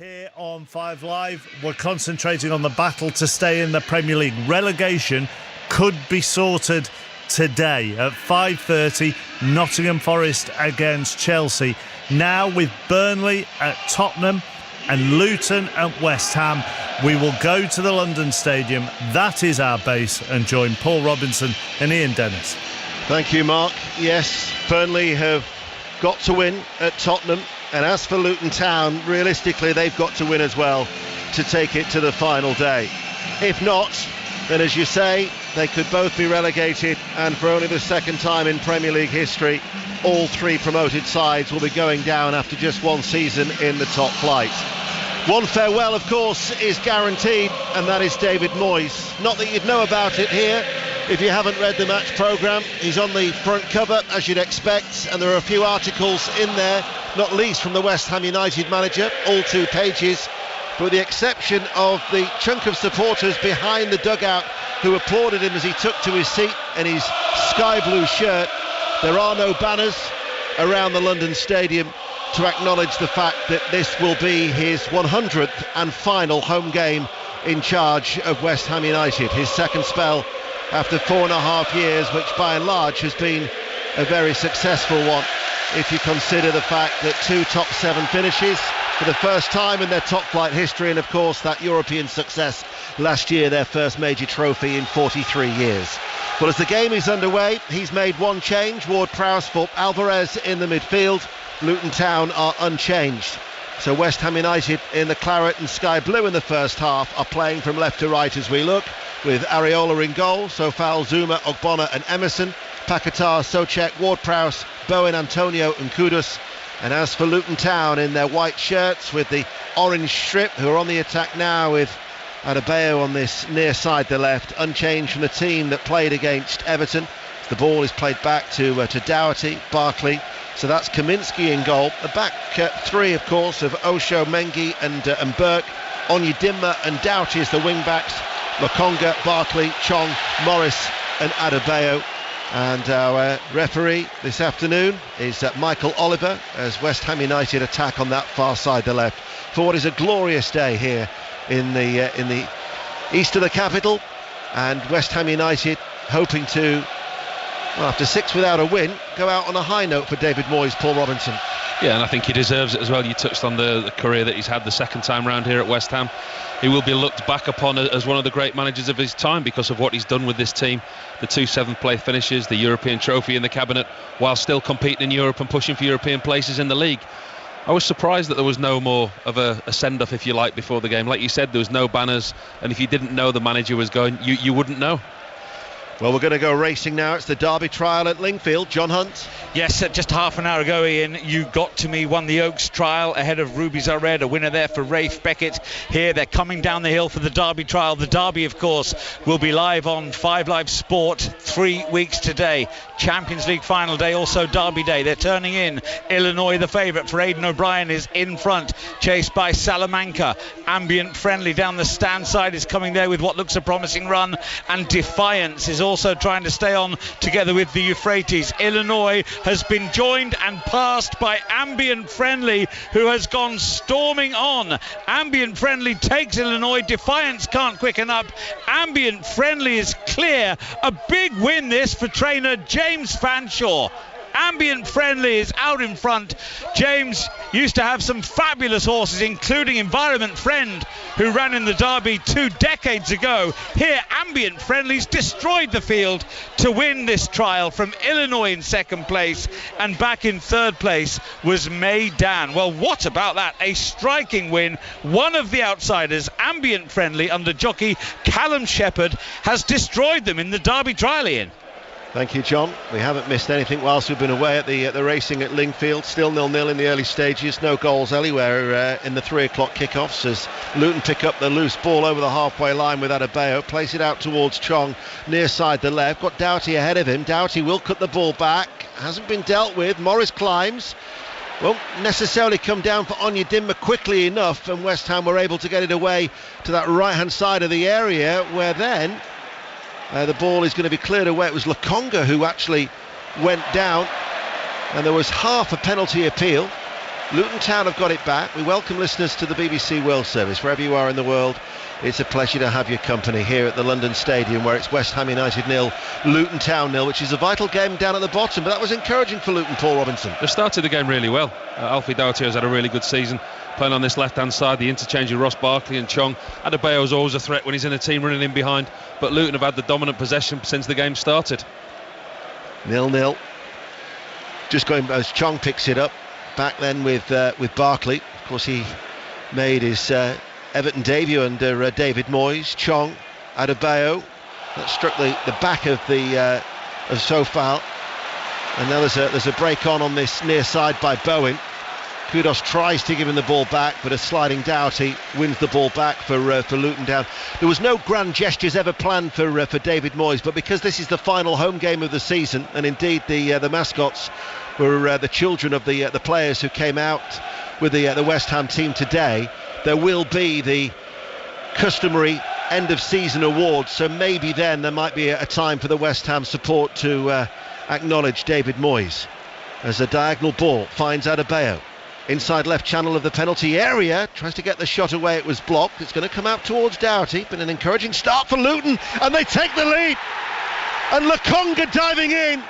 Here on 5 Live, we're concentrating on the battle to stay in the Premier League. Relegation could be sorted today at 5:30, Nottingham Forest against Chelsea. Now with Burnley at Tottenham and Luton at West Ham, we will go to the London Stadium. That is our base, and join Paul Robinson and Ian Dennis. Thank you, Mark. Yes, Burnley have got to win at Tottenham. And as for Luton Town, realistically, they've got to win as well to take it to the final day. If not, then as you say, they could both be relegated, and for only the second time in Premier League history, all three promoted sides will be going down after just one season in the top flight. One farewell, of course, is guaranteed, and that is David Moyes. Not that you'd know about it here if you haven't read the match programme. He's on the front cover, as you'd expect, and there are a few articles in there, not least from the West Ham United manager, all 2 pages, but with the exception of the chunk of supporters behind the dugout who applauded him as he took to his seat in his sky blue shirt. There are no banners around the London Stadium to acknowledge the fact that this will be his 100th and final home game in charge of West Ham United. His second spell after 4.5 years, which by and large has been a very successful one, if you consider the fact that 2 top 7 finishes for the first time in their top flight history, and of course that European success last year, their first major trophy in 43 years. Well, as the game is underway, he's made one change. Ward-Prowse for Alvarez in the midfield. Luton Town are unchanged. So West Ham United in the claret and sky blue in the first half are playing from left to right as we look, with Areola in goal, Sofal, Zuma, Ogbonna and Emerson, Paquetá, Souček, Ward-Prowse, Bowen, Antonio and Kudus. And as for Luton Town in their white shirts with the orange strip, who are on the attack now with Adebayo on this near side the left, unchanged from the team that played against Everton. The ball is played back to Doherty, Barkley. So that's Kaminski in goal. The back 3, of course, of Osho, Mengi and Burke. Onyedinma and Doughty is the wing-backs. Lokonga, Barkley, Chong, Morris and Adebayo. And our referee this afternoon is Michael Oliver, as West Ham United attack on that far side the left for what is a glorious day here in the east of the capital. And West Ham United hoping to, well, after 6 without a win, go out on a high note for David Moyes. Paul Robinson. Yeah, and I think he deserves it as well. You touched on the career that he's had the second time round here at West Ham. He will be looked back upon as one of the great managers of his time because of what he's done with this team. The 2 7th-place finishes, the European trophy in the cabinet, while still competing in Europe and pushing for European places in the league. I was surprised that there was no more of a send-off, if you like, before the game. Like you said, there was no banners, and if you didn't know the manager was going, you wouldn't know. Well, we're going to go racing now. It's the Derby trial at Lingfield. John Hunt. Yes, just half an hour ago, Ian, You Got To Me won the Oaks trial ahead of Ruby's Are Red, a winner there for Rafe Beckett. Here they're coming down the hill for the Derby trial. The Derby, of course, will be live on 5 Live Sport 3 weeks today. Champions League final day, also Derby day. They're turning in. Illinois, the favourite for Aidan O'Brien, is in front, chased by Salamanca. Ambient Friendly down the stand side is coming there with what looks a promising run, and Defiance is also trying to stay on together with the Euphrates. Illinois has been joined and passed by Ambient Friendly, who has gone storming on. Ambient Friendly takes Illinois. Defiance can't quicken up. Ambient Friendly is clear. A big win this for trainer James Fanshawe. Ambient Friendly is out in front. James used to have some fabulous horses, including Environment Friend, who ran in the Derby 2 decades ago. Here, Ambient Friendly's destroyed the field to win this trial from Illinois in 2nd place, and back in 3rd place was Meydan. Well, what about that? A striking win. One of the outsiders, Ambient Friendly, under jockey Callum Shepherd, has destroyed them in the Derby trial, Ian. Thank you, John. We haven't missed anything whilst we've been away at the racing at Lingfield. Still 0-0 in the early stages. No goals anywhere in the 3 o'clock kickoffs as Luton pick up the loose ball over the halfway line with Adebayo. Place it out towards Chong, near side the left. Got Doughty ahead of him. Doughty will cut the ball back. Hasn't been dealt with. Morris climbs. Won't necessarily come down for Onyedinma quickly enough, and West Ham were able to get it away to that right-hand side of the area, where then the ball is going to be cleared away. It was Lokonga who actually went down, and there was half a penalty appeal Luton Town have got it back. We welcome listeners to the BBC World Service. Wherever you are in the world, it's a pleasure to have your company here at the London Stadium, where it's West Ham United 0, Luton Town 0, which is a vital game down at the bottom, but that was encouraging for Luton, Paul Robinson. They started the game really well. Alfie Doughty has had a really good season playing on this left-hand side. The interchange of Ross Barkley and Chong. Adebayo's always a threat when he's in a team running in behind, but Luton have had the dominant possession since the game started. 0-0. Just going as Chong picks it up. Back then with Barkley. Of course, he made his Everton debut under David Moyes. Chong, Adebayo, that struck the back of Sofal, and now there's a break on this near side by Bowen. Kudos tries to give him the ball back, but a sliding Doughty wins the ball back for Luton Town. There was no grand gestures ever planned for David Moyes, but because this is the final home game of the season, and indeed the mascots were the children of the players who came out with the West Ham team today, there will be the customary end of season awards, so maybe then there might be a time for the West Ham support to acknowledge David Moyes. As a diagonal ball finds Adebayo inside left channel of the penalty area, tries to get the shot away, it was blocked. It's going to come out towards Doughty, but an encouraging start for Luton, and they take the lead, and Lokonga diving in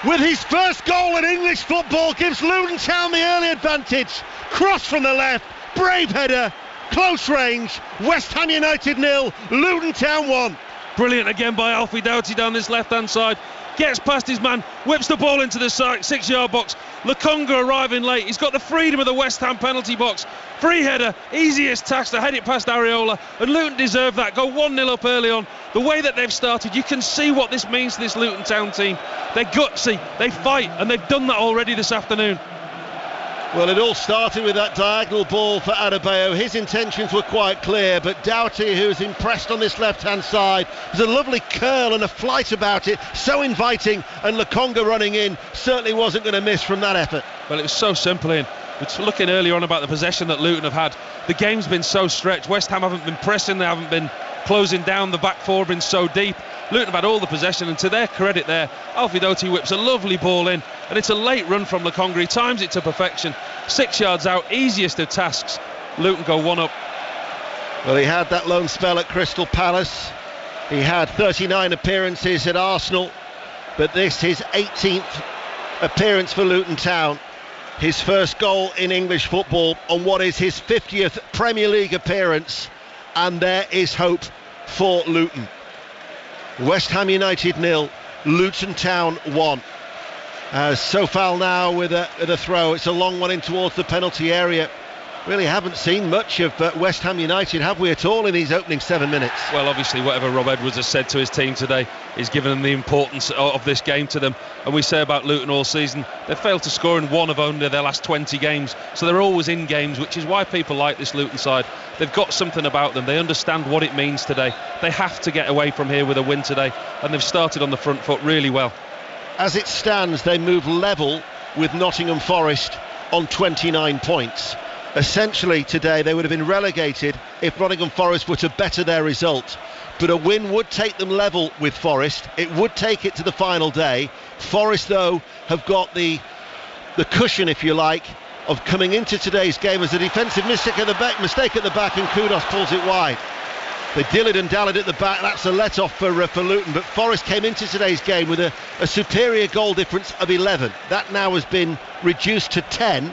with his first goal in English football gives Luton Town the early advantage. Cross from the left, brave header, close range. West Ham United 0, Luton Town 1. Brilliant again by Alfie Doughty down this left-hand side. Gets past his man, whips the ball into the 6-yard box. Lokonga arriving late. He's got the freedom of the West Ham penalty box. Free header, easiest task to head it past Areola. And Luton deserve that. Go 1-0 up early on. The way that they've started, you can see what this means to this Luton Town team. They're gutsy, they fight, and they've done that already this afternoon. Well, it all started with that diagonal ball for Adebayo. His intentions were quite clear, but Doughty, who's impressed on this left-hand side, there's a lovely curl and a flight about it, so inviting, and Lokonga running in certainly wasn't going to miss from that effort. Well, it was so simple, Ian. We're looking earlier on about the possession that Luton have had. The game's been so stretched. West Ham haven't been pressing, they haven't been closing down, the back four have been so deep. Luton have had all the possession, and to their credit there, Alfie Doughty whips a lovely ball in, and it's a late run from Lokonga. He times it to perfection. 6 yards out, easiest of tasks. Luton go 1 up. Well, he had that lone spell at Crystal Palace. He had 39 appearances at Arsenal, but this his 18th appearance for Luton Town. His first goal in English football on what is his 50th Premier League appearance, and there is hope for Luton. West Ham United 0, Luton Town 1. As Sofal now with a throw. It's a long one in towards the penalty area. Really haven't seen much of West Ham United, have we, at all in these opening 7 minutes? Well, obviously whatever Rob Edwards has said to his team today is giving them the importance of this game to them. And we say about Luton all season, they've failed to score in one of only their last 20 games, so they're always in games, which is why people like this Luton side. They've got something about them. They understand what it means today. They have to get away from here with a win today, and they've started on the front foot really well. As it stands, they move level with Nottingham Forest on 29 points. Essentially today they would have been relegated if Nottingham Forest were to better their result, but a win would take them level with Forest. It would take it to the final day. Forest, though, have got the cushion, if you like, of coming into today's game as a defensive mistake at the back, and Kudos pulls it wide. They dilled and dallied at the back. That's a let-off for Luton, but Forest came into today's game with a superior goal difference of 11. That now has been reduced to 10.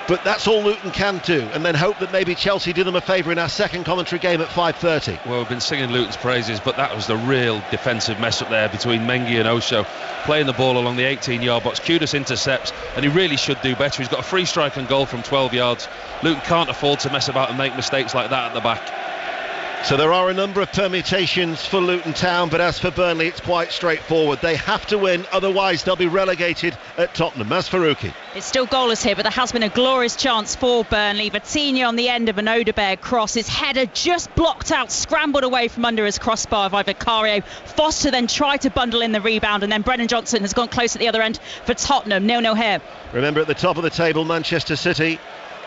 But that's all Luton can do, and then hope that maybe Chelsea do them a favour in our second commentary game at 5:30. Well, we've been singing Luton's praises, but that was the real defensive mess up there between Mengi and Osho, playing the ball along the 18-yard box. Kudos intercepts, and he really should do better. He's got a free strike and goal from 12 yards. Luton can't afford to mess about and make mistakes like that at the back. So there are a number of permutations for Luton Town, but as for Burnley, it's quite straightforward. They have to win, otherwise they'll be relegated at Tottenham. As for Faruqi. It's still goalless here, but there has been a glorious chance for Burnley. Vitinha on the end of an Odegaard cross. His header just blocked out, scrambled away from under his crossbar by Vicario. Foster then tried to bundle in the rebound, and then Brennan Johnson has gone close at the other end for Tottenham. 0-0 here. Remember, at the top of the table, Manchester City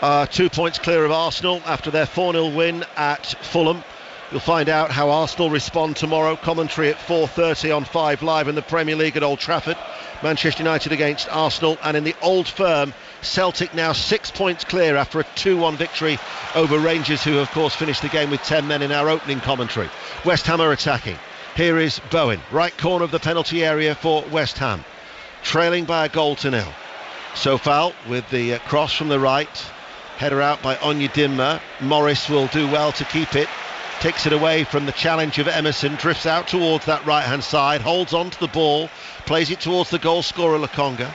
are 2 points clear of Arsenal after their 4-0 win at Fulham. You'll find out how Arsenal respond tomorrow. Commentary at 4:30 on 5 Live in the Premier League at Old Trafford. Manchester United against Arsenal, and in the Old Firm, Celtic now 6 points clear after a 2-1 victory over Rangers, who of course finished the game with 10 men in our opening commentary. West Ham are attacking. Here is Bowen, right corner of the penalty area for West Ham, trailing by a goal to 0. Sofal with the cross from the right, header out by Onyedinma. Morris will do well to keep it, takes it away from the challenge of Emerson, drifts out towards that right hand side, holds on to the ball, plays it towards the goal scorer Lokonga.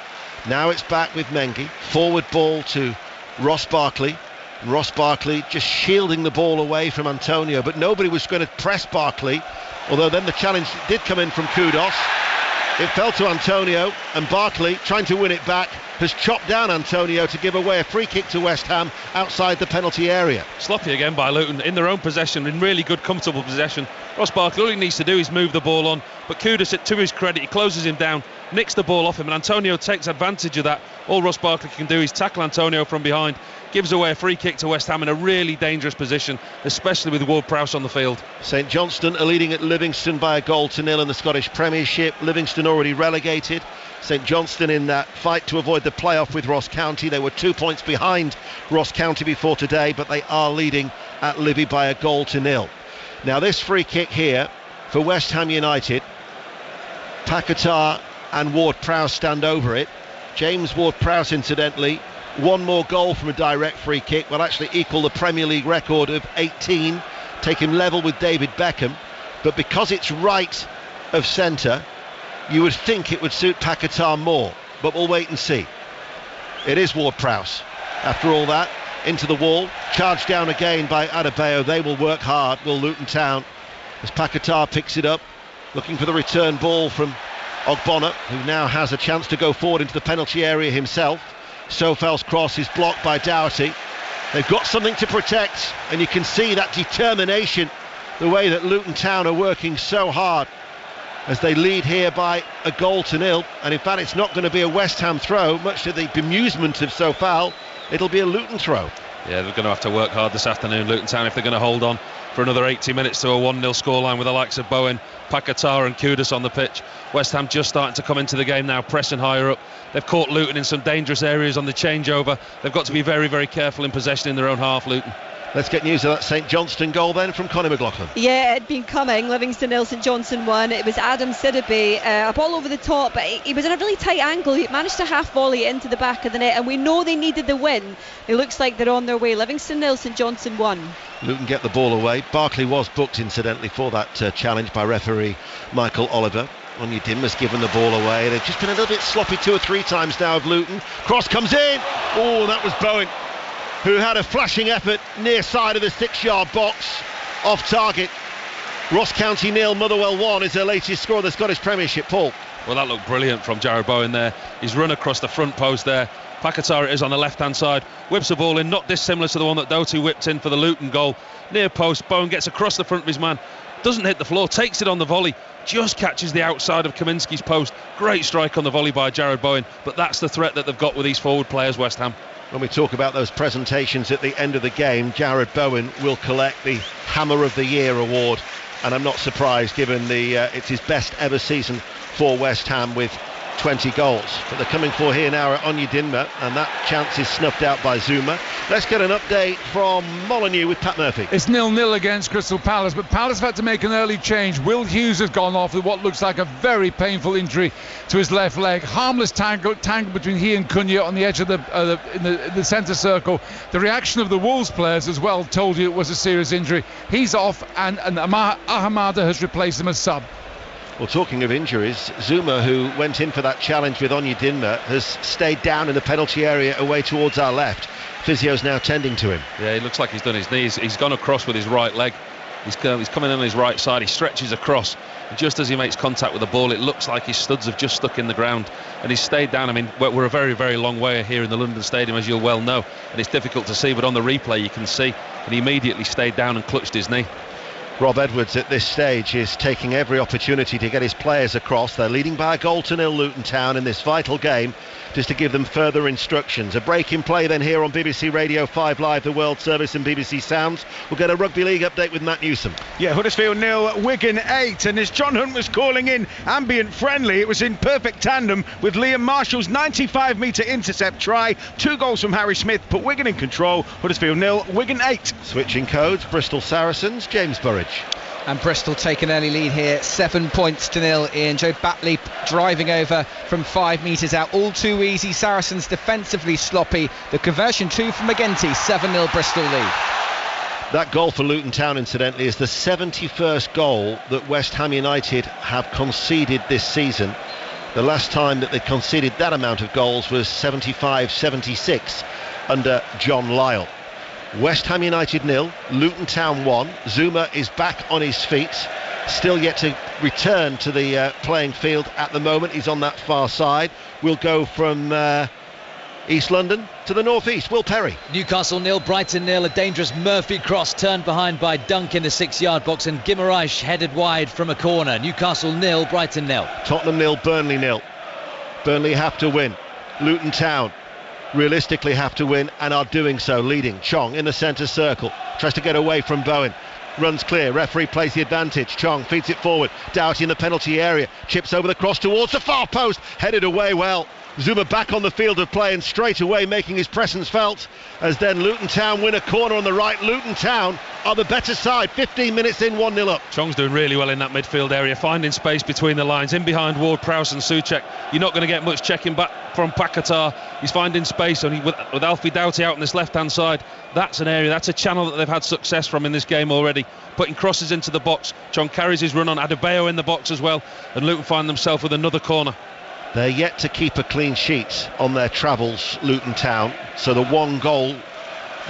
Now it's back with Mengi, forward ball to Ross Barkley. Ross Barkley just shielding the ball away from Antonio, but nobody was going to press Barkley, although then the challenge did come in from Kudos. It fell to Antonio, and Barkley, trying to win it back, has chopped down Antonio to give away a free kick to West Ham outside the penalty area. Sloppy again by Luton, in their own possession, in really good, comfortable possession. Ross Barkley, all he needs to do is move the ball on, but Kudos, to his credit, he closes him down, nicks the ball off him, and Antonio takes advantage of that. All Ross Barkley can do is tackle Antonio from behind, gives away a free kick to West Ham in a really dangerous position, especially with Ward-Prowse on the field. St Johnstone are leading at Livingston by a goal to 0 in the Scottish Premiership. Livingston already relegated. St Johnstone in that fight to avoid the playoff with Ross County. They were 2 points behind Ross County before today, but they are leading at Livy by a goal to 0. Now this free kick here for West Ham United, Paquetá and Ward-Prowse stand over it. James Ward-Prowse, incidentally, one more goal from a direct free kick will actually equal the Premier League record of 18, take him level with David Beckham, but because it's right of centre, you would think it would suit Paquetá more, but we'll wait and see. It is Ward-Prowse. After all that, into the wall, charged down again by Adebayo. They will work hard, will Luton Town, as Paquetá picks it up, looking for the return ball from Ogbonna, who now has a chance to go forward into the penalty area himself. Sofal's cross is blocked by Doherty. They've got something to protect, and you can see that determination, the way that Luton Town are working so hard as they lead here by a goal to 0. And in fact, it's not going to be a West Ham throw, much to the bemusement of Sofal. It'll be a Luton throw. Yeah, they're going to have to work hard this afternoon, Luton Town, if they're going to hold on for another 80 minutes to a 1-0 scoreline with the likes of Bowen, Paquetá and Kudos on the pitch. West Ham just starting to come into the game now, pressing higher up. They've caught Luton in some dangerous areas on the changeover. They've got to be very, very careful in possession in their own half, Luton. Let's get news of that St Johnstone goal then from Conor McLaughlin. Yeah, it'd been coming. Livingston 0, St Johnstone 1. It was Adam Sidibe, a ball over the top, but he was in a really tight angle. He managed to half volley it into the back of the net, and we know they needed the win. It looks like they're on their way. Livingston 0, St Johnstone 1. Luton get the ball away. Barkley was booked, incidentally, for that challenge by referee Michael Oliver. Onyedinma's given the ball away. They've just been a little bit sloppy 2 or 3 times now of Luton. Cross comes in. Oh, that was Bowen, who had a flashing effort near side of the 6-yard box, off target. Ross County 0, Motherwell 1 is their latest score of the Scottish Premiership. Paul. Well, that looked brilliant from Jared Bowen there. He's run across the front post there. Paquetá is on the left-hand side, whips the ball in, not dissimilar to the one that Doherty whipped in for the Luton goal. Near post, Bowen gets across the front of his man, doesn't hit the floor, takes it on the volley, just catches the outside of Kaminski's post. Great strike on the volley by Jared Bowen, but that's the threat that they've got with these forward players, West Ham. When we talk about those presentations at the end of the game, Jared Bowen will collect the Hammer of the Year award, and I'm not surprised given it's his best ever season for West Ham with 20 goals. But they're coming for here now at Onyedinma, and that chance is snuffed out by Zuma. Let's get an update from Molineux with Pat Murphy. It's 0-0 against Crystal Palace, but Palace have had to make an early change. Will Hughes has gone off with what looks like a very painful injury to his left leg. Harmless tangle between he and Cunha on the edge of the centre circle. The reaction of the Wolves players as well told you it was a serious injury. He's off, and Ahamada has replaced him as sub. Well, talking of injuries, Zuma, who went in for that challenge with Onyedinma, has stayed down in the penalty area away towards our left. Physio's now tending to him. Yeah, he looks like he's done his knees. He's gone across with his right leg. He's coming in on his right side. He stretches across. And just as he makes contact with the ball, it looks like his studs have just stuck in the ground. And he's stayed down. I mean, we're a very, very long way here in the London Stadium, as you'll well know. And it's difficult to see, but on the replay you can see. And he immediately stayed down and clutched his knee. Rob Edwards at this stage is taking every opportunity to get his players across. They're leading by a goal to nil, Luton Town, in this vital game, just to give them further instructions. A break in play then here on BBC Radio 5 Live, the World Service and BBC Sounds. We'll get a Rugby League update with Matt Newsom. Yeah, Huddersfield 0, Wigan 8, and as John Hunt was calling in ambient friendly, it was in perfect tandem with Liam Marshall's 95-metre intercept try. 2 goals from Harry Smith put Wigan in control. Huddersfield 0, Wigan 8. Switching codes, Bristol Saracens, James Burridge. And Bristol take an early lead here, 7 points to nil. Ian, Joe Batley driving over from 5 metres out, all too easy. Saracens defensively sloppy. The conversion 2 from McGinty, 7-0 Bristol lead. That goal for Luton Town, incidentally, is the 71st goal that West Ham United have conceded this season. The last time that they conceded that amount of goals was 75-76 under John Lyall. West Ham United 0, Luton Town 1. Zuma is back on his feet, still yet to return to the playing field at the moment. He's on that far side. We'll go from East London to the northeast. Will Perry. Newcastle 0, Brighton 0. A dangerous Murphy cross turned behind by Dunk in the 6-yard box, and Guimaraes headed wide from a corner. Newcastle 0, Brighton 0. Tottenham 0, Burnley 0. Burnley have to win. Luton Town realistically have to win and are doing so, leading. Chong in the centre circle, tries to get away from Bowen, runs clear, referee plays the advantage. Chong feeds it forward, Doughty in the penalty area, chips over the cross towards the far post, headed away well. Zuma back on the field of play and straight away making his presence felt, as then Luton Town win a corner on the right. Luton Town are the better side, 15 minutes in, 1-0 up. Chong's doing really well in that midfield area, finding space between the lines, in behind Ward-Prowse and Souček. You're not going to get much checking back from Paquetá. He's finding space, and with Alfie Doughty out on this left-hand side, that's an area, that's a channel that they've had success from in this game already, putting crosses into the box. Chong carries his run on, Adebayo in the box as well, and Luton find themselves with another corner. They're yet to keep a clean sheet on their travels, Luton Town, so the 1 goal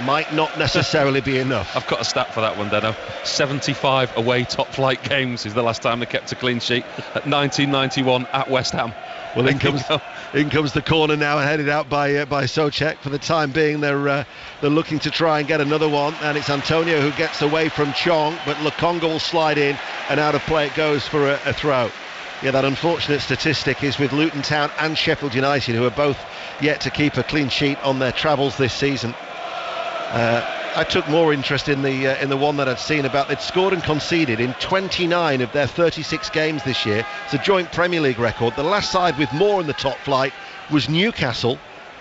might not necessarily be enough. I've got a stat for that one, Deno. 75 away top flight games is the last time they kept a clean sheet, at 1991 at West Ham. Well, in comes the corner now, headed out by Souček. For the time being, they're looking to try and get another one, and it's Antonio who gets away from Chong, but Lokonga will slide in, and out of play it goes for a throw. Yeah, that unfortunate statistic is with Luton Town and Sheffield United, who are both yet to keep a clean sheet on their travels this season. I took more interest in the one that I'd seen about they'd scored and conceded in 29 of their 36 games this year. It's a joint Premier League record. The last side with more in the top flight was Newcastle.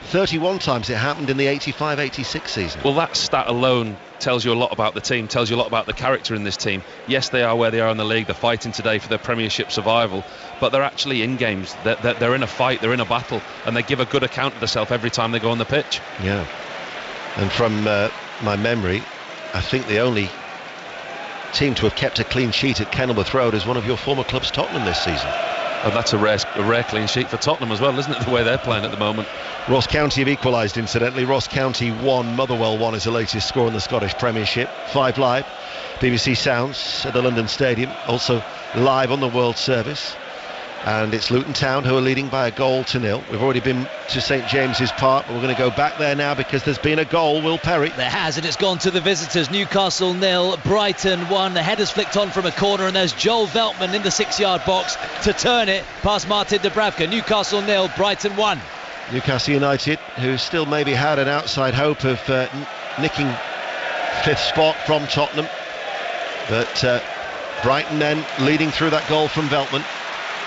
31 times it happened in the 85-86 season. Well, that stat alone tells you a lot about the team, tells you a lot about the character in this team. Yes, they are where they are in the league, they're fighting today for their Premiership survival, but they're actually in games, they're in a fight, they're in a battle, and they give a good account of themselves every time they go on the pitch. Yeah, and from my memory, I think the only team to have kept a clean sheet at Kenilworth Road is one of your former clubs, Tottenham, this season. And that's a rare clean sheet for Tottenham as well, isn't it, the way they're playing at the moment. Ross County have equalised, incidentally. Ross County 1, Motherwell 1 is the latest score in the Scottish Premiership. 5 Live, BBC Sounds at the London Stadium, also live on the World Service. And it's Luton Town who are leading by a goal to nil. We've already been to St James's Park, but we're going to go back there now because there's been a goal. Will Perry. There has, and it's gone to the visitors. Newcastle 0, Brighton 1. The header's flicked on from a corner, and there's Joel Veltman in the 6-yard box to turn it past Martin Dubravka. Newcastle 0, Brighton 1. Newcastle United, who still maybe had an outside hope of nicking 5th spot from Tottenham, but Brighton then leading through that goal from Veltman.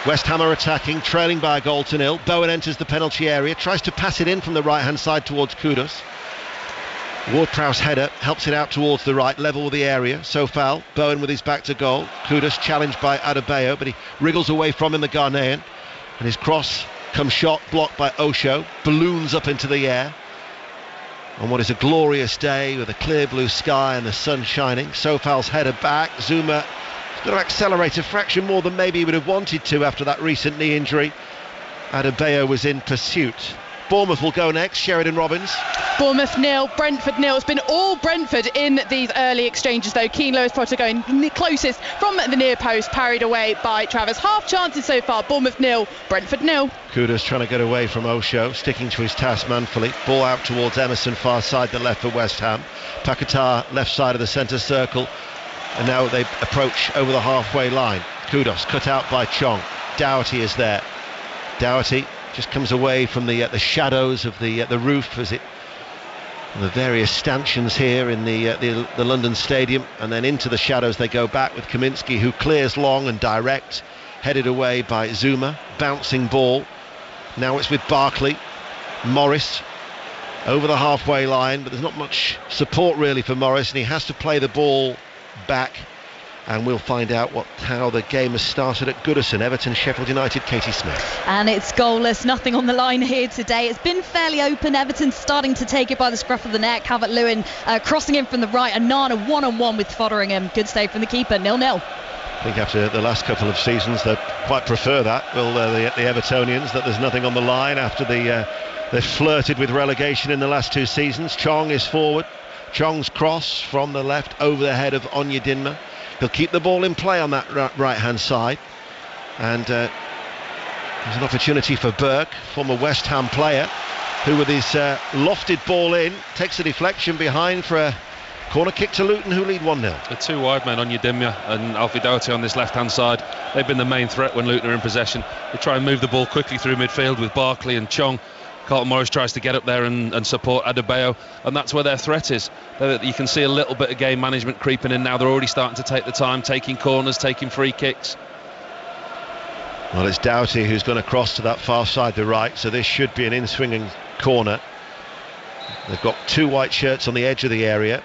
West Ham are attacking, trailing by a goal to nil. Bowen enters the penalty area, tries to pass it in from the right-hand side towards Kudus. Ward-Prowse header helps it out towards the right, level with the area. So foul. Bowen with his back to goal. Kudus challenged by Adebayo, but he wriggles away from him, the Ghanaian. And his cross comes shot, blocked by Osho, balloons up into the air. On what is a glorious day with a clear blue sky and the sun shining. Sofal's header back. Zuma got to accelerate a fraction more than maybe he would have wanted to after that recent knee injury. Adebayo was in pursuit. Bournemouth will go next. Sheridan Robbins. Bournemouth 0, Brentford 0. It's been all Brentford in these early exchanges though. Keane Lewis Potter going closest from the near post, parried away by Travers. Half chances so far. Bournemouth 0, Brentford 0. Kudus trying to get away from Osho, sticking to his task manfully. Ball out towards Emerson, far side the left for West Ham. Paquetá left side of the centre circle. And now they approach over the halfway line. Kudos cut out by Chong. Doherty is there. Doherty just comes away from the shadows of the roof as it, the various stanchions here in the London Stadium, and then into the shadows they go back with Kaminsky, who clears long and direct, headed away by Zuma. Bouncing ball. Now it's with Barkley. Morris over the halfway line, but there's not much support really for Morris, and he has to play the ball back. And we'll find out how the game has started at Goodison. Everton, Sheffield United, Katie Smith. And it's goalless, nothing on the line here today. It's been fairly open. Everton starting to take it by the scruff of the neck. Calvert-Lewin crossing in from the right, and Nana one-on-one with Fotheringham. Good save from the keeper, 0-0. I think after the last couple of seasons they quite prefer that, will the Evertonians, that there's nothing on the line after they've flirted with relegation in the last 2 seasons. Chong is forward. Chong's cross from the left over the head of Onyedinma. He'll keep the ball in play on that right hand side, and there's an opportunity for Burke, former West Ham player, who with his lofted ball in takes a deflection behind for a corner kick to Luton, who lead 1-0. The 2 wide men, Onyedinma and Alfie Doughty on this left hand side, they've been the main threat when Luton are in possession. They try and move the ball quickly through midfield with Barkley and Chong. Carlton Morris tries to get up there and support Adebayo, and that's where their threat is. You can see a little bit of game management creeping in now. They're already starting to take the time, taking corners, taking free kicks. Well, it's Doughty who's going to cross to that far side, the right, so this should be an in-swinging corner. They've got 2 white shirts on the edge of the area.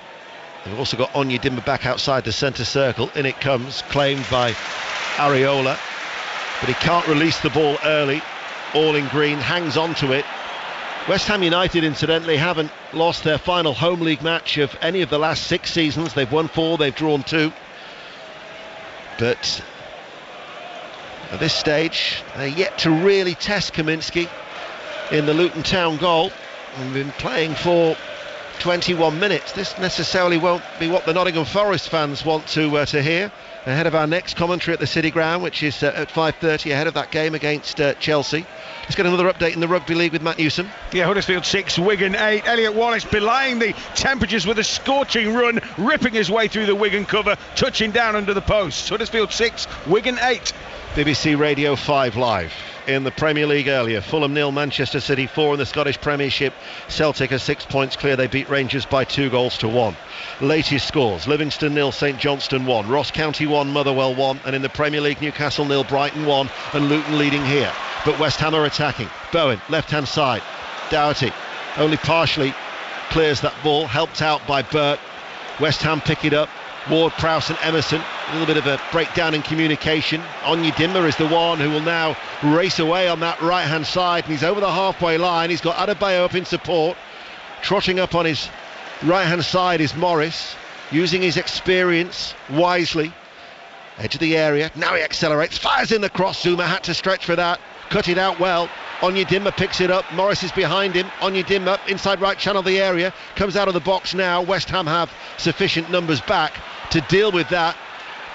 They've also got Onyedinma back outside the centre circle. In it comes, claimed by Areola, but he can't release the ball early. All in green, hangs on to it. West Ham United, incidentally, haven't lost their final home league match of any of the last 6 seasons. They've won 4, they've drawn 2. But at this stage, they're yet to really test Kaminsky in the Luton Town goal. We've been playing for 21 minutes. This necessarily won't be what the Nottingham Forest fans want to hear ahead of our next commentary at the City Ground, which is at 5:30, ahead of that game against Chelsea. Let's get another update in the Rugby League with Matt Newsom. Yeah, Huddersfield 6, Wigan 8. Elliot Wallace belying the temperatures with a scorching run, ripping his way through the Wigan cover, touching down under the post. Huddersfield 6, Wigan 8. BBC Radio 5 Live. In the Premier League earlier, Fulham 0, Manchester City 4 in the Scottish Premiership. Celtic are 6 points clear. They beat Rangers by 2-1. Latest scores: Livingston 0, St Johnstone 1, Ross County 1, Motherwell 1, and in the Premier League, Newcastle 0, Brighton 1, and Luton leading here. But West Ham are attacking. Bowen, left-hand side. Doherty only partially clears that ball, helped out by Burke. West Ham pick it up. Ward, Prowse and Emerson, a little bit of a breakdown in communication. Onyedinma is the one who will now race away on that right hand side, and he's over the halfway line. He's got Adebayo up in support. Trotting up on his right hand side is Morris, using his experience wisely. Edge of the area, now he accelerates, fires in the cross. Zuma had to stretch for that, cut it out well. Onyedinma picks it up, Morris is behind him. Onyedinma inside right channel of the area, comes out of the box now. West Ham have sufficient numbers back to deal with that,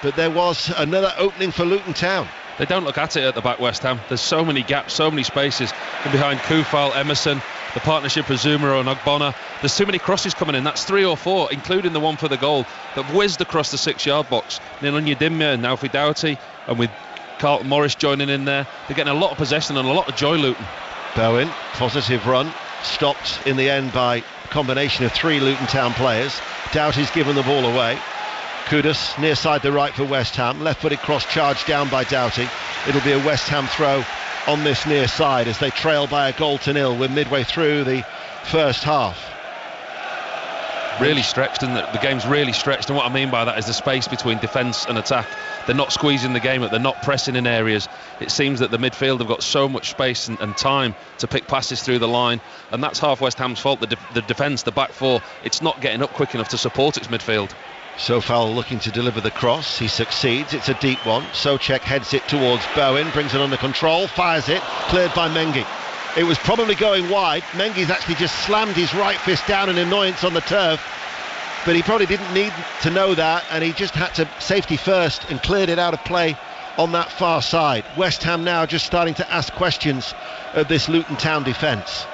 but there was another opening for Luton Town. They don't look at it at the back, West Ham. There's so many gaps, so many spaces from behind Koufal, Emerson, the partnership of Zuma and Ogbonna. There's too many crosses coming in. That's 3 or 4, including the one for the goal that whizzed across the 6-yard box. And then Onyedinma and Alfie Doughty, and with Carlton Morris joining in there, they're getting a lot of possession and a lot of joy, Luton. Bowen, positive run, stopped in the end by a combination of 3 Luton Town players. Doughty's given the ball away. Kudus near side the right for West Ham, left-footed cross charged down by Doughty. It'll be a West Ham throw on this near side as they trail by 1-0. We're midway through the first half. Really stretched, and the game's really stretched, and what I mean by that is the space between defence and attack. They're not squeezing the game up, they're not pressing in areas. It seems that the midfield have got so much space and time to pick passes through the line, and that's half West Ham's fault. The defence, the back four, it's not getting up quick enough to support its midfield. Sofal looking to deliver the cross, he succeeds, it's a deep one. Souček heads it towards Bowen, brings it under control, fires it, cleared by Mengi. It was probably going wide. Mengi's actually just slammed his right fist down in annoyance on the turf, but he probably didn't need to know that, and he just had to safety first and cleared it out of play on that far side. West Ham now just starting to ask questions of this Luton Town defence.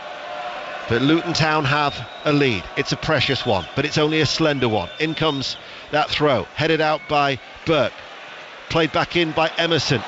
But Luton Town have a lead. It's a precious one, but it's only a slender one. In comes that throw, headed out by Burke, played back in by Emerson,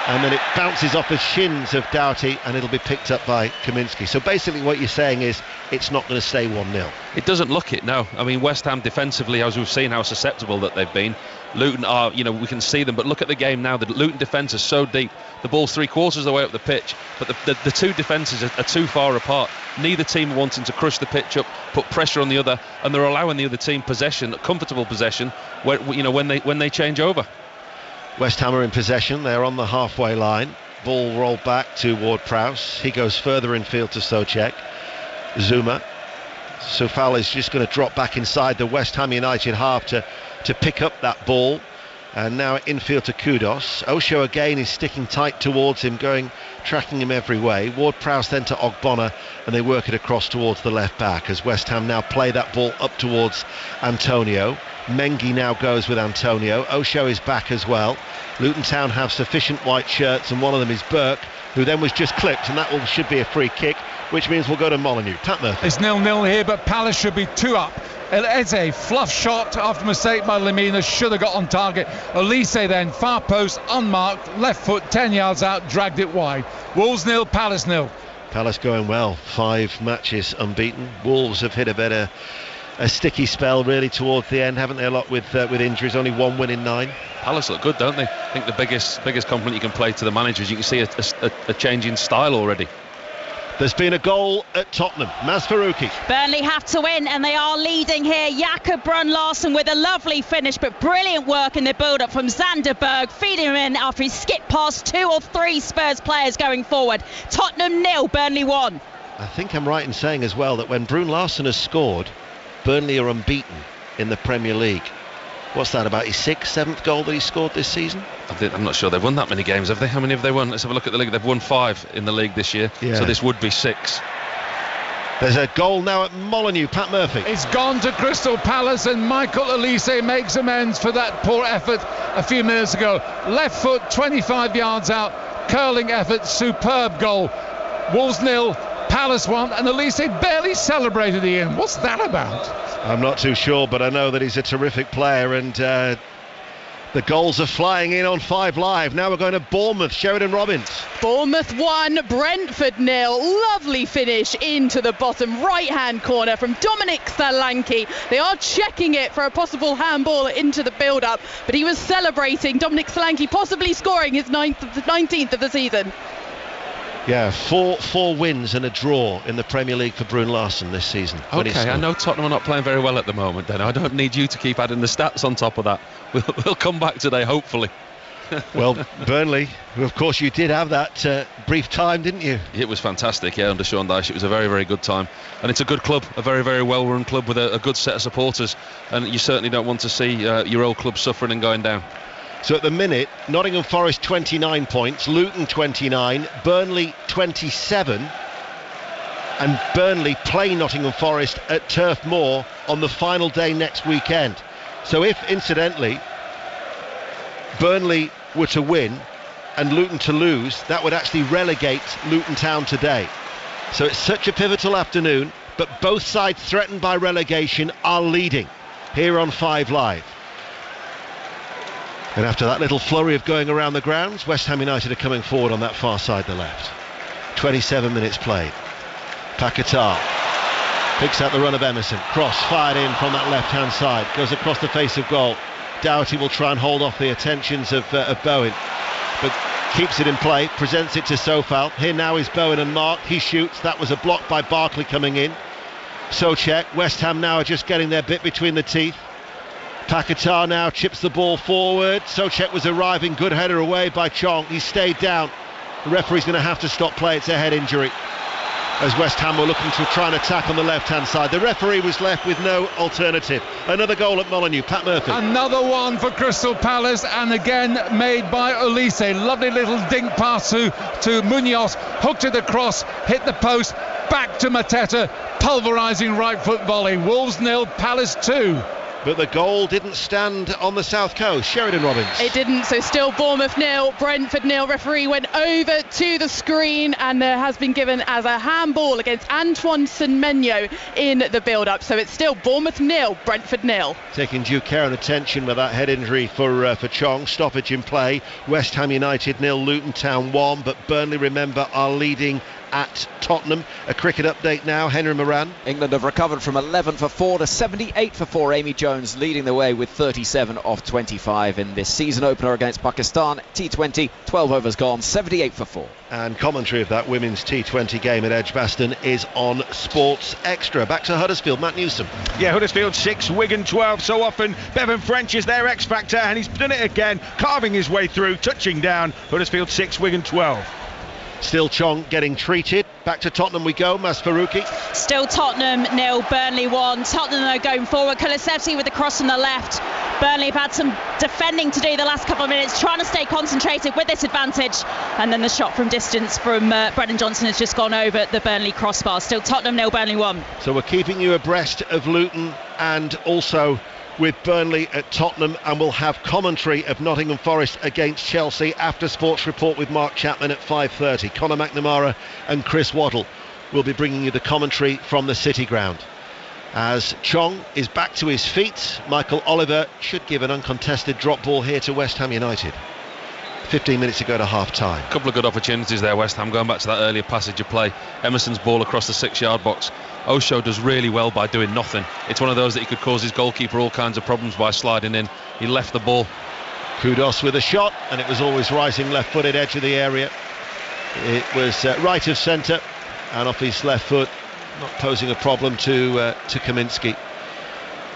and then it bounces off the shins of Doughty and it'll be picked up by Kaminski. So basically what you're saying is it's not going to stay 1-0. It doesn't look it, no. I mean, West Ham defensively, as we've seen how susceptible that they've been. Luton are, we can see them, but look at the game now. The Luton defence is so deep. The ball's 3/4 of the way up the pitch, but the two defences are too far apart. Neither team are wanting to crush the pitch up, put pressure on the other, and they're allowing the other team possession, comfortable possession, when they change over. West Ham are in possession. They're on the halfway line. Ball rolled back to Ward-Prowse. He goes further infield to Souček. Zuma. Soufal is just going to drop back inside the West Ham United half to pick up that ball. And now infield to Kudos. Osho again is sticking tight towards him, tracking him every way. Ward-Prowse then to Ogbonna, and they work it across towards the left back as West Ham now play that ball up towards Antonio. Mengi now goes with Antonio. Osho is back as well. Luton Town have sufficient white shirts, and one of them is Burke, who then was just clipped, and that should be a free kick, which means we'll go to Molineux. Pat Murphy. It's 0-0 here, but Palace should be 2 up. It's a fluff shot after mistake by Lemina, should have got on target. Elise then, far post, unmarked, left foot 10 yards out, dragged it wide. Wolves 0, Palace 0. Palace going well, 5 matches unbeaten. Wolves have hit a sticky spell really towards the end, haven't they? A lot with injuries, only 1 win in 9. Palace look good, don't they? I think the biggest compliment you can play to the managers, you can see a change in style already. There's been a goal at Tottenham. Maz Faruqi. Burnley have to win, and they are leading here. Jakob Brun-Larsen with a lovely finish, but brilliant work in the build-up from Zanderberg, feeding him in after he skipped past 2 or 3 Spurs players going forward. Tottenham 0, Burnley 1. I think I'm right in saying as well that when Brun-Larsen has scored, Burnley are unbeaten in the Premier League. What's that, about his 6th, 7th goal that he scored this season? I'm not sure they've won that many games, have they? How many have they won? Let's have a look at the league. They've won 5 in the league this year, so this would be 6. There's a goal now at Molineux. Pat Murphy. It's gone to Crystal Palace, and Michael Elise makes amends for that poor effort a few minutes ago. Left foot, 25 yards out, curling effort, superb goal. Wolves 0, Palace 1, and Elise barely celebrated, Ian. What's that about? I'm not too sure, but I know that he's a terrific player, and the goals are flying in on 5 Live. Now we're going to Bournemouth. Sheridan Robbins. Bournemouth 1, Brentford 0. Lovely finish into the bottom right-hand corner from Dominic Solanke. They are checking it for a possible handball into the build-up, but he was celebrating. Dominic Solanke possibly scoring his 19th of the season. Yeah, four wins and a draw in the Premier League for Brun-Larsen this season. Okay, I know Tottenham are not playing very well at the moment, then. I don't need you to keep adding the stats on top of that. We'll come back today, hopefully. Well, Burnley, of course you did have that brief time, didn't you? It was fantastic, yeah, under Sean Dyche. It was a very, very good time. And it's a good club, a very, very well-run club with a good set of supporters. And you certainly don't want to see your old club suffering and going down. So at the minute, Nottingham Forest 29 points, Luton 29, Burnley 27, and Burnley play Nottingham Forest at Turf Moor on the final day next weekend. So if, incidentally, Burnley were to win and Luton to lose, that would actually relegate Luton Town today. So it's such a pivotal afternoon, but both sides threatened by relegation are leading here on 5 Live. And after that little flurry of going around the grounds, West Ham United are coming forward on that far side, the left. 27 minutes played. Paquetá picks out the run of Emerson. Cross fired in from that left-hand side. Goes across the face of goal. Doughty will try and hold off the attentions of Bowen, but keeps it in play. Presents it to Soufal. Here now is Bowen unmarked. He shoots. That was a block by Barkley coming in. Souček. West Ham now are just getting their bit between the teeth. Paquetá now chips the ball forward. Souček was arriving, good header away by Chong. He stayed down. The referee's going to have to stop play. It's a head injury, as West Ham were looking to try and attack on the left-hand side. The referee was left with no alternative. Another goal at Molineux. Pat Murphy. Another one for Crystal Palace, and again made by Elise. Lovely little dink pass to Munoz. Hooked it across, hit the post, back to Mateta, pulverising right foot volley. Wolves 0, Palace 2. but the goal didn't stand on the south coast. Sheridan Robbins. It didn't, so still Bournemouth 0, Brentford 0. Referee went over to the screen and there has been given as a handball against Antoine Semenyo in the build-up. So it's still Bournemouth 0, Brentford 0. Taking due care and attention with that head injury for Chong. Stoppage in play. West Ham United 0, Luton Town 1, but Burnley, remember, are leading at Tottenham. A cricket update now, Henry Moran. England have recovered from 11 for 4 to 78 for 4. Amy Jones leading the way with 37 off 25 in this season opener against Pakistan. T20, 12 overs gone, 78 for 4. And commentary of that women's T20 game at Edgbaston is on Sports Extra. Back to Huddersfield, Matt Newsom. Yeah, Huddersfield 6, Wigan 12. So often Bevan French is their X factor, and he's done it again, carving his way through, touching down. Huddersfield 6, Wigan 12. Still Chong getting treated. Back to Tottenham we go, Mas Faruqi. Still Tottenham 0, Burnley 1. Tottenham though going forward. Kulusevski with the cross on the left. Burnley have had some defending to do the last couple of minutes, trying to stay concentrated with this advantage. And then the shot from distance from Brennan Johnson has just gone over the Burnley crossbar. Still Tottenham 0, Burnley 1. So we're keeping you abreast of Luton and also with Burnley at Tottenham, and we'll have commentary of Nottingham Forest against Chelsea after Sports Report with Mark Chapman at 5:30. Conor McNamara and Chris Waddle will be bringing you the commentary from the City Ground. As Chong is back to his feet, Michael Oliver should give an uncontested drop ball here to West Ham United. 15 minutes to go to half-time. A couple of good opportunities there, West Ham, going back to that earlier passage of play. Emerson's ball across the 6-yard box. Osho does really well by doing nothing. It's one of those that he could cause his goalkeeper all kinds of problems by sliding in. He left the ball. Kudos with a shot, and it was always rising left-footed edge of the area. It was right of centre and off his left foot, not posing a problem to Kaminski.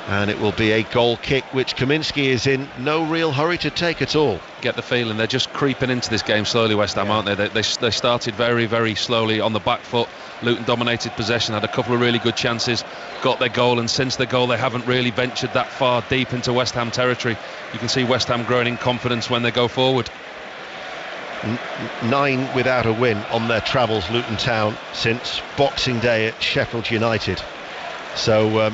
And it will be a goal kick, which Kaminski is in no real hurry to take at all. Get the feeling they're just creeping into this game slowly, West Ham, aren't they? They started very, very slowly on the back foot. Luton dominated possession, had a couple of really good chances, got their goal, and since the goal they haven't really ventured that far deep into West Ham territory. You can see West Ham growing in confidence when they go forward. 9 without a win on their travels, Luton Town, since Boxing Day at Sheffield United. So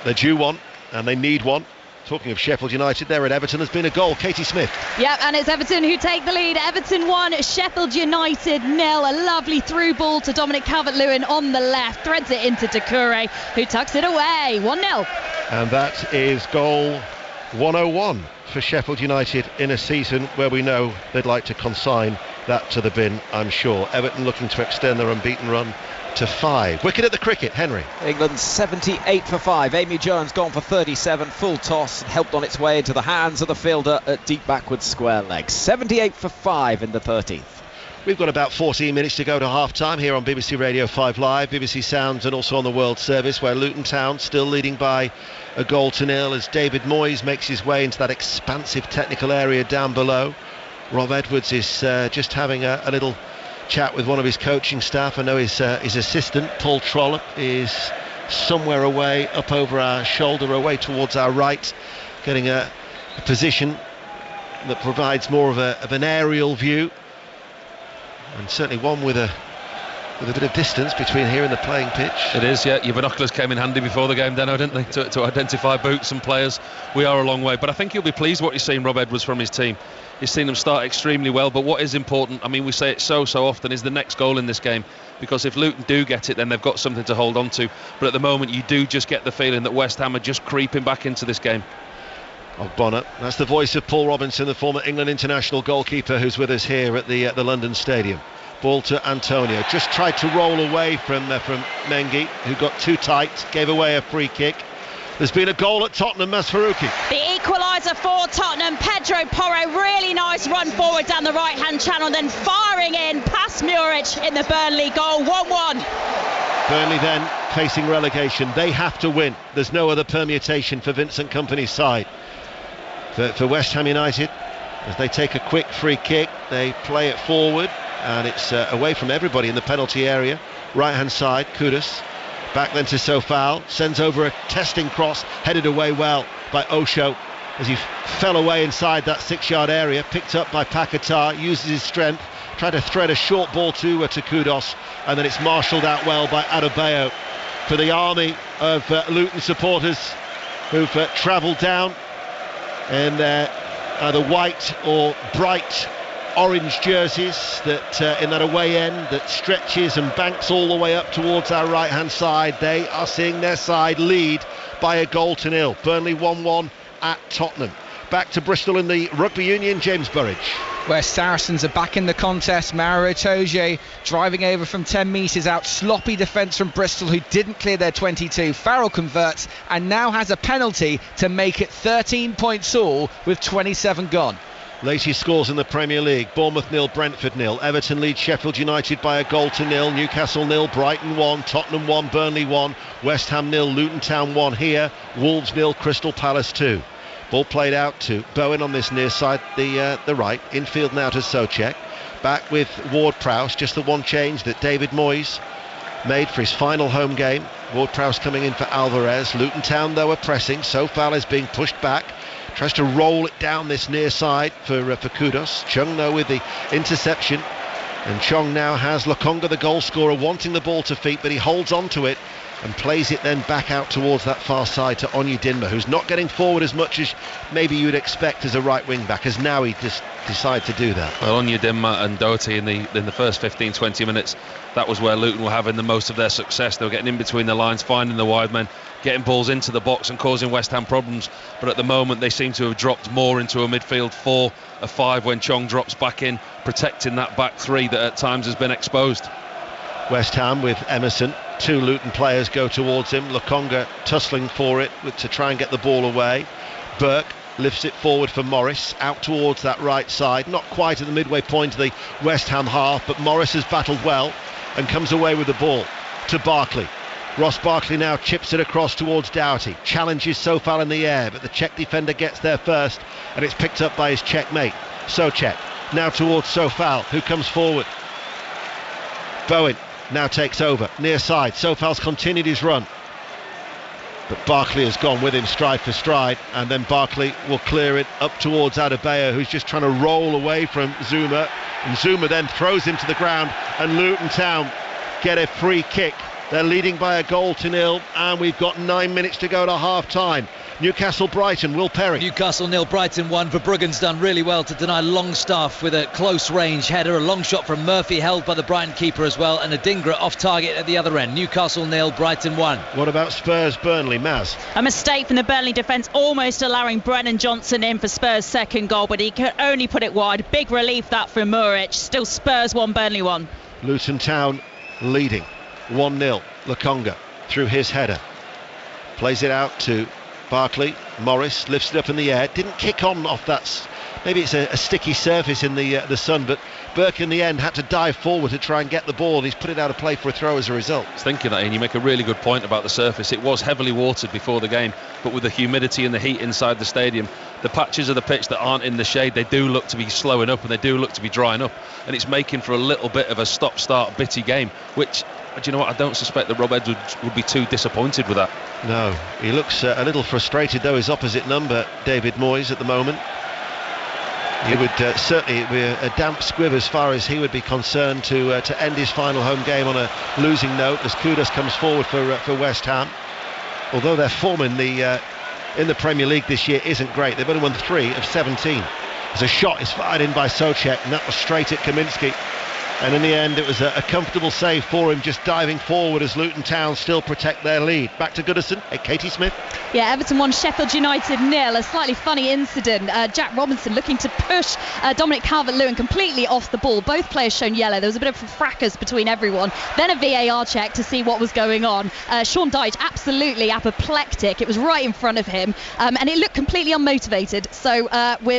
they're due one, and they need one. Talking of Sheffield United, there at Everton has been a goal. Katie Smith. Yep, and it's Everton who take the lead. Everton 1, Sheffield United 0. A lovely through ball to Dominic Calvert-Lewin on the left. Threads it into Doucouré, who tucks it away. 1-0. And that is goal 101 for Sheffield United in a season where we know they'd like to consign that to the bin, I'm sure. Everton looking to extend their unbeaten run to 5. Wicket at the cricket, Henry. England 78 for 5. Amy Jones gone for 37. Full toss, helped on its way into the hands of the fielder at deep backwards square leg. 78 for 5 in the 13th. We've got about 14 minutes to go to half-time here on BBC Radio 5 Live, BBC Sounds, and also on the World Service, where Luton Town still leading by a 0-0 as David Moyes makes his way into that expansive technical area down below. Rob Edwards is just having a little chat with one of his coaching staff. I know his assistant, Paul Trollope, is somewhere away, up over our shoulder, away towards our right, getting a position that provides more of an aerial view, and certainly one with a bit of distance between here and the playing pitch. It is, yeah. Your binoculars came in handy before the game, Deno, didn't they, to identify boots and players. We are a long way, but I think you'll be pleased what you're seeing, Rob Edwards, from his team. He's seen them start extremely well, but what is important, I mean, we say it so often, is the next goal in this game, because if Luton do get it, then they've got something to hold on to. But at the moment, you do just get the feeling that West Ham are just creeping back into this game. Bonner. That's the voice of Paul Robinson, the former England international goalkeeper, who's with us here at the London Stadium. Ball to Antonio. Just tried to roll away from Mengi, who got too tight, gave away a free kick. There's been a goal at Tottenham, Mas Faruqi. The equaliser for Tottenham, Pedro Porro, really nice run forward down the right-hand channel, then firing in past Muric in the Burnley goal, 1-1. Burnley then facing relegation. They have to win. There's no other permutation for Vincent Kompany's side. For West Ham United, as they take a quick free kick, they play it forward, and it's away from everybody in the penalty area. Right-hand side, Kudus. Back then to Sofal, sends over a testing cross, headed away well by Osho as he fell away inside that 6-yard area, picked up by Paquetá, uses his strength, tried to thread a short ball to Kudos, and then it's marshalled out well by Adebayo. For the army of Luton supporters, who've travelled down in their either white or bright orange jerseys, that in that away end that stretches and banks all the way up towards our right hand side. They are seeing their side lead by a goal to nil. Burnley 1-1 at Tottenham. Back to Bristol in the Rugby Union James Burridge, where Saracens are back in the contest. Mauro Itoje driving over from 10 metres out. Sloppy defence from Bristol, who didn't clear their 22. Farrell converts and now has a penalty to make it 13 points all with 27 gone. Latest scores in the Premier League: Bournemouth 0, Brentford 0. Everton leads Sheffield United by a goal to nil. Newcastle 0, Brighton 1, Tottenham 1, Burnley 1, West Ham 0, Luton Town 1 here, Wolves 0, Crystal Palace 2. Ball played out to Bowen on this near side, the right. Infield now to Souček. Back with Ward-Prowse, just the one change that David Moyes made for his final home game. Ward-Prowse coming in for Alvarez. Luton Town, though, are pressing. Sofal is being pushed back. Tries to roll it down this near side for Kudos. Chung, though, with the interception. And Chong now has Lokonga, the goal scorer, wanting the ball to feet, but he holds on to it and plays it then back out towards that far side to Onyedinma, who's not getting forward as much as maybe you'd expect as a right wing back, as now he just decides to do that. Well, Onyedinma and Doherty in the first 15-20 minutes, that was where Luton were having the most of their success. They were getting in between the lines, finding the wide men, getting balls into the box and causing West Ham problems. But at the moment they seem to have dropped more into a midfield 4, a 5 when Chong drops back in, protecting that back 3 that at times has been exposed. West Ham with Emerson. 2 Luton players go towards him. Lokonga tussling for it to try and get the ball away. Burke lifts it forward for Morris, out towards that right side, not quite at the midway point of the West Ham half, but Morris has battled well and comes away with the ball to Barkley. Ross Barkley now chips it across towards Doughty, challenges Sofal in the air, but the Czech defender gets there first and it's picked up by his Czech mate. Souček now towards Sofal, who comes forward. Bowen now takes over, near side. Sofal's continued his run, but Barkley has gone with him stride for stride, and then Barkley will clear it up towards Adebayo, who's just trying to roll away from Zuma, and Zuma then throws him to the ground, and Luton Town get a free kick. They're leading by a goal to nil, and we've got 9 minutes to go to half time. Newcastle Brighton, Will Perry. Newcastle 0, Brighton 1. Verbruggen's done really well to deny Longstaff with a close range header. A long shot from Murphy held by the Brighton keeper as well, and a Dingra off target at the other end. Newcastle 0, Brighton 1. What about Spurs Burnley, Maz? A mistake from the Burnley defence, almost allowing Brennan Johnson in for Spurs' second goal, but he could only put it wide. Big relief that from Muric. Still Spurs 1, Burnley 1. Luton Town leading 1-0. Lokonga through his header, plays it out to Barkley. Morris lifts it up in the air, didn't kick on off that, maybe it's a sticky surface in the sun, but Burke in the end had to dive forward to try and get the ball, and he's put it out of play for a throw as a result. I was thinking that, and you make a really good point about the surface. It was heavily watered before the game, but with the humidity and the heat inside the stadium, the patches of the pitch that aren't in the shade, they do look to be slowing up and they do look to be drying up, and it's making for a little bit of a stop-start bitty game, which, do you know what, I don't suspect that Rob Edwards would be too disappointed with that. No, he looks a little frustrated, though, his opposite number, David Moyes, at the moment. He would certainly be a damp squib as far as he would be concerned to end his final home game on a losing note, as Kudos comes forward for West Ham. Although their form in the Premier League this year isn't great, they've only won 3 of 17. As a shot is fired in by Souček, and that was straight at Kaminski. And in the end, it was a comfortable save for him, just diving forward as Luton Town still protect their lead. Back to Goodison, Katie Smith. Yeah, Everton 1, Sheffield United 0. A slightly funny incident. Jack Robinson looking to push Dominic Calvert-Lewin completely off the ball. Both players shown yellow. There was a bit of a fracas between everyone. Then a VAR check to see what was going on. Sean Dyche absolutely apoplectic. It was right in front of him, and it looked completely unmotivated. So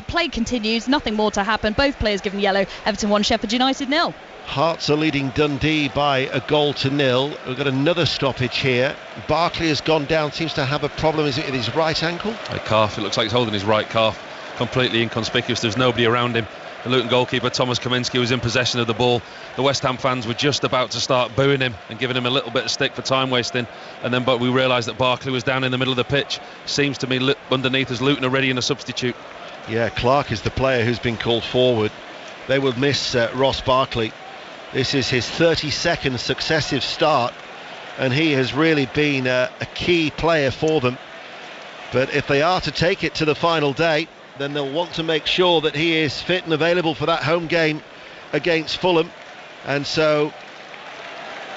play continues. Nothing more to happen. Both players given yellow. Everton 1, Sheffield United 0. Hearts are leading Dundee by a goal to nil. We've got another stoppage here. Barkley has gone down, seems to have a problem. Is it in his right ankle? A calf, it looks like he's holding his right calf. Completely inconspicuous, there's nobody around him. The Luton goalkeeper Thomas Kaminski was in possession of the ball. The West Ham fans were just about to start booing him and giving him a little bit of stick for time wasting, but we realised that Barkley was down in the middle of the pitch. Seems to me underneath as Luton are ready in a substitute. Yeah, Clark is the player who's been called forward. They will miss Ross Barkley. This is his 32nd successive start, and he has really been a key player for them. But if they are to take it to the final day, then they'll want to make sure that he is fit and available for that home game against Fulham. And so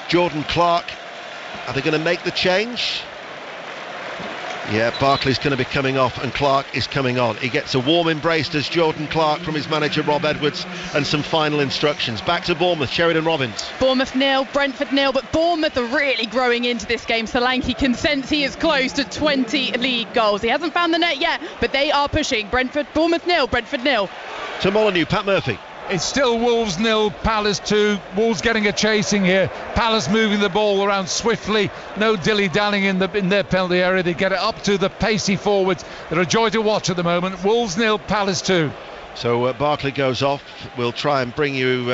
Jordan Clark, are they going to make the change? Yeah, Barkley's going to be coming off and Clark is coming on. He gets a warm embrace, does Jordan Clark, from his manager Rob Edwards, and some final instructions. Back to Bournemouth, Sheridan Robbins. Bournemouth 0, Brentford 0, but Bournemouth are really growing into this game. Solanke can sense he is close to 20 league goals. He hasn't found the net yet, but they are pushing. Bournemouth 0, Brentford 0. To Molyneux, Pat Murphy. It's still Wolves 0, Palace 2. Wolves getting a chasing here. Palace moving the ball around swiftly. No dilly-dallying in their penalty area. They get it up to the pacey forwards. They're a joy to watch at the moment. Wolves 0, Palace 2. So Barkley goes off. We'll try and bring you...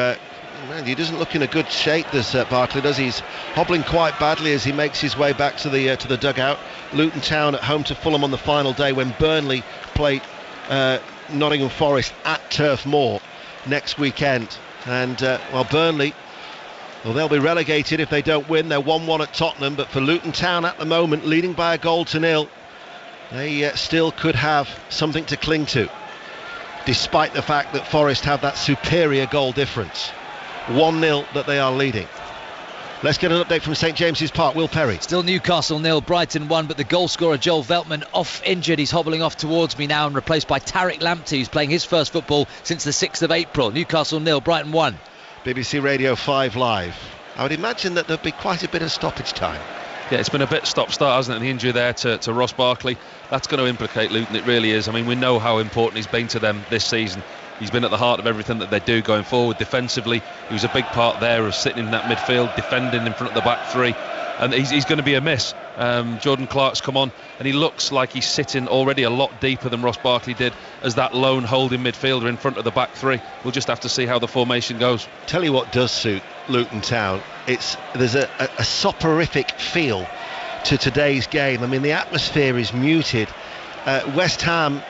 he doesn't look in a good shape, this Barkley does. He's hobbling quite badly as he makes his way back to the dugout. Luton Town at home to Fulham on the final day when Burnley played Nottingham Forest at Turf Moor next weekend. And Burnley, they'll be relegated if they don't win. They're 1-1 at Tottenham, but for Luton Town at the moment, leading by a goal to nil, they still could have something to cling to, despite the fact that Forest have that superior goal difference. 1-0 that they are leading. Let's get an update from St James's Park. Will Perry. Still Newcastle 0, Brighton 1, but the goal scorer Joel Veltman off injured. He's hobbling off towards me now and replaced by Tariq Lamptey, who's playing his first football since the 6th of April. Newcastle 0, Brighton 1. BBC Radio 5 Live. I would imagine that there'd be quite a bit of stoppage time. Yeah, it's been a bit stop-start, hasn't it? The injury there to Ross Barkley. That's going to implicate Luton, it really is. I mean, we know how important he's been to them this season. He's been at the heart of everything that they do going forward. Defensively, he was a big part there of sitting in that midfield, defending in front of the back three. And he's going to be a miss. Jordan Clark's come on, and he looks like he's sitting already a lot deeper than Ross Barkley did as that lone holding midfielder in front of the back three. We'll just have to see how the formation goes. Tell you what does suit Luton Town. There's a soporific feel to today's game. I mean, the atmosphere is muted. West Ham,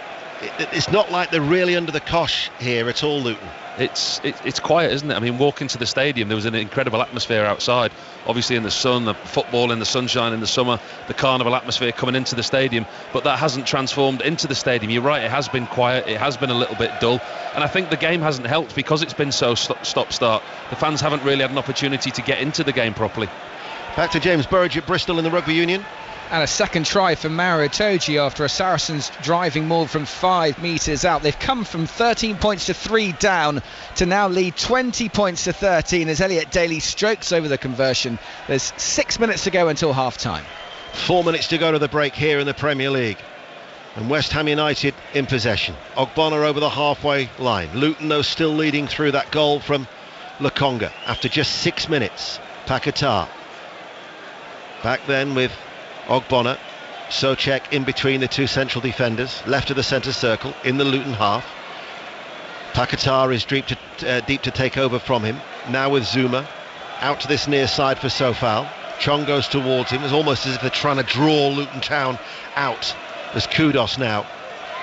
it's not like they're really under the cosh here at all, Luton. It's quiet, isn't it? I mean, walking to the stadium, there was an incredible atmosphere outside. Obviously in the sun, the football in the sunshine in the summer, the carnival atmosphere coming into the stadium, but that hasn't transformed into the stadium. You're right, it has been quiet, it has been a little bit dull, and I think the game hasn't helped because it's been so stop-start. The fans haven't really had an opportunity to get into the game properly. Back to James Burridge at Bristol in the Rugby Union. And a second try for Mario Itoje after a Saracens driving more from 5 metres out. They've come from 13 points to 3 down to now lead 20 points to 13 as Elliot Daly strokes over the conversion. There's 6 minutes to go until half time. 4 minutes to go to the break here in the Premier League. And West Ham United in possession. Ogbonna over the halfway line. Luton, though, still leading through that goal from Lokonga after just 6 minutes. Paquetá back then with Ogbonna, Souček in between the two central defenders, left of the centre circle in the Luton half. Paquetá is deep to take over from him. Now with Zuma, out to this near side for Sofal. Chong goes towards him. It's almost as if they're trying to draw Luton Town out. There's Kudos now,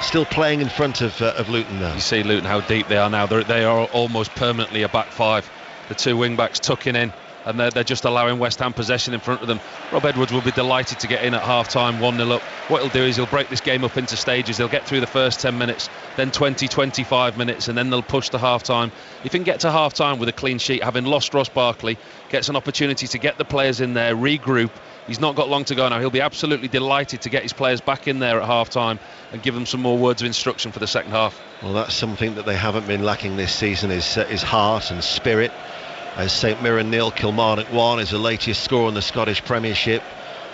still playing in front of Luton now. You see Luton how deep they are now. They are almost permanently a back five. The two wing backs tucking in, and they're just allowing West Ham possession in front of them. Rob Edwards will be delighted to get in at half-time, 1-0 up. What he'll do is he'll break this game up into stages. They'll get through the first 10 minutes, then 20, 25 minutes, and then they'll push to half-time. If he can get to half-time with a clean sheet, having lost Ross Barkley, gets an opportunity to get the players in there, regroup. He's not got long to go now. He'll be absolutely delighted to get his players back in there at half-time and give them some more words of instruction for the second half. Well, that's something that they haven't been lacking this season, is heart and spirit. As St Mirren 0, Kilmarnock 1 is the latest score in the Scottish Premiership.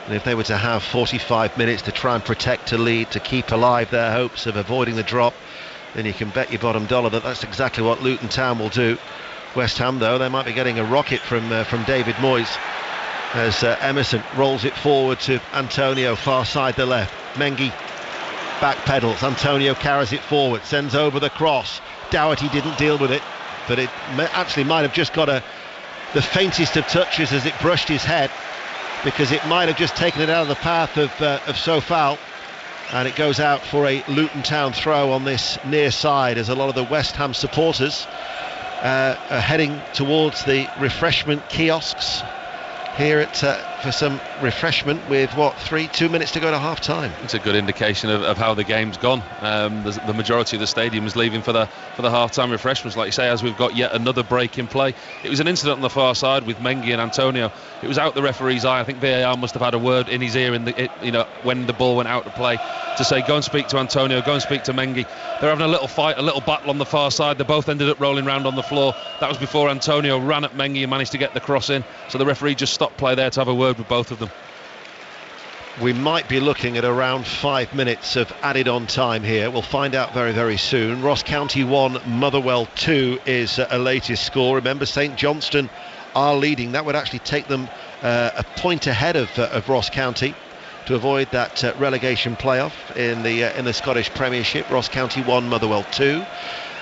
And if they were to have 45 minutes to try and protect a lead, to keep alive their hopes of avoiding the drop, then you can bet your bottom dollar that that's exactly what Luton Town will do. West Ham, though, they might be getting a rocket from David Moyes as Emerson rolls it forward to Antonio, far side the left. Mengi back pedals, Antonio carries it forward, sends over the cross. Doherty didn't deal with it, but it actually might have just got the faintest of touches as it brushed his head, because it might have just taken it out of the path of Sofal, and it goes out for a Luton Town throw on this near side as a lot of the West Ham supporters are heading towards the refreshment kiosks here at for some refreshment with 2 minutes to go to half time. It's a good indication of how the game's gone. The majority of the stadium is leaving for the half time refreshments, like you say, as we've got yet another break in play. It was an incident on the far side with Mengi and Antonio. It was out the referee's eye. I think VAR must have had a word in his ear when the ball went out to play, to say go and speak to Antonio, go and speak to Mengi. They're having a little fight, a little battle on the far side. They both ended up rolling around on the floor. That was before Antonio ran at Mengi and managed to get the cross in, so the referee just stopped play there to have a word with both of them. We might be looking at around 5 minutes of added on time here. We'll find out very, very soon. Ross County 1, Motherwell 2 is a latest score. Remember, St Johnstone are leading. That would actually take them a point ahead of Ross County to avoid that relegation playoff in the Scottish Premiership. Ross County 1, Motherwell 2.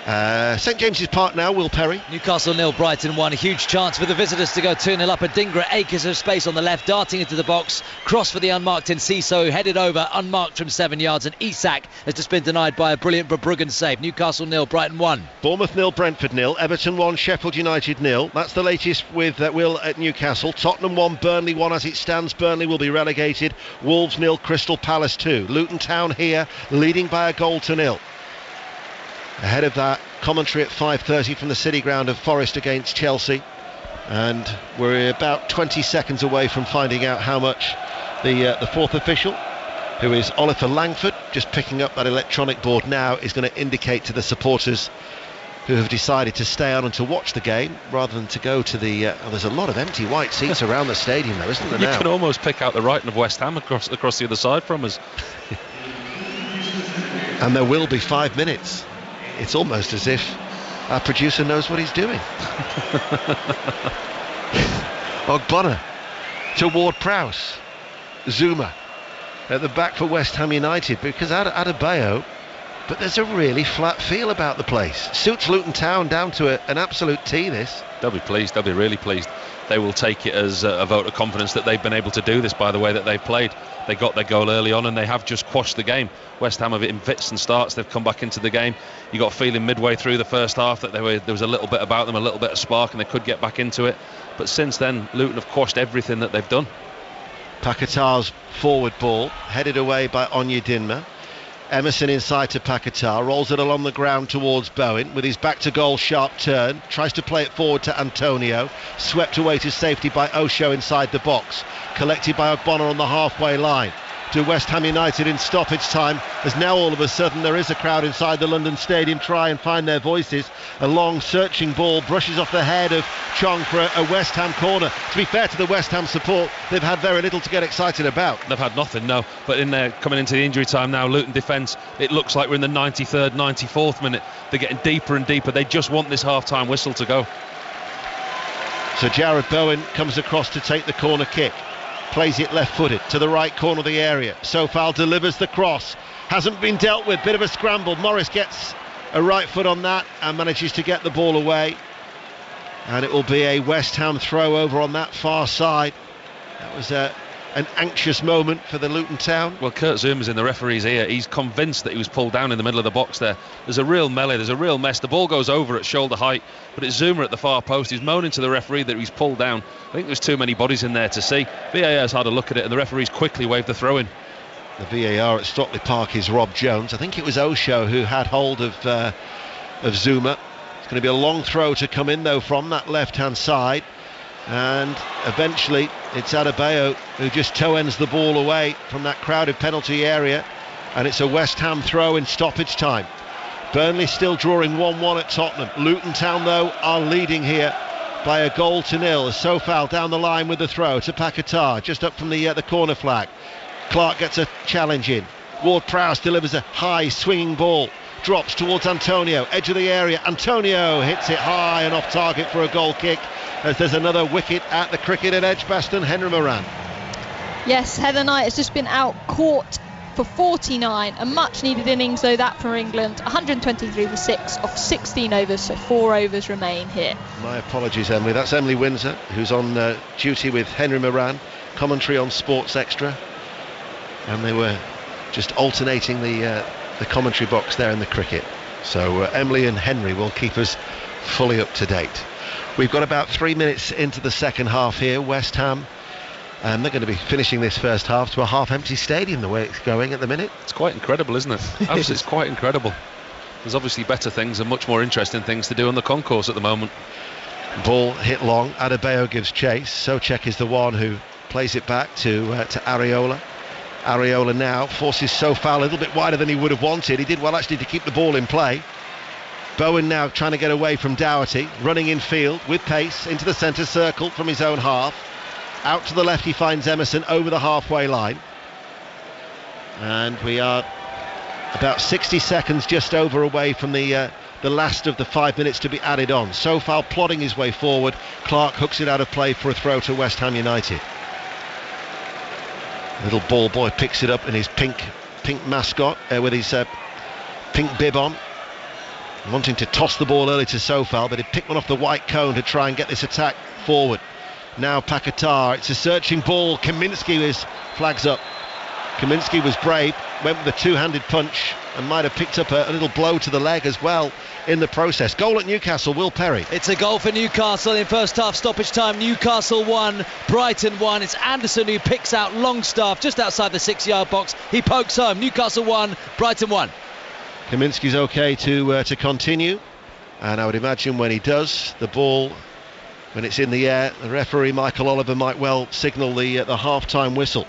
St James's Park now, Will Perry. Newcastle 0, Brighton 1. A huge chance for the visitors to go 2-0 up. Adingra, acres of space on the left, darting into the box. Cross for the unmarked Enciso, headed over, unmarked from 7 yards. And Isak has just been denied by a brilliant Verbruggen save. Newcastle 0, Brighton 1. Bournemouth 0, Brentford 0. Everton 1, Sheffield United 0. That's the latest with Will at Newcastle. Tottenham 1, Burnley 1 as it stands. Burnley will be relegated. Wolves 0, Crystal Palace 2. Luton Town here, leading by a goal to 0. Ahead of that, commentary at 5:30 from the City Ground of Forest against Chelsea, and we're about 20 seconds away from finding out how much the fourth official, who is Oliver Langford, just picking up that electronic board now, is going to indicate to the supporters who have decided to stay on and to watch the game rather than to go to the there's a lot of empty white seats around the stadium though, isn't there? You can almost pick out the writing of West Ham across the other side from us. And there will be 5 minutes. It's almost as if our producer knows what he's doing. Ogbonna to Ward-Prowse. Zuma at the back for West Ham United, because Adebayo, but there's a really flat feel about the place. Suits Luton Town down to an absolute T, this. They'll be pleased, they'll be really pleased. They will take it as a vote of confidence that they've been able to do this by the way that they've played. They got their goal early on and they have just quashed the game. West Ham have it in fits and starts. They've come back into the game. You got a feeling midway through the first half that there was a little bit about them, a little bit of spark, and they could get back into it. But since then, Luton have quashed everything that they've done. Paquetá's forward ball, headed away by Onyedinma. Emerson inside to Paquetá, rolls it along the ground towards Bowen with his back to goal sharp turn, tries to play it forward to Antonio, swept away to safety by Osho inside the box, collected by Ogbonna on the halfway line to West Ham United in stoppage time, as now all of a sudden there is a crowd inside the London Stadium try and find their voices. A long searching ball brushes off the head of Chong for a West Ham corner. To be fair to the West Ham support, they've had very little to get excited about. They've had nothing, no, but in there coming into the injury time now, Luton defence, it looks like we're in the 93rd, 94th minute. They're getting deeper and deeper. They just want this half-time whistle to go. So Jared Bowen comes across to take the corner kick. Plays it left-footed to the right corner of the area. Sofal delivers the cross. Hasn't been dealt with. Bit of a scramble. Morris gets a right foot on that and manages to get the ball away. And it will be a West Ham throw over on that far side. That was an anxious moment for the Luton Town. Well, Kurt Zuma's in the referee's ear. He's convinced that he was pulled down in the middle of the box there. There's a real melee, there's a real mess. The ball goes over at shoulder height, but it's Zuma at the far post. He's moaning to the referee that he's pulled down. I think there's too many bodies in there to see. VAR's had a look at it and the referee's quickly waved the throw in. The VAR at Stockley Park is Rob Jones. I think it was Osho who had hold of Zuma. It's going to be a long throw to come in though from that left-hand side. And eventually it's Adebayo who just toe ends the ball away from that crowded penalty area, and it's a West Ham throw in stoppage time. Burnley still drawing 1-1 at Tottenham. Luton Town though are leading here by a goal to nil as Sofal down the line with the throw to Paquetá just up from the corner flag. Clark gets a challenge in. Ward-Prowse delivers a high swinging ball, drops towards Antonio, edge of the area. Antonio hits it high and off target for a goal kick, as there's another wicket at the cricket at Edgbaston. Henry Moran. Yes, Heather Knight has just been out caught for 49. A much needed innings though that for England. 123 for 6 off 16 overs, so 4 overs remain here. My apologies, Emily. That's Emily Windsor, who's on duty with Henry Moran, commentary on Sports Extra, and they were just alternating the commentary box there in the cricket. So Emily and Henry will keep us fully up to date. We've got about 3 minutes into the second half here. West Ham And they're going to be finishing this first half to a half-empty stadium the way it's going at the minute. It's quite incredible, isn't it? Absolutely, it's quite incredible. There's obviously better things and much more interesting things to do on the concourse at the moment. Ball hit long. Adebayo gives chase. Souček is the one who plays it back to Areola. Areola now forces Sofal a little bit wider than he would have wanted. He did well actually to keep the ball in play. Bowen now trying to get away from Doherty, running in field with pace into the centre circle from his own half. Out to the left he finds Emerson over the halfway line. And we are about 60 seconds just over away from the last of the 5 minutes to be added on. Sofal plodding his way forward. Clark hooks it out of play for a throw to West Ham United. Little ball boy picks it up in his pink mascot with his pink bib on, wanting to toss the ball early to Sofal, but he picked one off the white cone to try and get this attack forward. Now Paquetá, it's a searching ball. Kaminski flags up. Kaminski was brave, went with a two-handed punch and might have picked up a little blow to the leg as well in the process. Goal at Newcastle, Will Perry. It's a goal for Newcastle in first half stoppage time. Newcastle 1, Brighton 1. It's Anderson who picks out Longstaff just outside the 6-yard box. He pokes home. Newcastle 1, Brighton 1. Kaminski's okay to continue, and I would imagine when he does, the ball, when it's in the air, the referee Michael Oliver might well signal the half-time whistle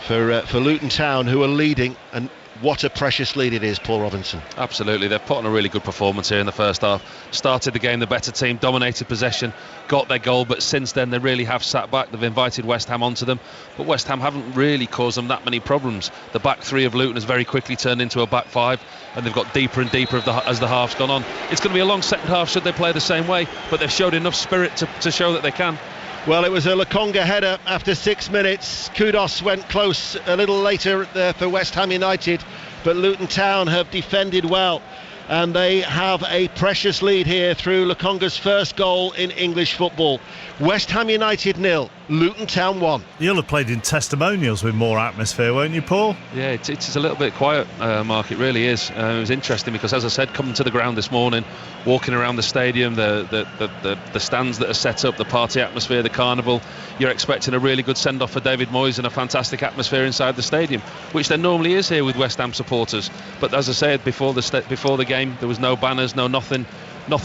for Luton Town, who are leading, and what a precious lead it is, Paul Robinson. Absolutely, they've put on a really good performance here in the first half. Started the game the better team, dominated possession, got their goal, but since then they really have sat back. They've invited West Ham onto them, but West Ham haven't really caused them that many problems. The back three of Luton has very quickly turned into a back five, and they've got deeper and deeper as the half's gone on. It's going to be a long second half should they play the same way, but they've showed enough spirit to show that they can. Well, it was a Lokonga header after 6 minutes. Kudos went close a little later for West Ham United, but Luton Town have defended well, and they have a precious lead here through Lokonga's first goal in English football. West Ham United 0, Luton Town 1. You'll have played in testimonials with more atmosphere, won't you, Paul? Yeah, it's a little bit quiet, Mark, it really is. It was interesting because, as I said, coming to the ground this morning, walking around the stadium, the stands that are set up, the party atmosphere, the carnival, you're expecting a really good send-off for David Moyes and a fantastic atmosphere inside the stadium, which there normally is here with West Ham supporters. But as I said, before the game, there was no banners, nothing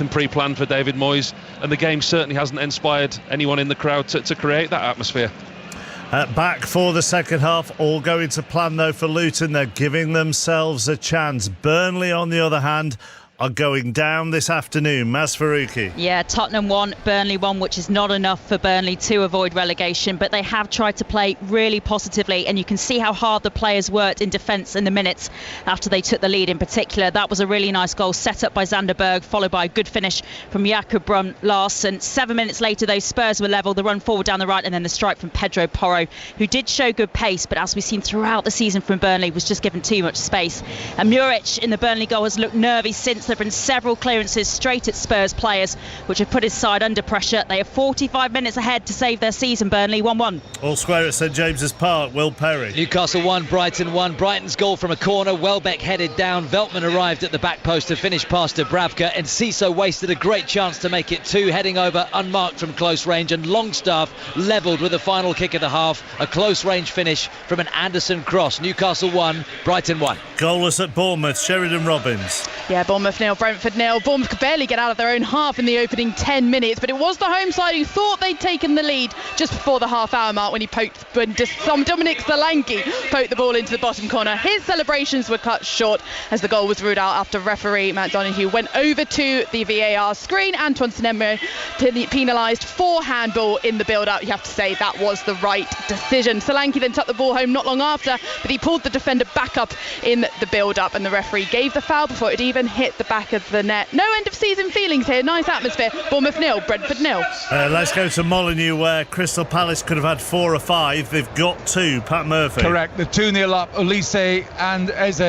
pre-planned for David Moyes, and the game certainly hasn't inspired anyone in the crowd to create that atmosphere. Back for the second half, all going to plan though for Luton. They're giving themselves a chance. Burnley, on the other hand, are going down this afternoon. Maz Faruqi. Yeah, Tottenham 1, Burnley 1, which is not enough for Burnley to avoid relegation, but they have tried to play really positively, and you can see how hard the players worked in defence in the minutes after they took the lead. In particular, that was a really nice goal set up by Zander Berg, followed by a good finish from Jakob Brun Larsen. 7 minutes later, those Spurs were level, the run forward down the right, and then the strike from Pedro Porro, who did show good pace, but as we've seen throughout the season from Burnley, was just given too much space. And Muric in the Burnley goal has looked nervy since. There have been several clearances straight at Spurs players, which have put his side under pressure. They are 45 minutes ahead to save their season. Burnley 1-1. All square at St James's Park. Will Perry. Newcastle 1, Brighton 1. Brighton's goal from a corner. Welbeck headed down. Veltman arrived at the back post to finish past Dubravka, and Ciso wasted a great chance to make it 2, heading over unmarked from close range, and Longstaff levelled with the final kick of the half. A close range finish from an Anderson cross. Newcastle 1, Brighton 1. Goalless at Bournemouth. Sheridan Robbins. Yeah, Bournemouth 0, Brentford 0. Bournemouth could barely get out of their own half in the opening 10 minutes, but it was the home side who thought they'd taken the lead just before the half-hour mark when Dominic Solanke poked the ball into the bottom corner. His celebrations were cut short as the goal was ruled out after referee Matt Donoghue went over to the VAR screen. Antoine Senemre penalised for handball in the build-up. You have to say that was the right decision. Solanke then tucked the ball home not long after, but he pulled the defender back up in the build-up, and the referee gave the foul before it even hit the back of the net. No end of season feelings here. Nice atmosphere. Bournemouth 0, Brentford 0. Let's go to Molineux, where Crystal Palace could have had 4 or 5. They've got 2. Pat Murphy. Correct. The 2-0 up. Olise and Eze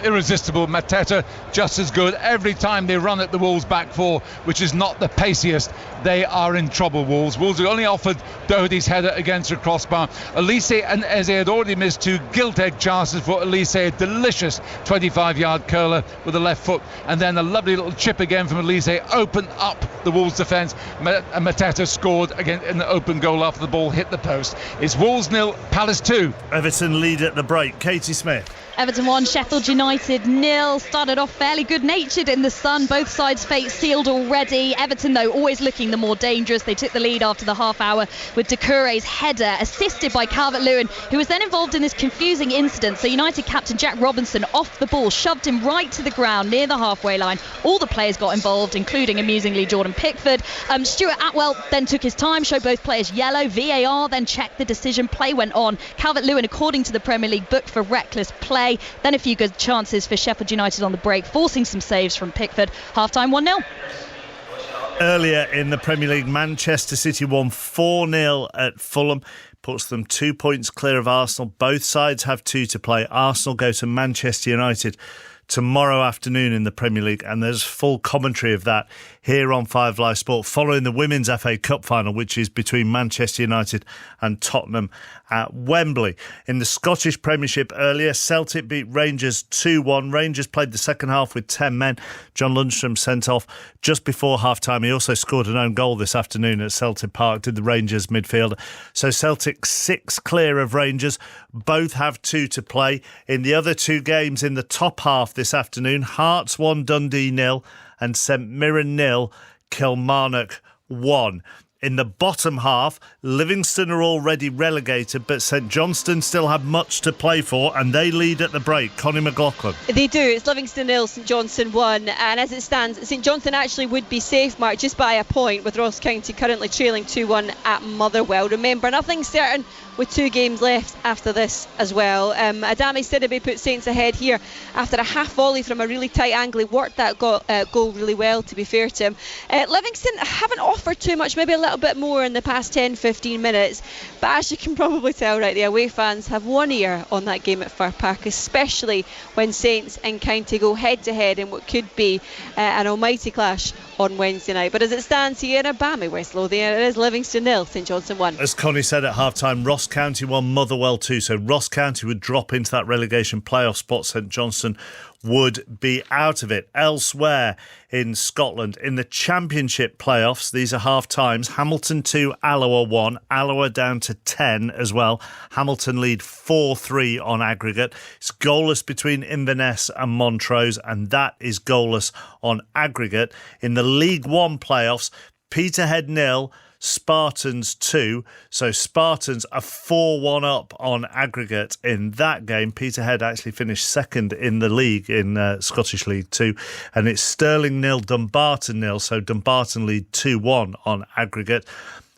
irresistible. Mateta just as good. Every time they run at the Wolves back four, which is not the paciest, they are in trouble, Wolves. Wolves have only offered Doherty's header against the crossbar. Elise and Eze had already missed two gilt-edged chances for Elise, a delicious 25-yard curler with the left foot, and then a lovely little chip again from Elise opened up the Wolves defence, and Mateta scored again in the open goal after the ball hit the post. It's Wolves 0, Palace 2. Everton lead at the break. Katie Smith. Everton 1, Sheffield United 0. Started off fairly good-natured in the sun. Both sides' fate sealed already. Everton, though, always looking the more dangerous. They took the lead after the half hour with Doucouré's header, assisted by Calvert-Lewin, who was then involved in this confusing incident. So United captain Jack Robinson off the ball, shoved him right to the ground near the halfway line. All the players got involved, including, amusingly, Jordan Pickford. Stuart Atwell then took his time, showed both players yellow. VAR then checked the decision. Play went on. Calvert-Lewin, according to the Premier League, booked for reckless play. Then a few good chances for Sheffield United on the break, forcing some saves from Pickford. Half-time 1-0. Earlier in the Premier League, Manchester City won 4-0 at Fulham. Puts them 2 points clear of Arsenal. Both sides have 2 to play. Arsenal go to Manchester United tomorrow afternoon in the Premier League, and there's full commentary of that here on 5 Live Sport following the Women's FA Cup final, which is between Manchester United and Tottenham at Wembley. In the Scottish Premiership earlier, Celtic beat Rangers 2-1. Rangers played the second half with 10 men. John Lundstrom sent off just before half-time. He also scored an own goal this afternoon at Celtic Park, did the Rangers midfielder. So Celtic 6 clear of Rangers. Both have 2 to play. In the other 2 games in the top half this afternoon, Hearts 1, Dundee 0 and St Mirren 0, Kilmarnock 1. In the bottom half, Livingston are already relegated, but St Johnstone still have much to play for, and they lead at the break. Connie McLaughlin. They do. It's Livingston 0, St Johnstone 1, and as it stands, St Johnstone actually would be safe, Mark, just by a point, with Ross County currently trailing 2-1 at Motherwell. Remember, nothing's certain with 2 games left after this as well. Adama Sidibe put Saints ahead here after a half volley from a really tight angle. He worked that goal really well, to be fair to him. Livingston haven't offered too much, maybe a little bit more in the past 10-15 minutes, but as you can probably tell, right, the away fans have one ear on that game at Fir Park, especially when Saints and County go head to head in what could be an almighty clash on Wednesday night. But as it stands here in Abami, West Lothian, it is Livingston 0, St Johnstone 1. As Connie said at half-time, Ross County 1, Motherwell 2. So Ross County would drop into that relegation playoff spot. St Johnstone would be out of it. Elsewhere in Scotland, in the Championship playoffs, these are half-times. Hamilton 2, Alloa 1. Alloa down to 10 as well. Hamilton lead 4-3 on aggregate. It's goalless between Inverness and Montrose, and that is goalless on aggregate. In the League One playoffs, Peterhead 0, Spartans 2. So Spartans are 4-1 up on aggregate in that game. Peterhead actually finished second in the league in Scottish League 2. And it's Stirling 0, Dumbarton 0. So Dumbarton lead 2-1 on aggregate.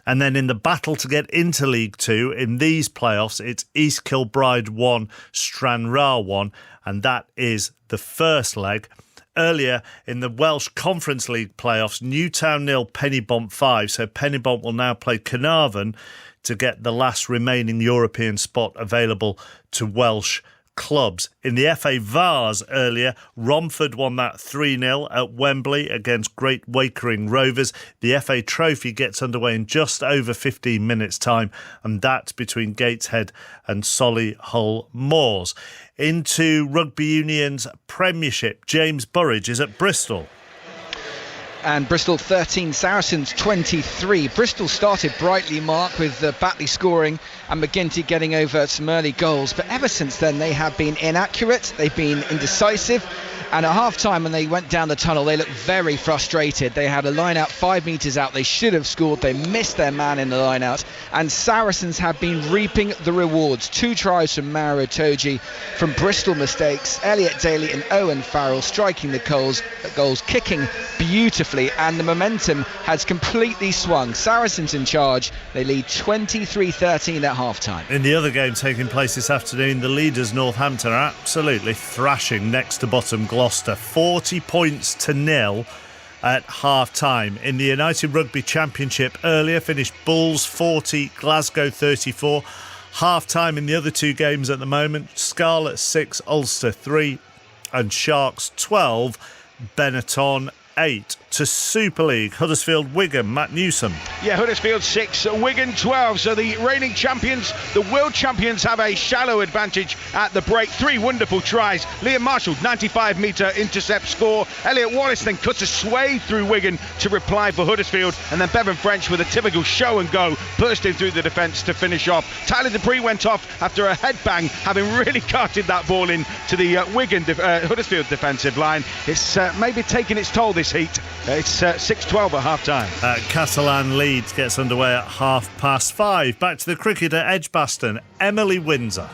And then in the battle to get into League 2, in these playoffs, it's East Kilbride 1, Stranraer 1. And that is the first leg. Earlier in the Welsh Conference League playoffs, Newtown 0, Pennybont 5. So Pennybont will now play Carnarvon to get the last remaining European spot available to Welsh clubs. In the FA Vars earlier, Romford won that 3-0 at Wembley against Great Wakering Rovers. The FA Trophy gets underway in just over 15 minutes' time, and that's between Gateshead and Solihull Moors. Into Rugby Union's Premiership, James Burridge is at Bristol. And Bristol 13, Saracens 23. Bristol started brightly, Mark, with Batley scoring and McGinty getting over some early goals. But ever since then, they have been inaccurate. They've been indecisive. And at half-time, when they went down the tunnel, they looked very frustrated. They had a line-out 5 metres out. They should have scored. They missed their man in the line-out. And Saracens have been reaping the rewards. 2 tries from Mauro Toji from Bristol mistakes. Elliot Daly and Owen Farrell striking the goals, kicking beautifully. And the momentum has completely swung. Saracens in charge. They lead 23-13 at half-time. In the other game taking place this afternoon, the leaders Northampton are absolutely thrashing next to bottom Gloucester, 40 points to 0 at half-time. In the United Rugby Championship earlier, finished Bulls 40, Glasgow 34. Half-time in the other 2 games at the moment, Scarlet 6, Ulster 3. and Sharks 12, Benetton 8. To Super League, Huddersfield Wigan, Matt Newsom. Yeah, Huddersfield 6, Wigan 12. So the reigning champions, the world champions, have a shallow advantage at the break. 3 wonderful tries. Liam Marshall, 95-metre intercept score. Elliot Wallace then cuts a swathe through Wigan to reply for Huddersfield. And then Bevan French with a typical show and go, bursting through the defence to finish off. Tyler Dupree went off after a headbang, having really carted that ball in to the Huddersfield defensive line. It's maybe taking its toll, this heat. It's 6-12 at half-time. Catalan Leeds gets underway at 5:30. Back to the cricket at Edgbaston, Emily Windsor.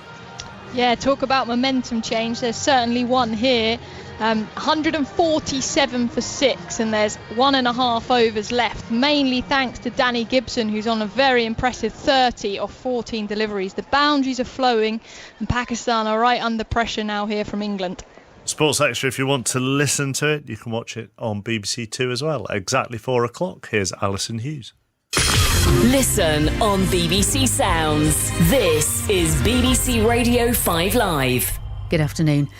Yeah, talk about momentum change. There's certainly one here. 147 for 6, and there's 1.5 overs left, mainly thanks to Danny Gibson, who's on a very impressive 30 of 14 deliveries. The boundaries are flowing, and Pakistan are right under pressure now here from England. Sports Extra, if you want to listen to it, you can watch it on BBC Two as well. Exactly 4 o'clock. Here's Alison Hughes. Listen on BBC Sounds. This is BBC Radio 5 Live. Good afternoon.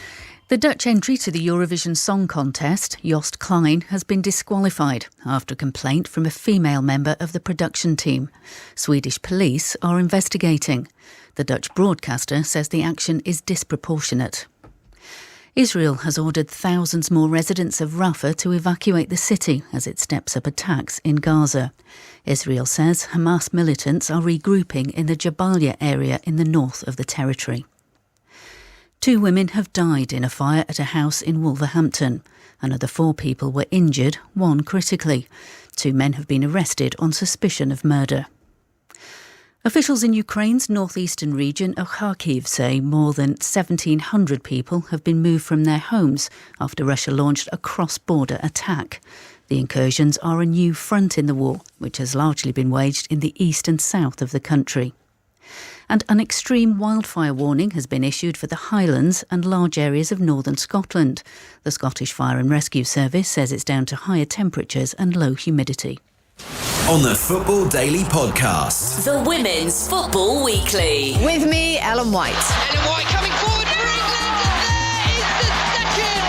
The Dutch entry to the Eurovision Song Contest, Joost Klein, has been disqualified after complaint from a female member of the production team. Swedish police are investigating. The Dutch broadcaster says the action is disproportionate. Israel has ordered thousands more residents of Rafah to evacuate the city as it steps up attacks in Gaza. Israel says Hamas militants are regrouping in the Jabalia area in the north of the territory. 2 women have died in a fire at a house in Wolverhampton. Another 4 people were injured, 1 critically. 2 men have been arrested on suspicion of murder. Officials in Ukraine's northeastern region of Kharkiv say more than 1,700 people have been moved from their homes after Russia launched a cross-border attack. The incursions are a new front in the war, which has largely been waged in the east and south of the country. And an extreme wildfire warning has been issued for the Highlands and large areas of northern Scotland. The Scottish Fire and Rescue Service says it's down to higher temperatures and low humidity. On the Football Daily Podcast. The Women's Football Weekly. With me, Ellen White. Ellen White coming forward for England, and there is the second!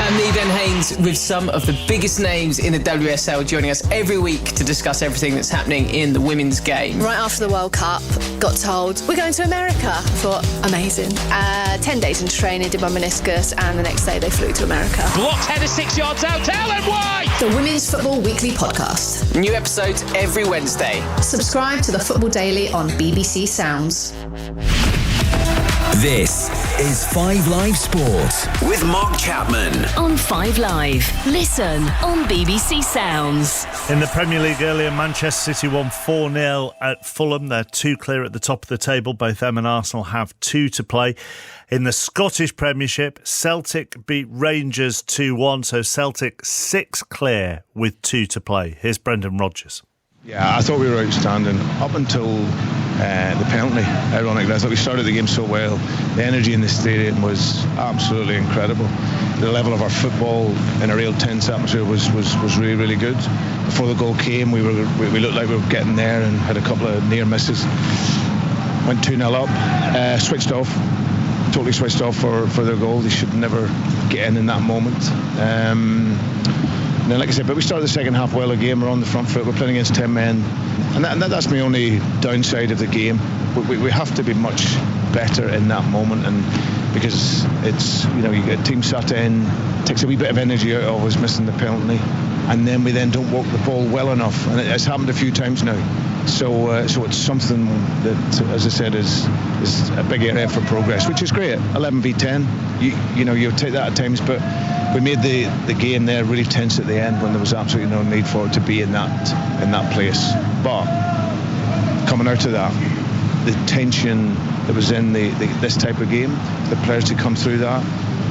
And me, Ben Haynes, with some of the biggest names in the WSL, joining us every week to discuss everything that's happening in the women's game. Right after the World Cup, got told, we're going to America. I thought, amazing. 10 days into training, did my meniscus, and the next day they flew to America. Blocked header 6 yards out, Ellen White! The Women's Football Weekly Podcast. New episodes every Wednesday. Subscribe to the Football Daily on BBC Sounds. This is 5 Live Sport with Mark Chapman. On 5 Live. Listen on BBC Sounds. In the Premier League earlier, Manchester City won 4-0 at Fulham. They're 2 clear at the top of the table. Both them and Arsenal have 2 to play. In the Scottish Premiership, Celtic beat Rangers 2-1, so Celtic 6 clear with 2 to play. Here's Brendan Rodgers. Yeah, I thought we were outstanding up until the penalty. Ironically, I thought we started the game so well. The energy in the stadium was absolutely incredible. The level of our football in a real tense atmosphere was really, really good. Before the goal came, we looked like we were getting there and had a couple of near misses. Went 2-0 up, totally switched off for their goal. They should never get in that moment. And then, like I said, but we started the second half well again. We're on the front foot. We're playing against 10 men. And that's my only downside of the game. We have to be much better in that moment. And because it's, you get team sat in, takes a wee bit of energy out of us missing the penalty. And then we don't walk the ball well enough. And it's happened a few times now. So it's something that, as I said, is a big area for progress, which is great. 11v10, you'll take that at times, but we made the game there really tense at the end when there was absolutely no need for it to be in that place. But coming out of that, the tension that was in this type of game, the players to come through that,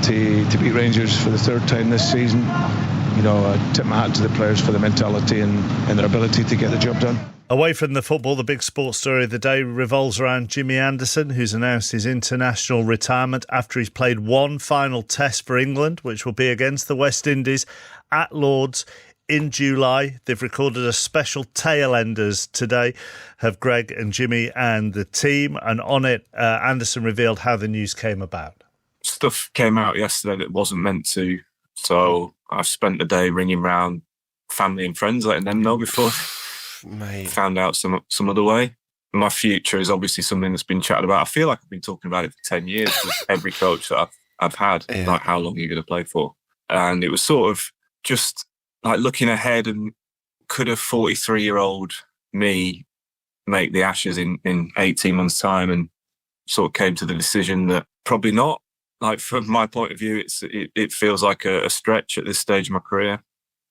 to beat Rangers for the 3rd time this season, I tip my hat to the players for the mentality and their ability to get the job done. Away from the football, the big sports story of the day revolves around Jimmy Anderson, who's announced his international retirement after he's played one final test for England, which will be against the West Indies at Lord's in July. They've recorded a special tail-enders today of Greg and Jimmy and the team, and on it, Anderson revealed how the news came about. stuff came out yesterday that wasn't meant to. So I've spent the day ringing round family and friends, letting them know before found out some other way. My future is obviously something that's been chatted about. I feel like I've been talking about it for 10 years with every coach that I've had, like how long are you going to play for? And it was sort of just like looking ahead, and could a 43-year-old me make the Ashes in 18 months' time? And sort of came to the decision that probably not. Like from my point of view, it feels like a stretch at this stage of my career.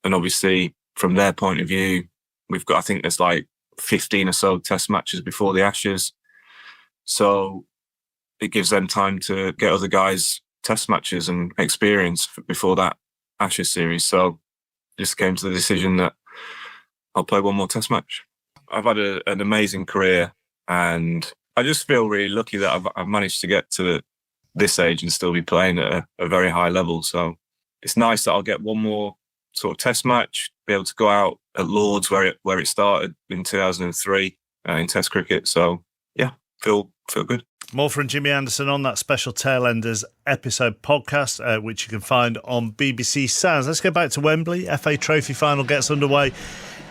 And obviously from their point of view, we've got, I think there's like 15 or so test matches before the Ashes. So it gives them time to get other guys test matches and experience before that Ashes series. So just came to the decision that I'll play one more test match. I've had an amazing career, and I just feel really lucky that I've managed to get to this age and still be playing at a very high level. So it's nice that I'll get one more sort of test match, be able to go out at Lords where it started in 2003 in Test cricket. So yeah, feel good. More from Jimmy Anderson on that special Tailenders episode podcast, which you can find on BBC Sounds. Let's go back to Wembley. FA Trophy final gets underway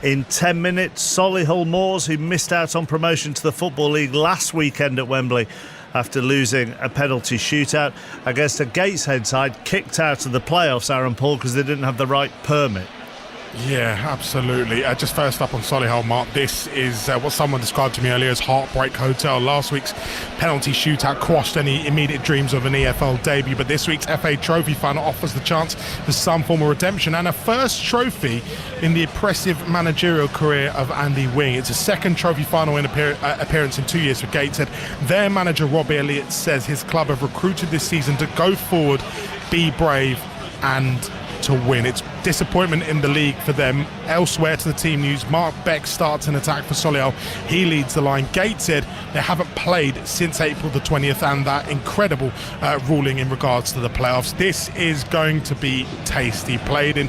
in 10 minutes. Solihull Moors, who missed out on promotion to the Football League last weekend at Wembley after losing a penalty shootout against a Gateshead side kicked out of the playoffs, Aaron Paul, because they didn't have the right permit. Yeah, absolutely. Just first up on Solihull, Mark, this is what someone described to me earlier as Heartbreak Hotel. Last week's penalty shootout quashed any immediate dreams of an EFL debut, but this week's FA Trophy final offers the chance for some form of redemption and a first trophy in the impressive managerial career of Andy Wing. It's a second trophy final appearance in 2 years for Gateshead. Their manager, Robbie Elliott, says his club have recruited this season to go forward, be brave and to win. It's disappointment in the league for them. Elsewhere to the team news, Mark Beck starts an attack for Solihull. He leads the line. Gateshead, they haven't played since April the 20th, and that incredible ruling in regards to the playoffs. This is going to be tasty. Played in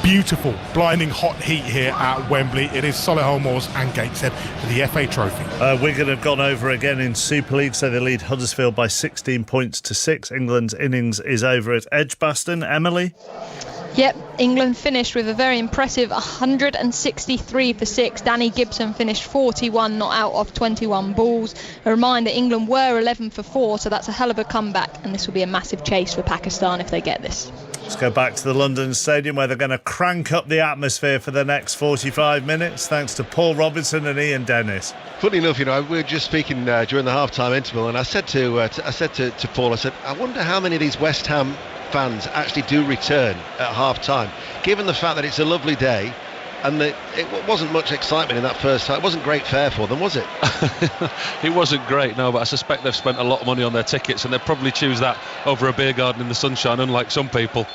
beautiful, blinding hot heat here at Wembley. It is Solihull Moors and Gateshead for the FA Trophy. Wigan have gone over again in Super League, so they lead Huddersfield by 16 points to 6. England's innings is over at Edgbaston. Emily? Yep, England finished with a very impressive 163 for 6. Danny Gibson finished 41 not out of 21 balls. A reminder, England were 11 for 4, so that's a hell of a comeback, and this will be a massive chase for Pakistan if they get this. Let's go back to the London Stadium, where they're going to crank up the atmosphere for the next 45 minutes, thanks to Paul Robinson and Ian Dennis. Funny enough, we were just speaking during the half-time interval, and I said to Paul, I wonder how many of these West Ham fans actually do return at half-time, given the fact that it's a lovely day and that it wasn't much excitement in that first half. It wasn't great fare for them, was it? It wasn't great, no, but I suspect they've spent a lot of money on their tickets, and they'd probably choose that over a beer garden in the sunshine, unlike some people.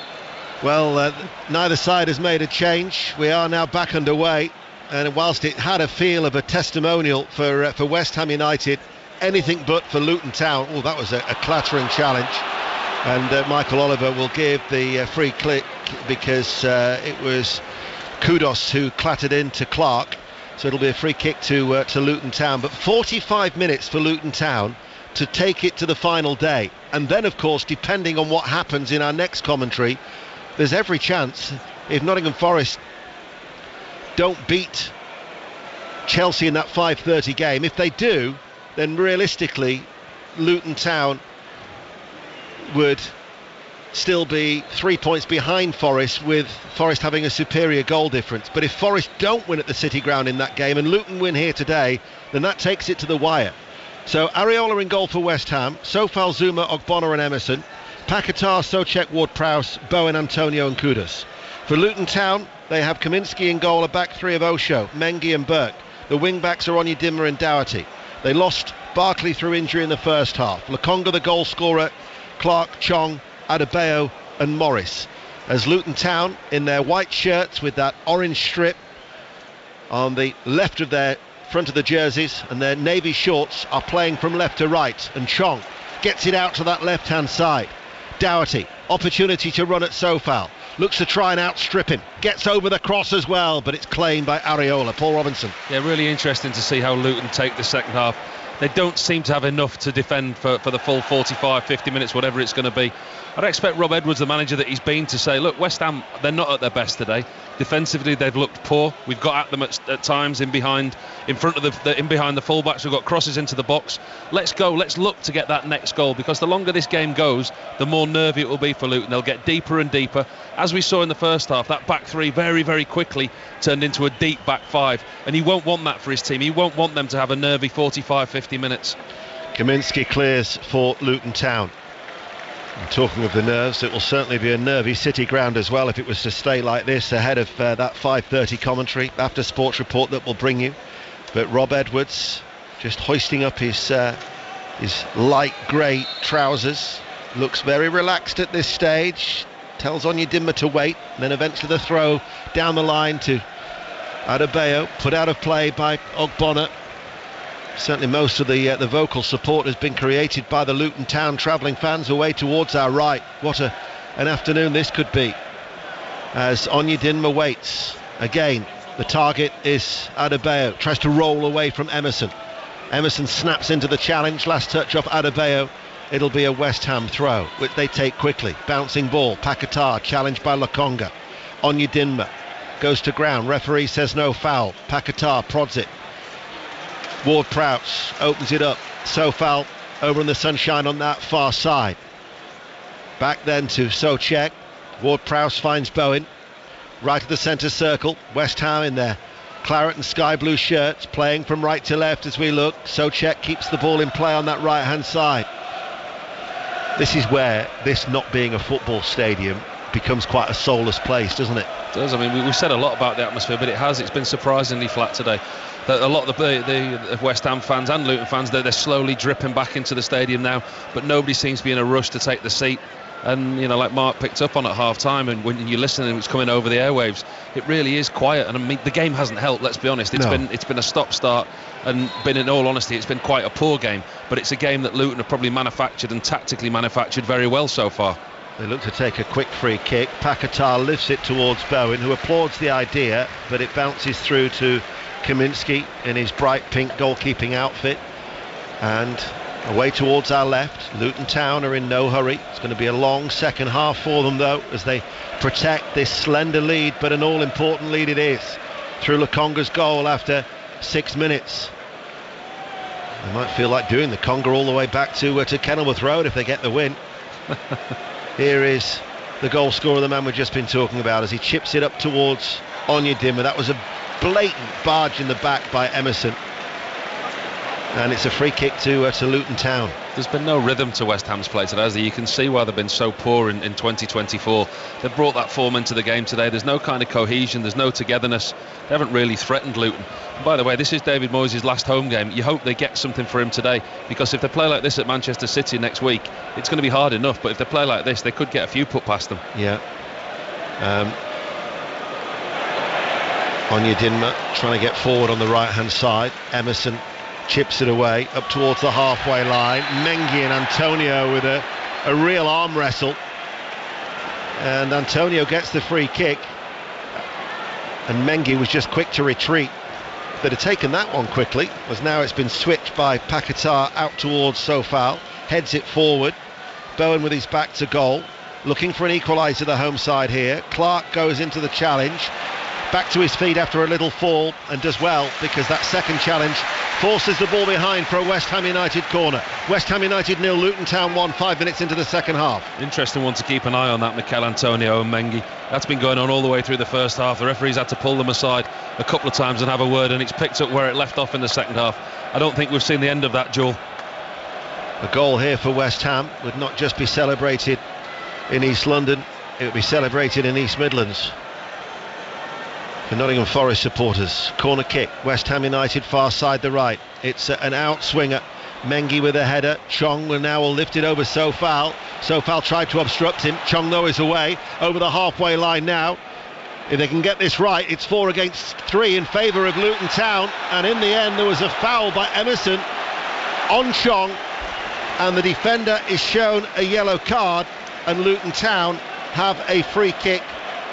Well, neither side has made a change. We are now back underway, and whilst it had a feel of a testimonial for West Ham United, anything but for Luton Town. Oh, that was a clattering challenge. And Michael Oliver will give the free kick because it was Kudos who clattered into Clark. So it'll be a free kick to Luton Town. But 45 minutes for Luton Town to take it to the final day. And then, of course, depending on what happens in our next commentary, there's every chance, if Nottingham Forest don't beat Chelsea in that 5:30 game, if they do, then realistically Luton Town would still be 3 points behind Forest, with Forest having a superior goal difference. But if Forest don't win at the City Ground in that game and Luton win here today, then that takes it to the wire. So Areola in goal for West Ham, Sofal, Zuma, Ogbonna and Emerson, Paquetá, Souček, Ward-Prowse, Bowen, Antonio and Kudos. For Luton Town, they have Kaminsky in goal, a back three of Osho, Mengi and Burke. The wing-backs are Onyedinma and Doherty. They lost Barkley through injury in the first half. Lokonga the goal scorer, Clark, Chong, Adebayo and Morris. As Luton Town, in their white shirts with that orange strip on the left of their front of the jerseys, and their navy shorts, are playing from left to right, and Chong gets it out to that left hand side. Doherty, opportunity to run at Sofal, looks to try and outstrip him, gets over the cross as well, but it's claimed by Areola. Paul Robinson. Yeah, really interesting to see how Luton take the second half. they don't seem to have enough to defend for the full 45, 50 minutes, whatever it's going to be. I'd expect Rob Edwards, the manager that he's been, to say, look, West Ham, they're not at their best today. Defensively, they've looked poor. We've got at them at times in behind the fullbacks. We've got crosses into the box. Let's go. Let's look to get that next goal, because the longer this game goes, the more nervy it will be for Luton. They'll get deeper and deeper. As we saw in the first half, that back three very, very quickly turned into a deep back five, and he won't want that for his team. He won't want them to have a nervy 45, 50 minutes. Kaminski clears for Luton Town. And talking of the nerves, it will certainly be a nervy City ground as well if it was to stay like this ahead of that 5:30 commentary after Sports Report that will bring you. But Rob Edwards just hoisting up his light grey trousers, looks very relaxed at this stage, tells Onyedinma to wait, and then eventually the throw down the line to Adebayo, put out of play by Ogbonna. Certainly most of the vocal support has been created by the Luton Town travelling fans away towards our right. What an afternoon this could be, as Onyedinma waits. Again, the target is Adebayo, tries to roll away from Emerson. Emerson snaps into the challenge, last touch off Adebayo. It'll be a West Ham throw, which they take quickly. Bouncing ball, Paquetá challenged by Lokonga. Onyedinma goes to ground, referee says no foul. Paquetá prods it. Ward-Prowse opens it up. Sofal over in the sunshine on that far side. Back then to Souček. Ward-Prowse finds Bowen. Right of the centre circle. West Ham in their claret and sky blue shirts, playing from right to left as we look. Souček keeps the ball in play on that right hand side. This is where this not being a football stadium becomes quite a soulless place, doesn't it? It does. I mean, we've said a lot about the atmosphere, but it's been surprisingly flat today. A lot of the West Ham fans and Luton fans, they're slowly dripping back into the stadium now, but nobody seems to be in a rush to take the seat. And like Mark picked up on at half time, and when you listen and it's coming over the airwaves, it really is quiet. And I mean, the game hasn't helped, let's be honest. It's been a stop-start, and in all honesty, it's been quite a poor game. But it's a game that Luton have probably manufactured and tactically manufactured very well so far. They look to take a quick free kick. Paquetá lifts it towards Bowen, who applauds the idea, but it bounces through to Kaminski in his bright pink goalkeeping outfit. And away towards our left, Luton Town are in no hurry. It's going to be a long second half for them, though, as they protect this slender lead, but an all-important lead it is, through Lokonga's goal after 6 minutes. They might feel like doing the conga all the way back to Kenilworth Road if they get the win. Here is the goal scorer, the man we've just been talking about, as he chips it up towards Onyedinma. That was a blatant barge in the back by Emerson, and it's a free kick to Luton Town. There's been no rhythm to West Ham's play today, as you can see why they've been so poor in 2024. They've brought that form into the game today. There's no kind of cohesion, there's no togetherness. They haven't really threatened Luton. And by the way, this is David Moyes' last home game. You hope they get something for him today, because if they play like this at Manchester City next week, it's going to be hard enough, but if they play like this, they could get a few put past them. Yeah. Onyedinma trying to get forward on the right hand side. Emerson chips it away up towards the halfway line. Mengi and Antonio with a real arm wrestle, and Antonio gets the free kick, and Mengi was just quick to retreat. They'd have taken that one quickly, as now it's been switched by Paquetá out towards Sofal, heads it forward. Bowen with his back to goal, looking for an equaliser, the home side here. Clark goes into the challenge, back to his feet after a little fall, and does well, because that second challenge forces the ball behind for a West Ham United corner. West Ham United 0, Luton Town 1, 5 minutes into the second half. Interesting one to keep an eye on, that Mikel Antonio and Mengi. That's been going on all the way through the first half. The referees had to pull them aside a couple of times and have a word, and it's picked up where it left off in the second half. I don't think we've seen the end of that, Joel. A goal here for West Ham would not just be celebrated in East London, it would be celebrated in East Midlands. For Nottingham Forest supporters, corner kick, West Ham United far side the right. It's an outswinger. Mengi with a header. Chong will now lift it over Sofal. Sofal tried to obstruct him. Chong though is away over the halfway line now. If they can get this right, it's 4 against 3 in favour of Luton Town, and in the end there was a foul by Emerson on Chong, and the defender is shown a yellow card, and Luton Town have a free kick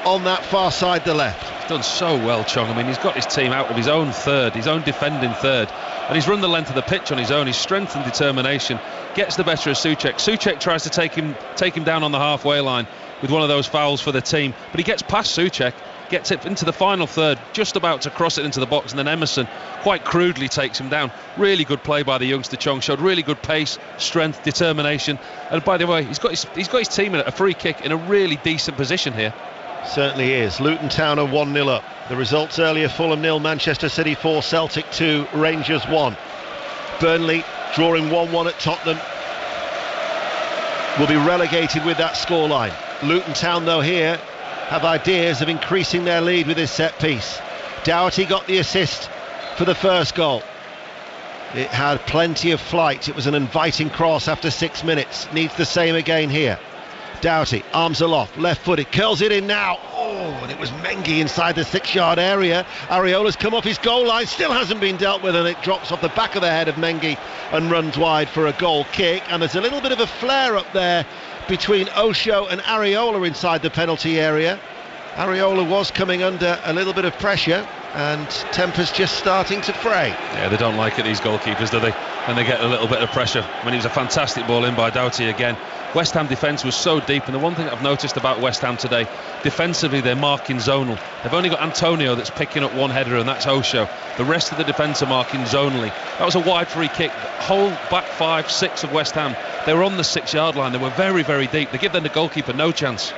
on that far side, the left. done so well, Chong. I mean, he's got his team out of his own third, his own defending third, and he's run the length of the pitch on his own. His strength and determination gets the better of Souček. Souček tries to take him down on the halfway line with one of those fouls for the team, but he gets past Souček, gets it into the final third, just about to cross it into the box, and then Emerson quite crudely takes him down. Really good play by the youngster Chong, showed really good pace, strength, determination, and by the way, he's got his team in a free kick in a really decent position here. Certainly is. Luton Town are 1-0 up. The results earlier: Fulham 0, Manchester City 4, Celtic 2, Rangers 1. Burnley drawing 1-1 at Tottenham will be relegated with that scoreline. Luton Town, though, here have ideas of increasing their lead with this set piece. Doherty got the assist for the first goal. It had plenty of flight. It was an inviting cross after 6 minutes. Needs the same again here. Doherty, arms aloft, left-footed, curls it in now. Oh, and it was Mengi inside the 6-yard area. Areola's come off his goal line, still hasn't been dealt with, and it drops off the back of the head of Mengi and runs wide for a goal kick. And there's a little bit of a flare up there between Osho and Areola inside the penalty area. Areola was coming under a little bit of pressure, and tempers just starting to fray. Yeah, they don't like it, these goalkeepers, do they? When they get a little bit of pressure. I mean, it was a fantastic ball in by Doughty again. West Ham defence was so deep, and the one thing I've noticed about West Ham today, defensively they're marking zonal. They've only got Antonio that's picking up one header, and that's Osho. The rest of the defence are marking zonally. That was a wide free kick. The whole back 5-6 of West Ham, they were on the 6-yard line. They were very, very deep. They give them the goalkeeper no chance.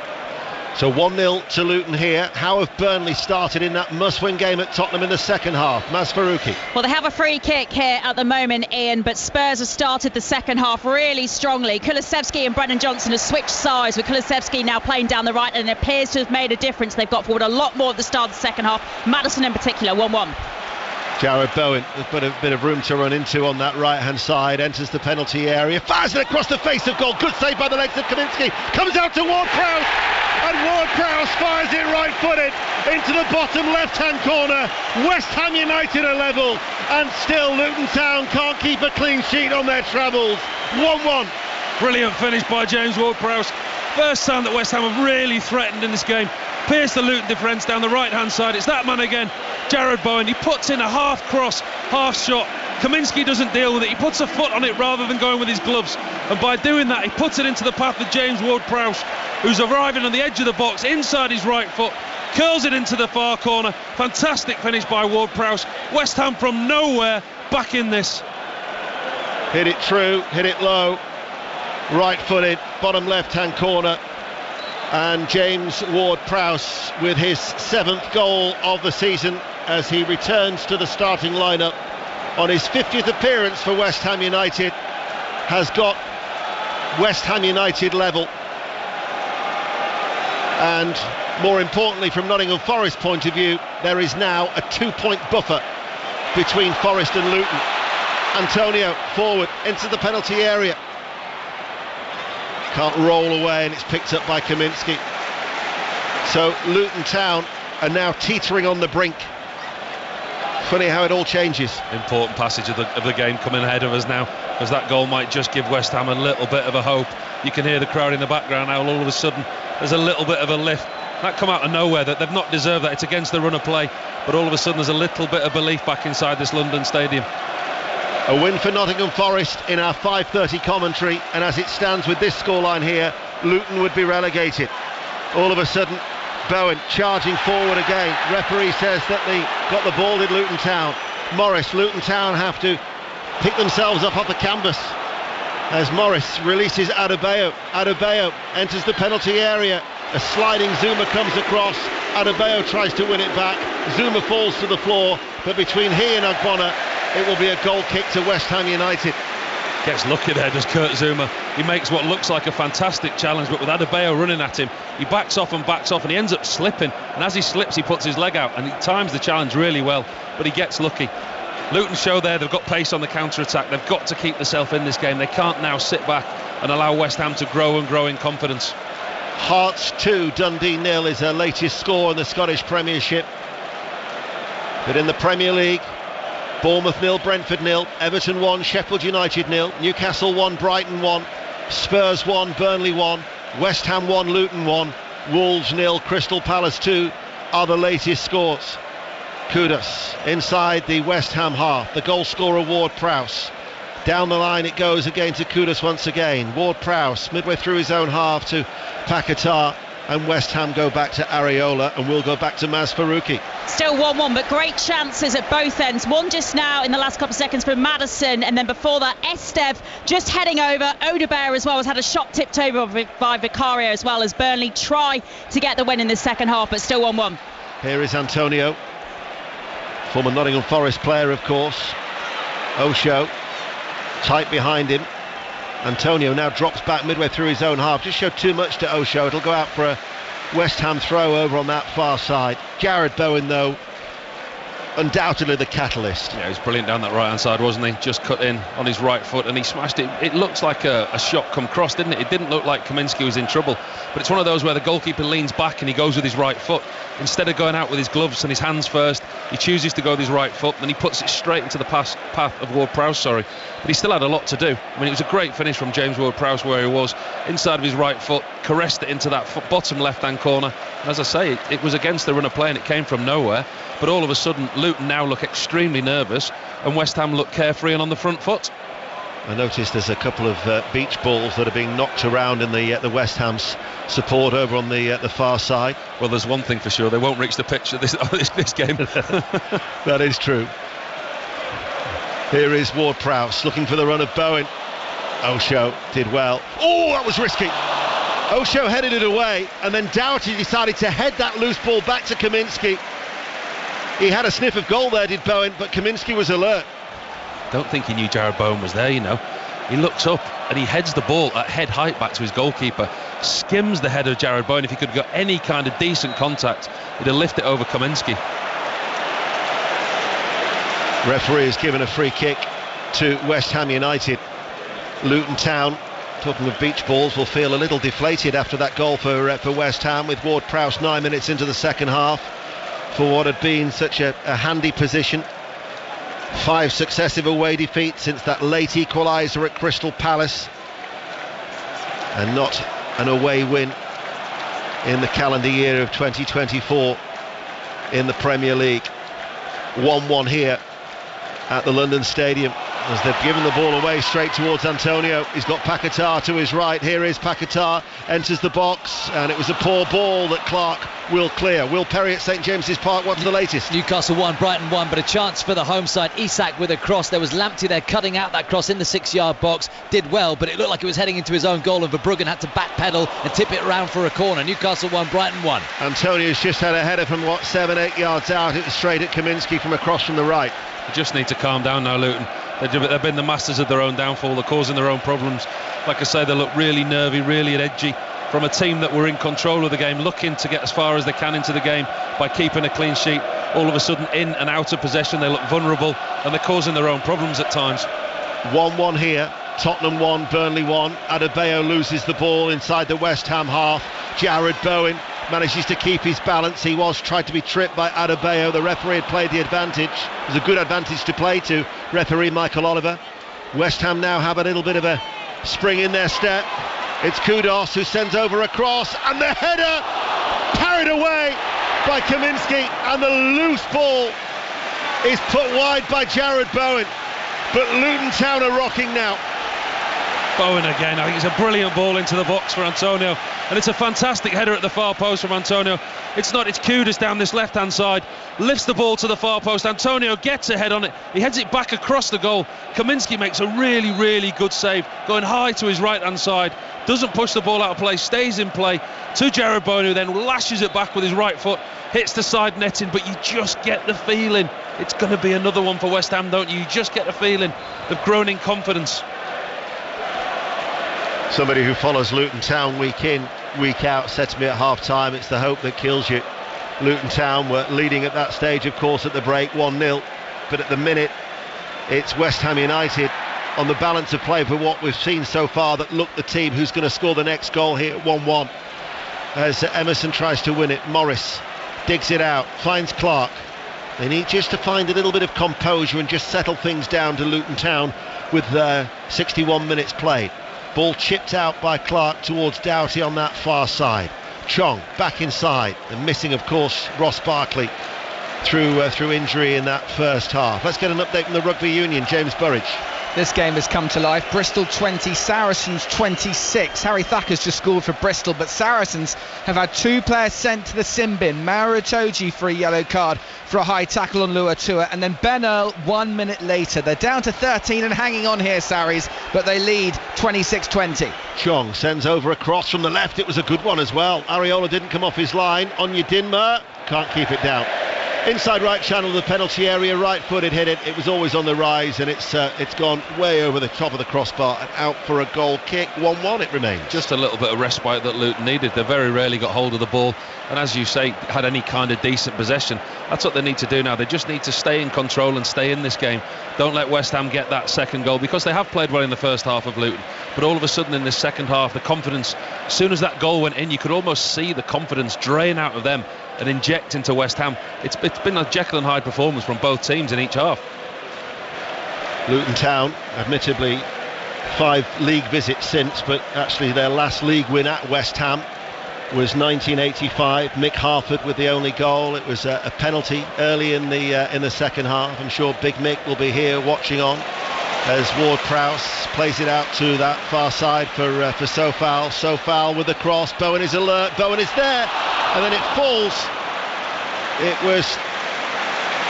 So 1-0 to Luton here. How have Burnley started in that must-win game at Tottenham in the second half? Maz Faruqi. Well, they have a free kick here at the moment, Ian, but Spurs have started the second half really strongly. Kulusevski and Brennan Johnson have switched sides, with Kulusevski now playing down the right, and it appears to have made a difference. They've got forward a lot more at the start of the second half. Maddison in particular, 1-1. Jared Bowen has got a bit of room to run into on that right-hand side, enters the penalty area, fires it across the face of goal. Good save by the legs of Kaminski. Comes out to Ward-Prowse, and Ward-Prowse fires it right-footed into the bottom left-hand corner. West Ham United are level, and still Luton Town can't keep a clean sheet on their travels. 1-1. Brilliant finish by James Ward-Prowse. First time that West Ham have really threatened in this game. Pierced the Luton defence down the right-hand side. It's that man again, Jared Bowen. He puts in a half cross, half shot. Kaminski doesn't deal with it. He puts a foot on it rather than going with his gloves. And by doing that, he puts it into the path of James Ward-Prowse, who's arriving on the edge of the box, inside his right foot, curls it into the far corner. Fantastic finish by Ward-Prowse. West Ham from nowhere, back in this. Hit it true, hit it low. Right-footed, bottom left-hand corner. And James Ward-Prowse with his 7th goal of the season as he returns to the starting lineup on his 50th appearance for West Ham United, has got West Ham United level. And more importantly, from Nottingham Forest point of view, there is now a 2-point buffer between Forest and Luton. Antonio forward into the penalty area. Can't roll away, and it's picked up by Kaminski. So Luton Town are now teetering on the brink. Funny how it all changes. Important passage of the game coming ahead of us now, because that goal might just give West Ham a little bit of a hope. You can hear the crowd in the background now. All of a sudden there's a little bit of a lift. That come out of nowhere, that they've not deserved that. It's against the run of play, but all of a sudden there's a little bit of belief back inside this London stadium. A win for Nottingham Forest in our 5:30 commentary, and as it stands with this scoreline here, Luton would be relegated. All of a sudden, Bowen charging forward again. Referee says that they got the ball, did Luton Town. Morris, Luton Town have to pick themselves up off the canvas as Morris releases Adebayo. Adebayo enters the penalty area. A sliding Zuma comes across. Adebayo tries to win it back. Zuma falls to the floor, but between he and Ogbonna, it will be a goal kick to West Ham United. Gets lucky there, does Kurt Zuma. He makes what looks like a fantastic challenge, but with Adebayo running at him, he backs off, and he ends up slipping. And as he slips, he puts his leg out, and he times the challenge really well, but he gets lucky. Luton show there, they've got pace on the counter-attack. They've got to keep themselves in this game. They can't now sit back and allow West Ham to grow in confidence. Hearts 2, Dundee 0 is their latest score in the Scottish Premiership. But in the Premier League, Bournemouth 0, Brentford 0, Everton 1, Sheffield United 0, Newcastle 1, Brighton 1, Spurs 1, Burnley 1, West Ham 1, Luton 1, Wolves 0, Crystal Palace 2, are the latest scores. Kudus inside the West Ham half. The goal scorer Ward-Prowse. Down the line it goes again to Kudus once again. Ward-Prowse midway through his own half to Paquetá, and West Ham go back to Areola, and we'll go back to Maz Faruqi. Still 1-1, but great chances at both ends. One just now in the last couple of seconds from Maddison, and then before that Estev just heading over. Odebear as well has had a shot tipped over by Vicario, as well as Burnley try to get the win in the second half, but still 1-1. Here is Antonio, former Nottingham Forest player, of course. Osho tight behind him. Antonio now drops back midway through his own half. Just showed too much to Osho. It'll go out for a West Ham throw over on that far side. Jared Bowen, though, undoubtedly the catalyst. Yeah, he was brilliant down that right hand side, wasn't he? Just cut in on his right foot and he smashed it. It looked like a shot come cross, didn't it? It didn't look like Kaminsky was in trouble, but it's one of those where the goalkeeper leans back and he goes with his right foot. Instead of going out with his gloves and his hands first, he chooses to go with his right foot, and he puts it straight into the path of Ward-Prowse, but he still had a lot to do. I mean, it was a great finish from James Ward-Prowse where he was, inside of his right foot, caressed it into that bottom left-hand corner. And as I say, it was against the run of play and it came from nowhere, but all of a sudden Luton now look extremely nervous and West Ham look carefree and on the front foot. I noticed there's a couple of beach balls that are being knocked around in the West Ham's support over on the far side. Well, there's one thing for sure, they won't reach the pitch at this game. That is true. Here is Ward-Prowse looking for the run of Bowen. Osho did well. Oh, that was risky. Osho headed it away, and then Doughty decided to head that loose ball back to Kaminsky. He had a sniff of goal there, did Bowen, but Kaminsky was alert. Don't think he knew Jared Bowen was there, you know. He looks up and he heads the ball at head height back to his goalkeeper, skims the head of Jared Bowen. If he could have got any kind of decent contact, he'd have lifted it over Kaminsky. Referee has given a free kick to West Ham United. Luton Town, talking of beach balls, will feel a little deflated after that goal for West Ham, with Ward-Prowse 9 minutes into the second half for what had been such a handy position. 5 successive away defeats since that late equaliser at Crystal Palace, and not an away win in the calendar year of 2024 in the Premier League. 1-1 here at the London Stadium as they've given the ball away straight towards Antonio. He's got Paquetá to his right. Here is Paquetá, enters the box, and it was a poor ball that Clark will clear. Will Perry at St James's Park, what's the latest? Newcastle 1, Brighton 1, but a chance for the home side. Isak with a cross. There was Lamptey there cutting out that cross in the 6-yard box. Did well, but it looked like it was heading into his own goal, and Verbruggen had to backpedal and tip it around for a corner. Newcastle 1, Brighton 1. Antonio's just had a header from 7-8 yards out. It was straight at Kaminsky from across from the right. They just need to calm down now, Luton. They've been the masters of their own downfall. They're causing their own problems. Like I say, they look really nervy, really edgy, from a team that were in control of the game, looking to get as far as they can into the game by keeping a clean sheet. All of a sudden, in and out of possession, they look vulnerable, and they're causing their own problems at times. 1-1 here. Tottenham 1, Burnley 1. Adebayo loses the ball inside the West Ham half. Jared Bowen manages to keep his balance. He was tried to be tripped by Adebayo. The referee had played the advantage. It was a good advantage to play to, referee Michael Oliver. West Ham now have a little bit of a spring in their step. It's Kudus who sends over a cross, and the header carried away by Kaminsky, and the loose ball is put wide by Jared Bowen. But Luton Town are rocking now. Bowen again. I think it's a brilliant ball into the box for Antonio, and it's a fantastic header at the far post from Antonio. It's Kudus down this left hand side, lifts the ball to the far post. Antonio gets a head on it, he heads it back across the goal. Kaminsky makes a really, really good save, going high to his right hand side, doesn't push the ball out of play, stays in play to Jared Bowen, who then lashes it back with his right foot, hits the side netting. But you just get the feeling it's going to be another one for West Ham, don't you? You just get the feeling they've grown in confidence. Somebody who follows Luton Town week in, week out said to me at half-time, it's the hope that kills you. Luton Town were leading at that stage, of course, at the break, 1-0. But at the minute, it's West Ham United on the balance of play for what we've seen so far that look the team who's going to score the next goal here at 1-1. As Emerson tries to win it, Morris digs it out, finds Clark. They need just to find a little bit of composure and just settle things down to Luton Town with 61 minutes played. Ball chipped out by Clark towards Doughty on that far side. Chong back inside, and missing, of course, Ross Barkley through injury in that first half. Let's get an update from the Rugby Union. James Burridge. This game has come to life. Bristol 20, Saracens 26. Harry Thacker's just scored for Bristol, but Saracens have had 2 players sent to the sin bin. Mara Itoje for a yellow card for a high tackle on Luatua, and then Ben Earl 1 minute later. They're down to 13 and hanging on here, Saris, but they lead 26-20. Chong sends over a cross from the left. It was a good one as well. Areola didn't come off his line. Onyedinma can't keep it down. Inside right channel of the penalty area, right footed, hit it. It was always on the rise, and it's gone way over the top of the crossbar and out for a goal kick. 1-1 it remains. Just a little bit of respite that Luton needed. They very rarely got hold of the ball, and as you say, had any kind of decent possession. That's what they need to do now. They just need to stay in control and stay in this game. Don't let West Ham get that second goal, because they have played well in the first half of Luton, but all of a sudden in this second half, the confidence, as soon as that goal went in, you could almost see the confidence drain out of them and inject into West Ham. It's been a Jekyll and Hyde performance from both teams in each half. Luton Town, admittedly 5 league visits since, but actually their last league win at West Ham was 1985. Mick Harford with the only goal. It was a penalty early in the second half. I'm sure Big Mick will be here watching on as Ward-Prowse plays it out to that far side for Sofal. Sofal with the cross. Bowen is alert. Bowen is there, and then it falls. It was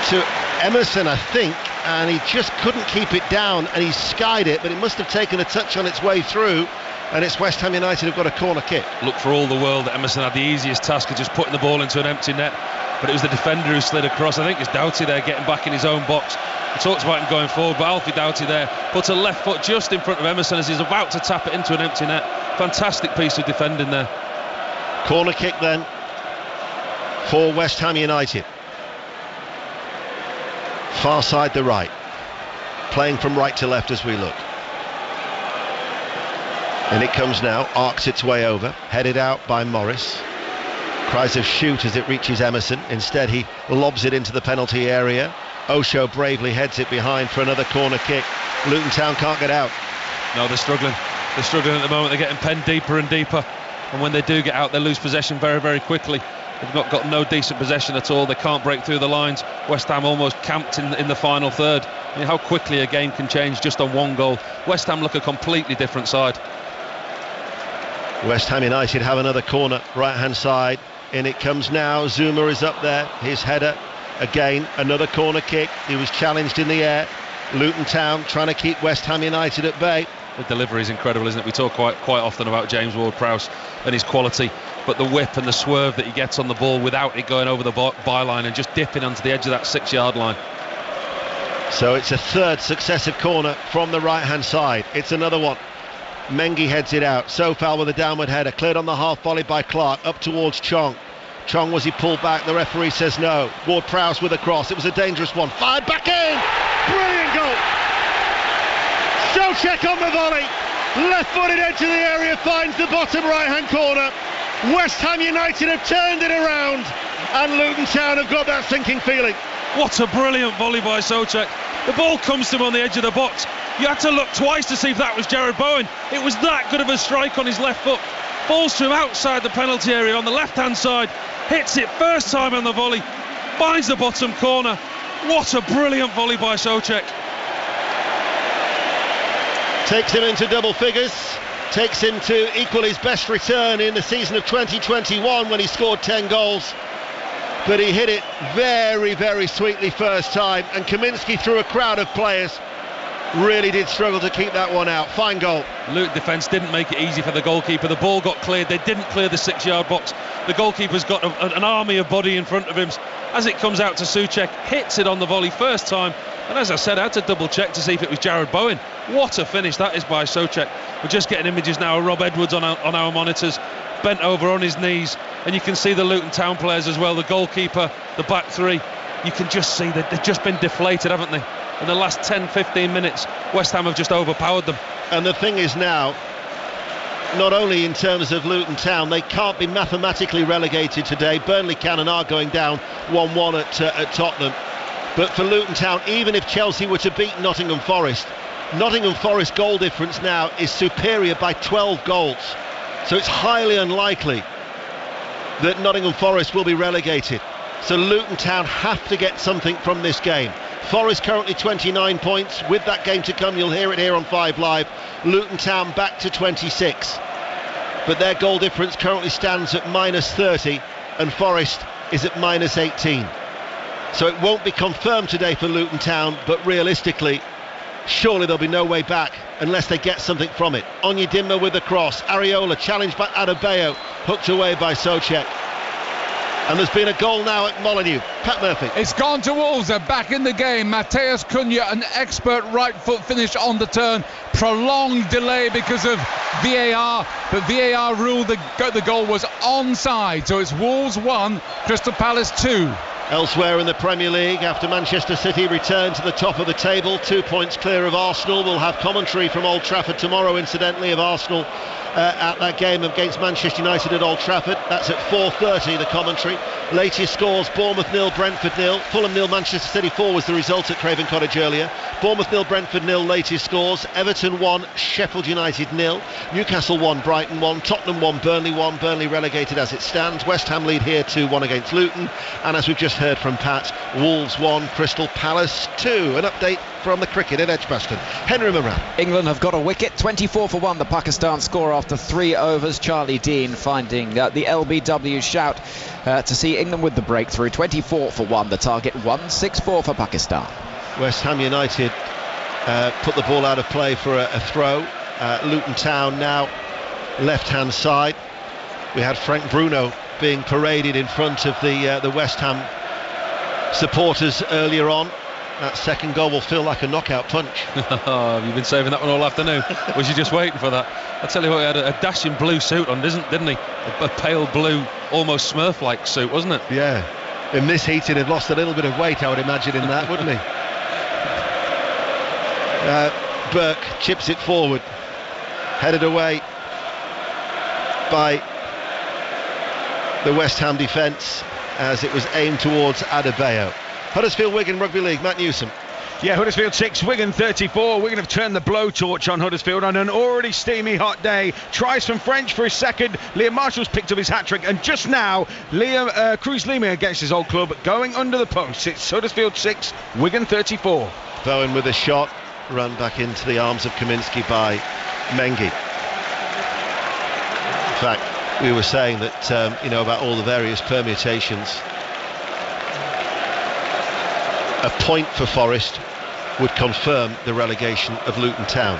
to Emerson, I think, and he just couldn't keep it down, and he skied it, but it must have taken a touch on its way through, and it's West Ham United who've got a corner kick. Look, for all the world that Emerson had the easiest task of just putting the ball into an empty net, but it was the defender who slid across. I think it's Doughty there getting back in his own box. We talked about him going forward, but Alfie Doughty there puts a left foot just in front of Emerson as he's about to tap it into an empty net. Fantastic piece of defending there. Corner kick then for West Ham United. Far side the right, playing from right to left as we look. And it comes now, arcs its way over, headed out by Morris. Cries of shoot as it reaches Emerson. Instead he lobs it into the penalty area. Osho bravely heads it behind for another corner kick. Luton Town can't get out. No, they're struggling. They're struggling at the moment. They're getting penned deeper and deeper, and when they do get out, they lose possession very, very quickly. They've got no decent possession at all. They can't break through the lines. West Ham almost camped in the final third. I mean, how quickly a game can change just on one goal. West Ham look a completely different side. West Ham United have another corner, right hand side. In it comes now. Zuma is up there. His header. Again, another corner kick. He was challenged in the air. Luton Town trying to keep West Ham United at bay. The delivery is incredible, isn't it? We talk quite often about James Ward-Prowse and his quality, but the whip and the swerve that he gets on the ball without it going over the byline and just dipping onto the edge of that 6-yard line. So it's a third successive corner from the right hand side. It's another one. Mengi heads it out. Sofal with a downward header, cleared on the half volley by Clark, up towards Chong. Chong, was he pulled back? The referee says no. Ward-Prowse with a cross. It was a dangerous one. Fired back in. Brilliant goal. Souček on the volley. Left-footed edge of the area, finds the bottom right-hand corner. West Ham United have turned it around, and Luton Town have got that sinking feeling. What a brilliant volley by Souček. The ball comes to him on the edge of the box. You had to look twice to see if that was Jared Bowen. It was that good of a strike on his left foot. Falls to him outside the penalty area on the left-hand side. Hits it first time on the volley. Finds the bottom corner. What a brilliant volley by Souček. Takes him into double figures. Takes him to equal his best return in the season of 2021 when he scored 10 goals. But he hit it very, very sweetly first time, and Kaminsky, through a crowd of players, really did struggle to keep that one out. Fine goal. Luton defence didn't make it easy for the goalkeeper. The ball got cleared. They didn't clear the 6-yard box. The goalkeeper's got an army of body in front of him. As it comes out to Souček, hits it on the volley first time. And as I said, I had to double check to see if it was Jared Bowen. What a finish that is by Souček. We're just getting images now of Rob Edwards on our monitors, bent over on his knees, and you can see the Luton Town players as well, the goalkeeper, the back three. You can just see that they've just been deflated, haven't they? In the last 10-15 minutes, West Ham have just overpowered them. And the thing is now, not only in terms of Luton Town, they can't be mathematically relegated today. Burnley can and are going down 1-1 at Tottenham. But for Luton Town, even if Chelsea were to beat Nottingham Forest goal difference now is superior by 12 goals. So it's highly unlikely that Nottingham Forest will be relegated. So Luton Town have to get something from this game. Forest currently 29 points. With that game to come, you'll hear it here on 5 Live. Luton Town back to 26. But their goal difference currently stands at -30 and Forest is at -18. So it won't be confirmed today for Luton Town, but realistically, surely there'll be no way back unless they get something from it. Onyedinma with the cross. Areola challenged by Adebayo, hooked away by Souček. And there's been a goal now at Molineux. Pat Murphy. It's gone to Wolves. They're back in the game. Mateus Cunha, an expert right foot finish on the turn. Prolonged delay because of VAR, but VAR ruled the goal was onside. So it's Wolves 1, Crystal Palace 2. Elsewhere in the Premier League, after Manchester City return to the top of the table, 2 points clear of Arsenal. We'll have commentary from Old Trafford tomorrow, incidentally, of Arsenal at that game against Manchester United at Old Trafford. That's at 4:30, the commentary. Latest scores: Bournemouth 0, Brentford 0. Fulham 0, Manchester City 4 was the result at Craven Cottage earlier. Bournemouth 0, Brentford 0, latest scores. Everton 1, Sheffield United 0. Newcastle 1, Brighton 1. Tottenham 1, Burnley 1. Burnley relegated as it stands. West Ham lead here 2-1 against Luton. And as we've just heard from Pat, Wolves 1, Crystal Palace 2. An update from the cricket at Edgbaston. Henry Moran. England have got a wicket, 24 for 1 the Pakistan score after 3 overs. Charlie Dean finding the LBW shout to see England with the breakthrough. 24 for 1 the target, 164 for Pakistan. West Ham United put the ball out of play for a throw. Luton Town now left hand side. We had Frank Bruno being paraded in front of the West Ham supporters earlier on. That second goal will feel like a knockout punch. Oh, you've been saving that one all afternoon. Was you just waiting for that? I tell you what, he had a dashing blue suit on, didn't he? A pale blue, almost Smurf-like suit, wasn't it? Yeah. In this heat, he'd have lost a little bit of weight, I would imagine, in that, wouldn't he? Burke chips it forward, headed away by the West Ham defence as it was aimed towards Adebayo. Huddersfield Wigan Rugby League, Matt Newsom. Yeah, Huddersfield 6, Wigan 34. Wigan have turned the blowtorch on Huddersfield on an already steamy hot day. Tries from French for his second. Liam Marshall's picked up his hat-trick, and just now Cruz Lima against his old club going under the post. It's Huddersfield 6, Wigan 34. Bowen with a shot, run back into the arms of Kaminsky by Mengi. In fact, we were saying that about all the various permutations. A point for Forest would confirm the relegation of Luton Town.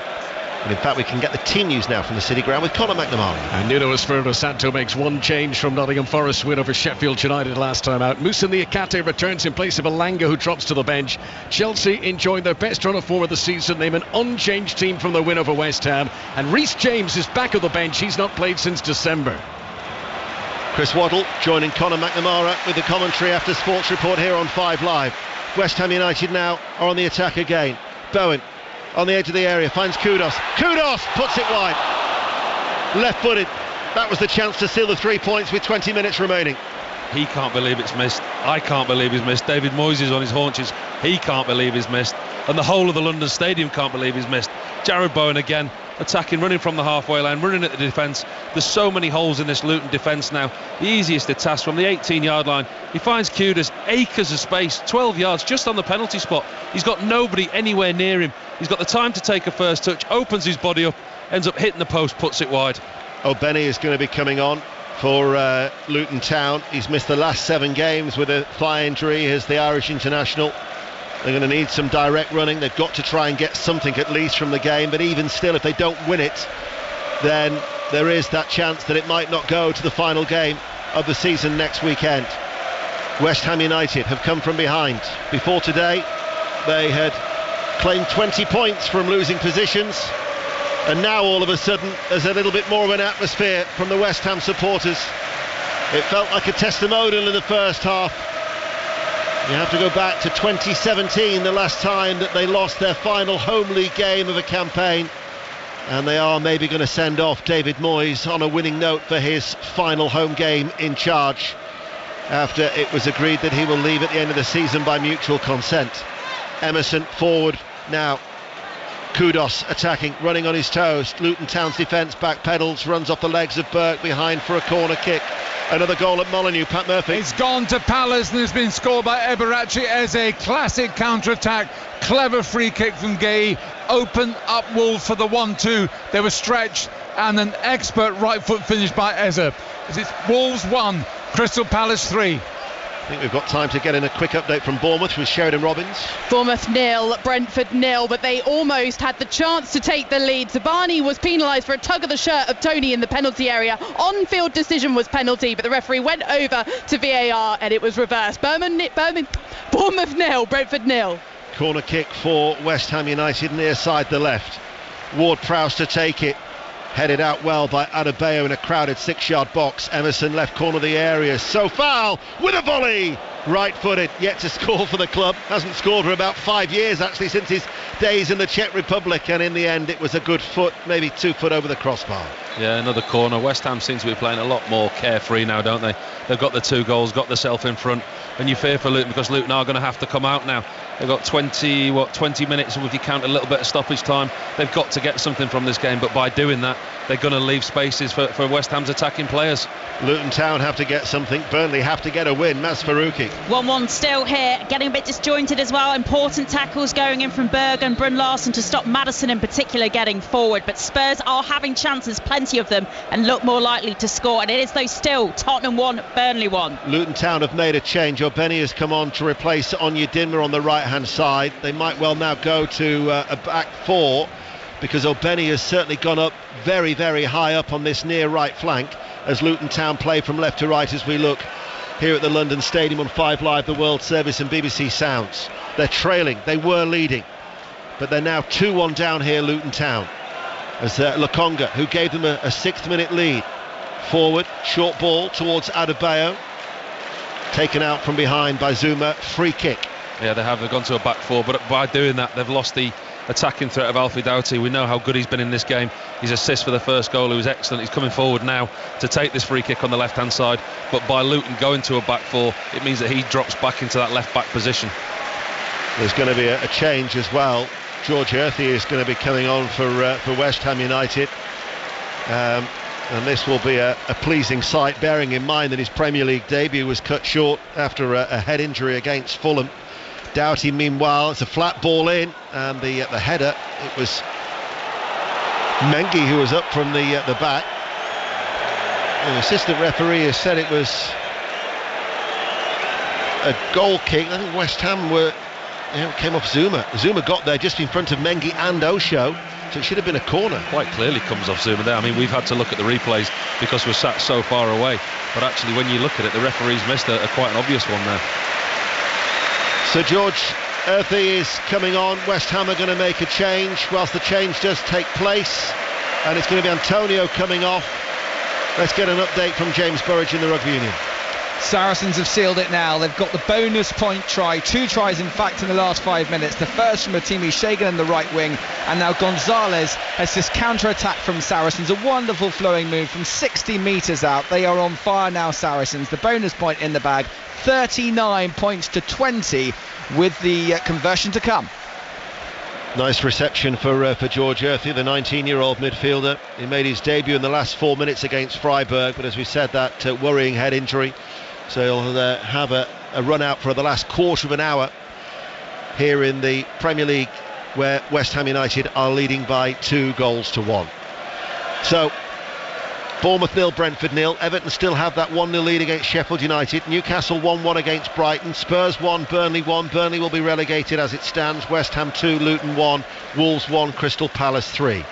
And in fact, we can get the team news now from the City Ground with Conor McNamara. And Nuno Espirito Santo makes one change from Nottingham Forest's win over Sheffield United last time out. Moussa Niakate returns in place of Elanga, who drops to the bench. Chelsea enjoying their best run of form of the season. Name an unchanged team from the win over West Ham. And Reece James is back on the bench. He's not played since December. Chris Waddle joining Conor McNamara with the commentary after Sports Report here on 5 Live. West Ham United now are on the attack again. Bowen on the edge of the area finds Kudos. Kudos puts it wide. Left-footed. That was the chance to seal the 3 points with 20 minutes remaining. He can't believe it's missed. I can't believe he's missed. David Moyes is on his haunches. He can't believe he's missed. And the whole of the London Stadium can't believe he's missed. Jared Bowen again attacking, running from the halfway line, running at the defence. There's so many holes in this Luton defence now. The easiest to task from the 18-yard line. He finds Kudos, acres of space, 12 yards just on the penalty spot. He's got nobody anywhere near him. He's got the time to take a first touch, opens his body up, ends up hitting the post, puts it wide. O'Benny is going to be coming on for Luton Town. He's missed the last 7 games with a thigh injury as the Irish international. They're going to need some direct running. They've got to try and get something at least from the game, but even still, if they don't win it, then there is that chance that it might not go to the final game of the season next weekend. West Ham United have come from behind. Before today, they had claimed 20 points from losing positions, and now all of a sudden there's a little bit more of an atmosphere from the West Ham supporters. It felt like a testimonial in the first half. You have to go back to 2017, the last time that they lost their final home league game of a campaign, and they are maybe going to send off David Moyes on a winning note for his final home game in charge, after it was agreed that he will leave at the end of the season by mutual consent. Emerson forward now. Kudos attacking, running on his toes. Luton Town's defence backpedals, runs off the legs of Burke behind for a corner kick. Another goal at Molineux, Pat Murphy. It's gone to Palace and it's been scored by Eberechi as a classic counter-attack. Clever free kick from Gay. Open up Wolves for the 1-2. They were stretched and an expert right foot finish by Eze. It's Wolves 1, Crystal Palace 3. I think we've got time to get in a quick update from Bournemouth with Sheridan Robbins. Bournemouth 0, Brentford 0, but they almost had the chance to take the lead. Zabani was penalised for a tug of the shirt of Tony in the penalty area. On-field decision was penalty, but the referee went over to VAR and it was reversed. Bournemouth 0, Brentford 0. Corner kick for West Ham United, near side the left. Ward-Prowse to take it. Headed out well by Adebayo in a crowded 6-yard box. Emerson left corner of the area. So foul with a volley. Right-footed, yet to score for the club. Hasn't scored for about 5 years actually, since his days in the Czech Republic, and in the end it was a good foot, maybe 2 foot over the crossbar. Yeah, another corner. West Ham seems to be playing a lot more carefree now, don't they? They've got the 2 goals, got themselves in front, and you fear for Luton because Luton are going to have to come out now. They've got 20 minutes, and if you count a little bit of stoppage time, they've got to get something from this game, but by doing that, they're going to leave spaces for West Ham's attacking players. Luton Town have to get something. Burnley have to get a win. Maz Faruqi. 1-1 still here, getting a bit disjointed as well. Important tackles going in from Berg and Brun Larsen to stop Maddison in particular getting forward, but Spurs are having chances, plenty of them, and look more likely to score, and it is though still Tottenham 1, Burnley 1. Luton Town have made a change. O'Benny has come on to replace Onyedinma on the right hand side. They might well now go to a back 4, because O'Benny has certainly gone up very, very high up on this near right flank as Luton Town play from left to right as we look here at the London Stadium on 5 Live, the World Service and BBC Sounds. They're trailing, they were leading, but they're now 2-1 down here, Luton Town, as Lokonga, who gave them a 6th minute lead. Forward, short ball towards Adebayo, taken out from behind by Zuma, free kick. Yeah, they have. They've gone to a back 4, but by doing that, they've lost the attacking threat of Alfie Doughty. We know how good he's been in this game. His assist for the first goal, he was excellent. He's coming forward now to take this free kick on the left hand side, but by Luton going to a back 4, it means that he drops back into that left back position. There's going to be a change as well. George Earthy is going to be coming on for West Ham United, and this will be a pleasing sight, bearing in mind that his Premier League debut was cut short after a head injury against Fulham. Doughty, meanwhile, it's a flat ball in, and the header, it was Mengi who was up from the back. The assistant referee has said it was a goal kick. I think West Ham came off Zuma. Zuma got there just in front of Mengi and Osho, so it should have been a corner. Quite clearly comes off Zuma there. I mean, we've had to look at the replays because we're sat so far away, but actually when you look at it, the referee's missed a quite an obvious one there. So George Earthy is coming on. West Ham are going to make a change whilst the change does take place, and it's going to be Antonio coming off. Let's get an update from James Burridge in the Rugby Union. Saracens have sealed it now. They've got the bonus point try, 2 tries in fact in the last 5 minutes. The first from Atimi Shagan in the right wing, and now Gonzalez has this counter-attack from Saracens, a wonderful flowing move from 60 metres out. They are on fire now, Saracens. The bonus point in the bag, 39 points to 20 with the conversion to come. Nice reception for George Earthy, the 19-year-old midfielder. He made his debut in the last 4 minutes against Freiburg, but as we said, that worrying head injury. So he'll have a run out for the last quarter of an hour here in the Premier League, where West Ham United are leading by 2-1. So Bournemouth 0, Brentford 0. Everton still have that 1-0 lead against Sheffield United. Newcastle 1-1 against Brighton. Spurs 1, Burnley 1. Burnley will be relegated as it stands. West Ham 2, Luton 1. Wolves 1, Crystal Palace 3.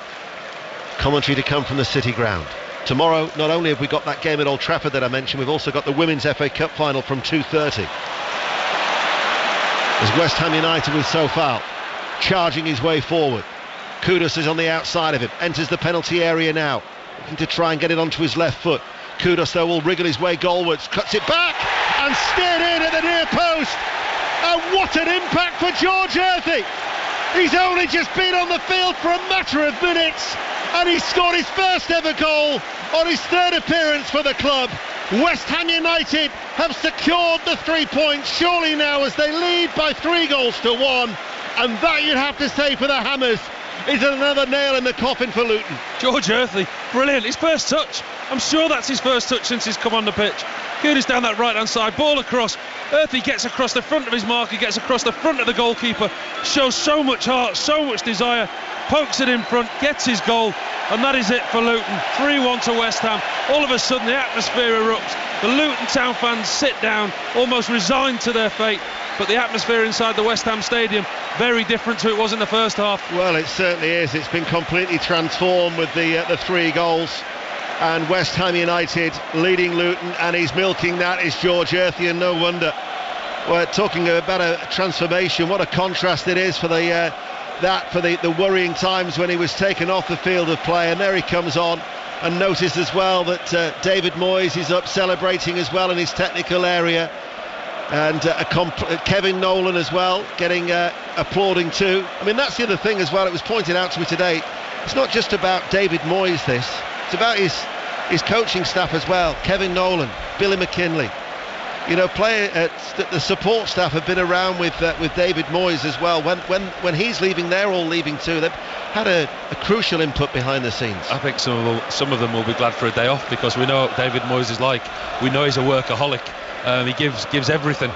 Commentary to come from the City Ground. Tomorrow, not only have we got that game at Old Trafford that I mentioned, we've also got the Women's FA Cup final from 2:30. As West Ham United with Sofal charging his way forward. Kudus is on the outside of him, enters the penalty area now, looking to try and get it onto his left foot. Kudus though will wriggle his way goalwards, cuts it back and steered in at the near post. And what an impact for George Earthy! He's only just been on the field for a matter of minutes, and he scored his first ever goal on his 3rd appearance for the club. West Ham United have secured the 3 points, surely now, as they lead by 3-1, and that, you'd have to say, for the Hammers is another nail in the coffin for Luton. George Earthy, brilliant. His first touch, I'm sure that's his first touch since he's come on the pitch. Kudus down that right hand side, ball across. Earthy gets across the front of his marker, gets across the front of the goalkeeper, shows so much heart, so much desire, pokes it in front, gets his goal, and that is it for Luton. 3-1 to West Ham. All of a sudden the atmosphere erupts. The Luton Town fans sit down, almost resigned to their fate. But the atmosphere inside the West Ham stadium, very different to it was in the first half. Well, it certainly is. It's been completely transformed with the 3 goals. And West Ham United leading Luton, and he's milking that is George Earthy, and no wonder. We're talking about a transformation. What a contrast it is for the worrying times when he was taken off the field of play, and there he comes on. And notice as well that David Moyes is up celebrating as well in his technical area, and Kevin Nolan as well getting applauding too. I mean, that's the other thing as well. It was pointed out to me today. It's not just about David Moyes. It's about his coaching staff as well. Kevin Nolan, Billy McKinley. You know, the support staff have been around with David Moyes as well. When he's leaving, they're all leaving too. They've had a crucial input behind the scenes. I think some of them will be glad for a day off, because we know what David Moyes is like. We know he's a workaholic. He gives everything,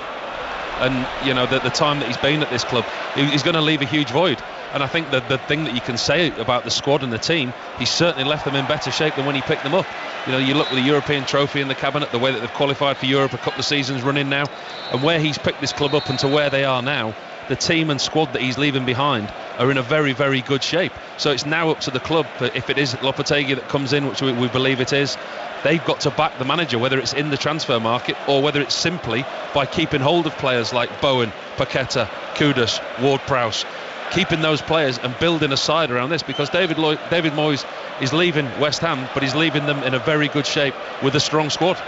and you know the time that he's been at this club, he's going to leave a huge void. And I think that the thing that you can say about the squad and the team, he's certainly left them in better shape than when he picked them up. You know, you look with the European trophy in the cabinet, the way that they've qualified for Europe a couple of seasons running now, and where he's picked this club up and to where they are now, the team and squad that he's leaving behind are in a very, very good shape. So it's now up to the club, if it is Lopetegui that comes in, which we believe it is, they've got to back the manager, whether it's in the transfer market or whether it's simply by keeping hold of players like Bowen, Paqueta, Kudus, Ward-Prowse, keeping those players and building a side around this, because David Moyes is leaving West Ham, but he's leaving them in a very good shape with a strong squad.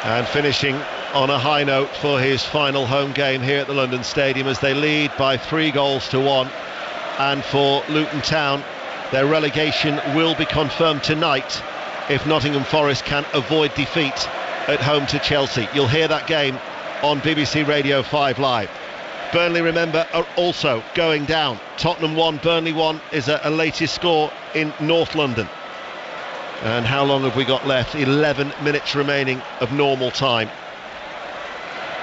And finishing on a high note for his final home game here at the London Stadium, as they lead by 3-1. And for Luton Town, their relegation will be confirmed tonight if Nottingham Forest can avoid defeat at home to Chelsea. You'll hear that game on BBC Radio 5 Live. Burnley, remember, are also going down. Tottenham 1, Burnley 1 is a latest score in North London. And how long have we got left? 11 minutes remaining of normal time.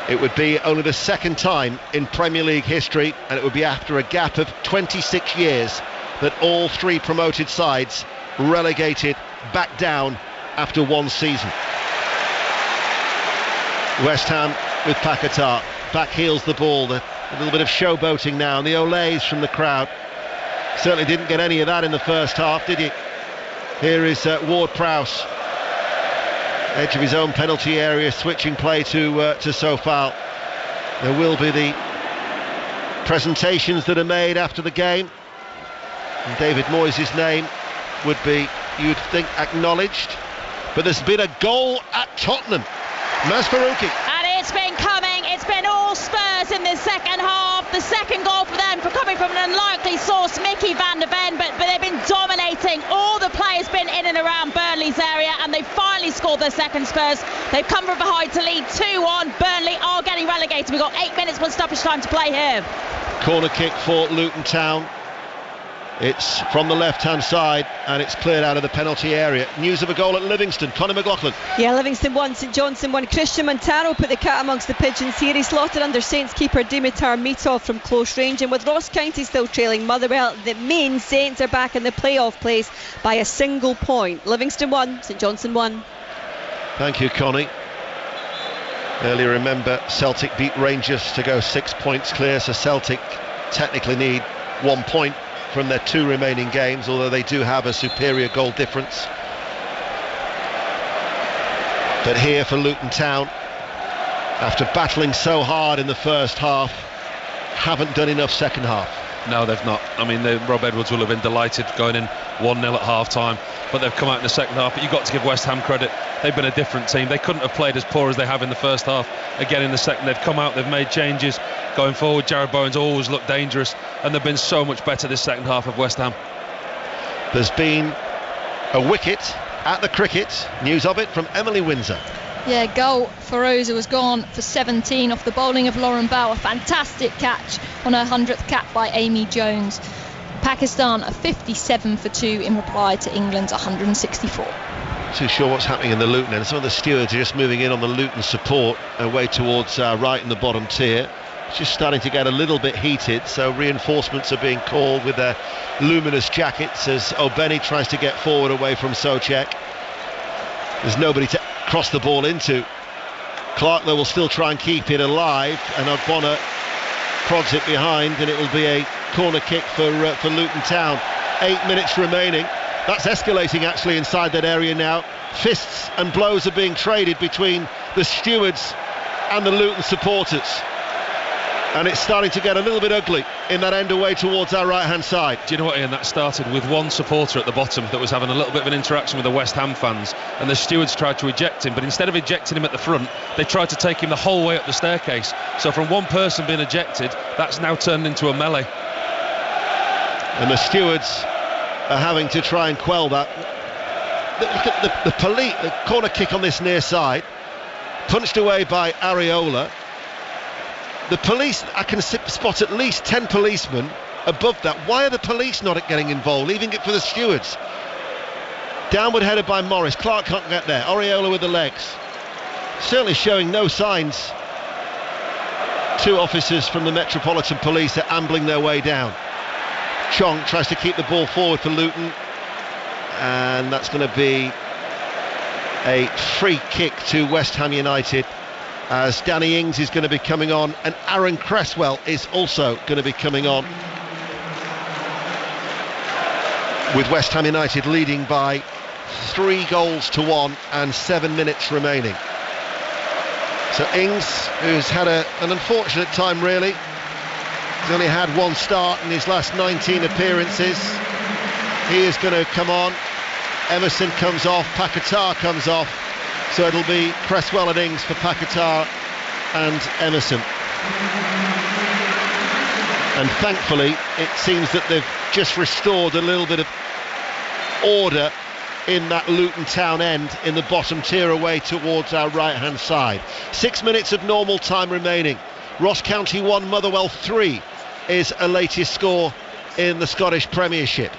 It would be only the second time in Premier League history, and it would be after a gap of 26 years, that all 3 promoted sides relegated back down after one season. West Ham with Paqueta. Back heels the ball. A little bit of showboating now, and the olays from the crowd. Certainly didn't get any of that in the first half, did you? Here is Ward-Prowse, edge of his own penalty area, switching play to Sofal. There will be the presentations that are made after the game, and David Moyes' name would be, you'd think, acknowledged. But there's been a goal at Tottenham. Masfarouki. And it's been coming. It's been all Spurs in the second half. The second goal for them, for coming from an unlikely source, Mickey van der Ven, but they've been dominating. All the players been in and around Burnley's area, and they finally scored their second. Spurs. They've come from behind to lead 2-1. Burnley are getting relegated. We've got 8 minutes plus stoppage time to play here. Corner kick for Luton Town. It's from the left-hand side, and it's cleared out of the penalty area. News of a goal at Livingston. Conor McLaughlin. Yeah, Livingston won, St Johnstone won. Christian Montano put the cat amongst the pigeons here. He slotted under Saints keeper Dimitar Mitov from close range, and with Ross County still trailing Motherwell, the main Saints are back in the playoff place by a single point. Livingston won, St Johnstone won. Thank you, Connie. Earlier, remember, Celtic beat Rangers to go 6 points clear, so Celtic technically need 1 point from their 2 remaining games, although they do have a superior goal difference. But here for Luton Town, after battling so hard in the first half, haven't done enough second half. No, they've not. I mean, Rob Edwards will have been delighted going in 1-0 at half-time, but they've come out in the second half. But you've got to give West Ham credit. They've been a different team. They couldn't have played as poor as they have in the first half. Again, in the second, they've come out, they've made changes. Going forward, Jared Bowen's always looked dangerous, and they've been so much better this second half of West Ham. There's been a wicket at the cricket. News of it from Emily Windsor. Yeah, goal for Rosa was gone for 17 off the bowling of Lauren Bauer. Fantastic catch on her 100th cap by Amy Jones. Pakistan are 57 for 2 in reply to England's 164. too sure what's happening in the Luton end. Some of the stewards are just moving in on the Luton support away towards right in the bottom tier. It's just starting to get a little bit heated, so reinforcements are being called with their luminous jackets as O'Benny tries to get forward away from Souček. There's nobody to cross the ball into. Clark, though, will still try and keep it alive, and Ogbonna prods it behind, and it will be a corner kick for Luton Town. 8 minutes remaining. That's escalating actually inside that area now. Fists and blows are being traded between the stewards and the Luton supporters. And it's starting to get a little bit ugly in that end away towards our right-hand side. Do you know what, Ian? That started with one supporter at the bottom that was having a little bit of an interaction with the West Ham fans, and the stewards tried to eject him, but instead of ejecting him at the front, they tried to take him the whole way up the staircase. So from one person being ejected, that's now turned into a melee. And the stewards are having to try and quell that. Look at the corner kick on this near side, punched away by Areola. The police, I can spot at least 10 policemen above that. Why are the police not getting involved, leaving it for the stewards? Downward headed by Morris. Clark can't get there. Areola with the legs. Certainly showing no signs. 2 officers from the Metropolitan Police are ambling their way down. Chong tries to keep the ball forward for Luton, and that's going to be a free kick to West Ham United, as Danny Ings is going to be coming on and Aaron Cresswell is also going to be coming on, with West Ham United leading by 3-1 and 7 minutes remaining. So Ings, who's had an unfortunate time really, he's only had one start in his last 19 appearances. He is going to come on. Emerson comes off, Paquetá comes off. So it'll be Cresswell and Ings for Paquetá and Emerson. And thankfully, it seems that they've just restored a little bit of order in that Luton Town end in the bottom tier away towards our right-hand side. 6 minutes of normal time remaining. Ross County 1, Motherwell 3 is a latest score in the Scottish Premiership.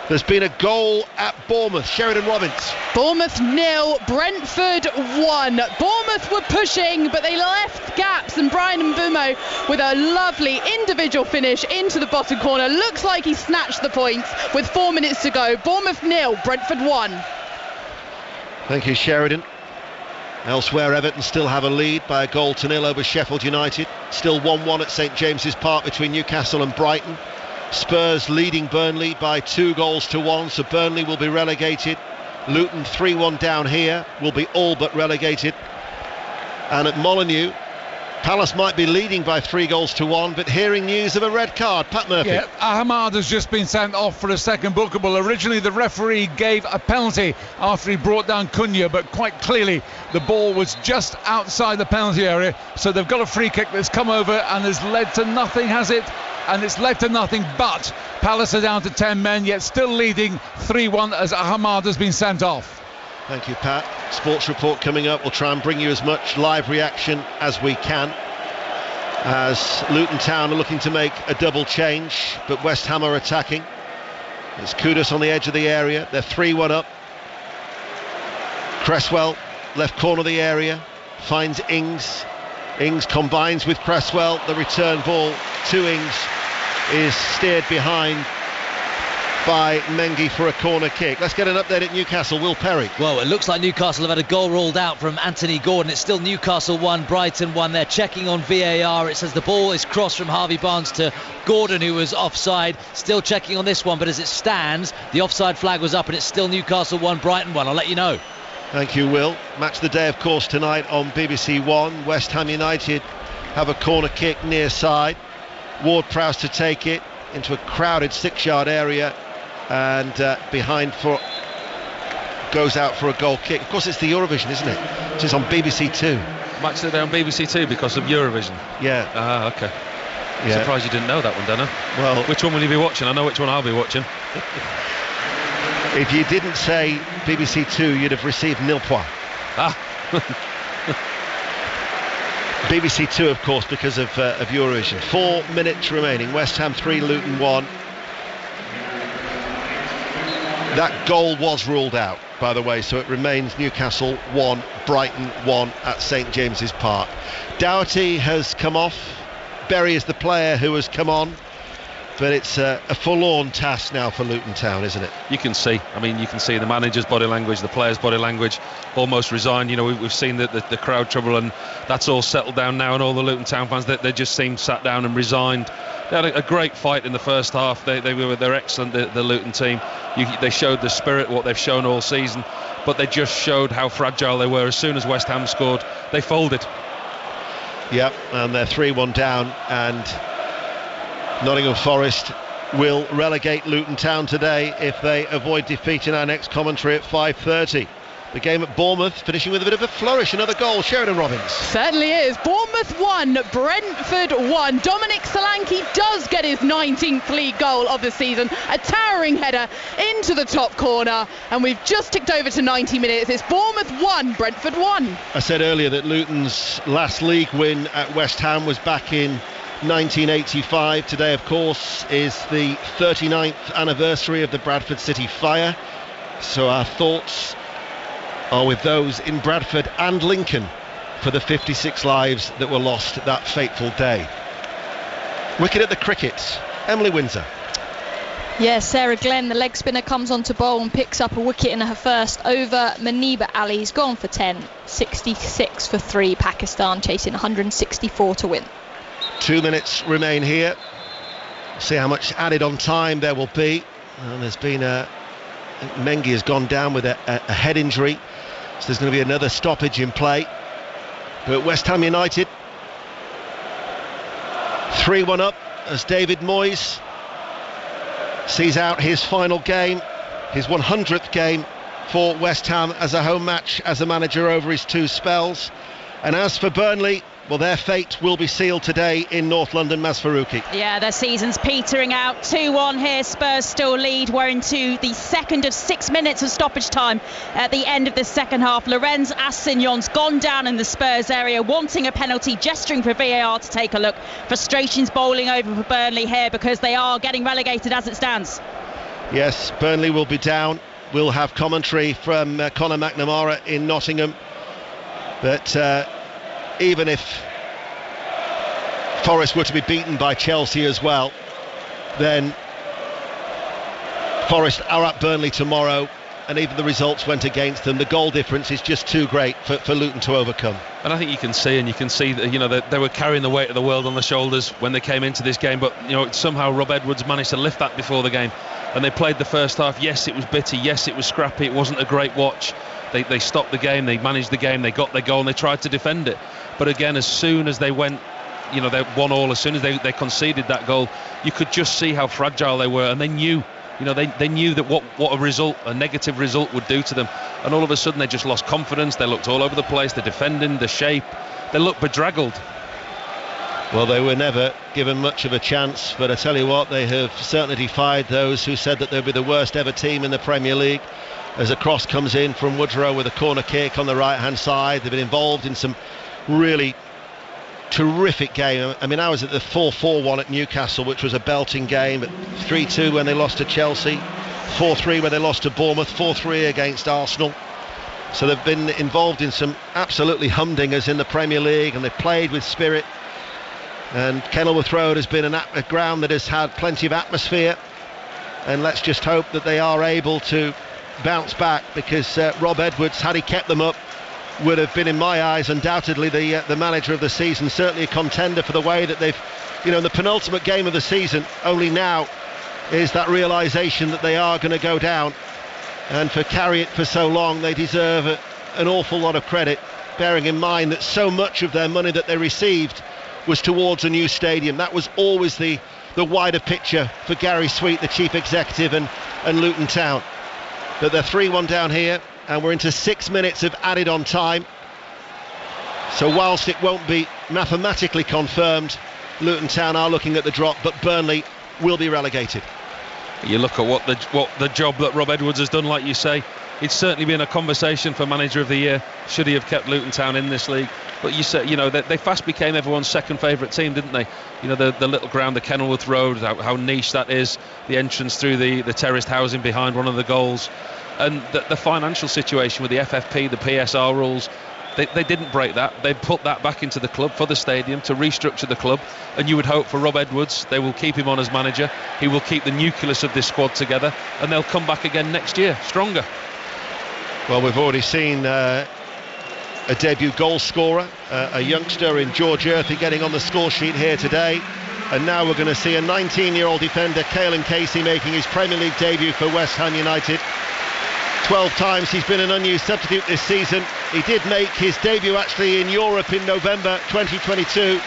There's been a goal at Bournemouth. Sheridan Robbins. Bournemouth 0, Brentford 1. Bournemouth were pushing, but they left gaps, and Brian Mbumo with a lovely individual finish into the bottom corner. Looks like he snatched the points with 4 minutes to go. Bournemouth 0, Brentford 1. Thank you, Sheridan. Elsewhere, Everton still have a lead by 1-0 over Sheffield United. Still 1-1 at St James's Park between Newcastle and Brighton. Spurs leading Burnley by 2-1, so Burnley will be relegated. Luton 3-1 down here, will be all but relegated. And at Molineux, Palace might be leading by 3-1, but hearing news of a red card. Pat Murphy. Yeah, Ahmad has just been sent off for a second bookable. Originally the referee gave a penalty after he brought down Cunha, but quite clearly the ball was just outside the penalty area, so they've got a free kick that's come over and has led to nothing, has it? And it's led to nothing, but Palace are down to 10 men, yet still leading 3-1 as Ahmad has been sent off. Thank you, Pat. Sports report coming up. We'll try and bring you as much live reaction as we can, as Luton Town are looking to make a double change, but West Ham are attacking. There's Kudus on the edge of the area. They're 3-1 up. Cresswell, left corner of the area, finds Ings. Ings combines with Cresswell. The return ball to Ings is steered behind by Mengi for a corner kick. Let's get an update at Newcastle. Will Perry. Well, it looks like Newcastle have had a goal ruled out from Anthony Gordon. It's still Newcastle 1, Brighton 1. They're checking on VAR. It says the ball is crossed from Harvey Barnes to Gordon, who was offside. Still checking on this one, but as it stands, the offside flag was up and it's still Newcastle 1, Brighton 1. I'll let you know. Thank you, Will. Match the day, of course, tonight on BBC One. West Ham United have a corner kick near side. Ward-Prowse to take it into a crowded 6-yard area, and behind for goes out for a goal kick. Of course, it's the Eurovision, isn't it? It's on BBC Two. Match of the day on BBC Two because of Eurovision. Yeah. Ah, okay. Yeah. Surprised you didn't know that one, Dana. Well, which one will you be watching? I know which one I'll be watching. If you didn't say BBC Two, you'd have received nil point. Ah. BBC Two, of course, because of Eurovision. 4 minutes remaining. West Ham 3, Luton 1. That goal was ruled out, by the way, so it remains Newcastle 1, Brighton 1 at St James's Park. Doherty has come off. Berry is the player who has come on. But it's a forlorn task now for Luton Town, isn't it? You can see the manager's body language, the players' body language, almost resigned. We've seen the crowd trouble, and that's all settled down now, and all the Luton Town fans, they just seemed sat down and resigned. They had a great fight in the first half. They're excellent, the Luton team. They showed the spirit, what they've shown all season, but they just showed how fragile they were. As soon as West Ham scored, they folded. Yep, and they're 3-1 down, and Nottingham Forest will relegate Luton Town today if they avoid defeat in our next commentary at 5:30. The game at Bournemouth finishing with a bit of a flourish. Another goal, Sheridan Robbins. Certainly is. Bournemouth 1, Brentford 1. Dominic Solanke does get his 19th league goal of the season. A towering header into the top corner, and we've just ticked over to 90 minutes. It's Bournemouth 1, Brentford 1. I said earlier that Luton's last league win at West Ham was back in 1985. Today, of course, is the 39th anniversary of the Bradford City fire, so our thoughts are with those in Bradford and Lincoln for the 56 lives that were lost that fateful day. Wicket at the cricket, Emily Windsor. Yeah, Sarah Glenn, the leg spinner, comes onto bowl and picks up a wicket in her first over. Maniba Ali's gone for 10, 66 for 3. Pakistan chasing 164 to win. 2 minutes remain here. See how much added on time there will be. And there's been Mengi has gone down with a head injury, so there's going to be another stoppage in play. But West Ham United 3-1 up as David Moyes sees out his final game, his 100th game for West Ham as a home match as a manager over his 2 spells. And as for Burnley, well, their fate will be sealed today in North London. Maz Faruqi. Yeah, their season's petering out. 2-1 here. Spurs still lead. We're into the second of 6 minutes of stoppage time at the end of the second half. Lorenz Assignon's gone down in the Spurs area, wanting a penalty, gesturing for VAR to take a look. Frustrations bowling over for Burnley here because they are getting relegated as it stands. Yes, Burnley will be down. We'll have commentary from Conor McNamara in Nottingham. But even if Forest were to be beaten by Chelsea as well, then Forest are at Burnley tomorrow, and even the results went against them. The goal difference is just too great for Luton to overcome. And I think you can see that they were carrying the weight of the world on their shoulders when they came into this game, but somehow Rob Edwards managed to lift that before the game, and they played the first half. Yes, it was bitter, yes, it was scrappy, it wasn't a great watch. They stopped the game, they managed the game, they got their goal and they tried to defend it. But again, as soon as they went, they 1-1, as soon as they conceded that goal, you could just see how fragile they were, and they knew, they knew that what a negative result would do to them. And all of a sudden they just lost confidence, they looked all over the place, the defending, the shape, they looked bedraggled. Well, they were never given much of a chance, but I tell you what, they have certainly defied those who said that they'd be the worst ever team in the Premier League. As a cross comes in from Woodrow with a corner kick on the right hand side, they've been involved in some really terrific game. I mean, I was at the 4-4 one at Newcastle, which was a belting game, at 3-2 when they lost to Chelsea, 4-3 when they lost to Bournemouth, 4-3 against Arsenal. So they've been involved in some absolutely humdingers in the Premier League, and they've played with spirit. And Kenilworth Road has been a ground that has had plenty of atmosphere, and let's just hope that they are able to bounce back, because Rob Edwards, had he kept them up, would have been, in my eyes, undoubtedly the manager of the season, certainly a contender for the way that they've, in the penultimate game of the season, only now is that realisation that they are going to go down, and for carrying it for so long, they deserve an awful lot of credit, bearing in mind that so much of their money that they received was towards a new stadium. That was always the wider picture for Gary Sweet, the chief executive, and Luton Town. But they're 3-1 down here, and we're into 6 minutes of added on time. So whilst it won't be mathematically confirmed, Luton Town are looking at the drop, but Burnley will be relegated. You look at what the job that Rob Edwards has done, like you say, It's certainly been a conversation for Manager of the Year. Should he have kept Luton Town in this league? But you said, they fast became everyone's second favourite team, didn't they? The little ground, the Kenilworth Road, how niche that is, the entrance through the terraced housing behind one of the goals, and the financial situation with the FFP, the PSR rules. They didn't break that. They put that back into the club for the stadium to restructure the club, and you would hope for Rob Edwards, they will keep him on as manager. He will keep the nucleus of this squad together, and they'll come back again next year stronger. Well, we've already seen a debut goal scorer, a youngster in George Earthy getting on the score sheet here today, and now we're going to see a 19-year-old defender, Caelan Casey, making his Premier League debut for West Ham United. 12 times he's been an unused substitute this season. He did make his debut actually in Europe in November 2022,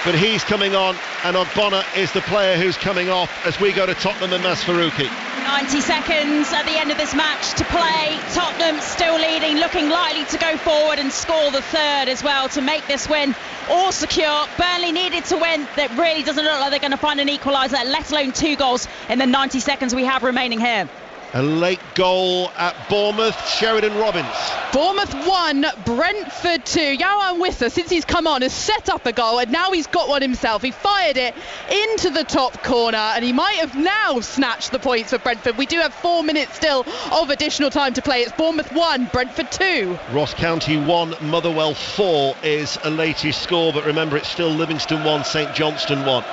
but he's coming on, and Ogbonna is the player who's coming off as we go to Tottenham and Masfarouki. 90 seconds at the end of this match to play. Tottenham still leading, looking likely to go forward and score the third as well to make this win all secure. Burnley needed to win. That really doesn't look like they're going to find an equaliser, let alone 2 goals in the 90 seconds we have remaining here. A late goal at Bournemouth, Sheridan Robbins. Bournemouth 1, Brentford 2. Yohan Wissa, since he's come on, has set up a goal, and now he's got one himself. He fired it into the top corner, and he might have now snatched the points for Brentford. We do have 4 minutes still of additional time to play. It's Bournemouth 1, Brentford 2. Ross County 1, Motherwell 4 is a latest score, but remember it's still Livingston 1, St Johnstone 1.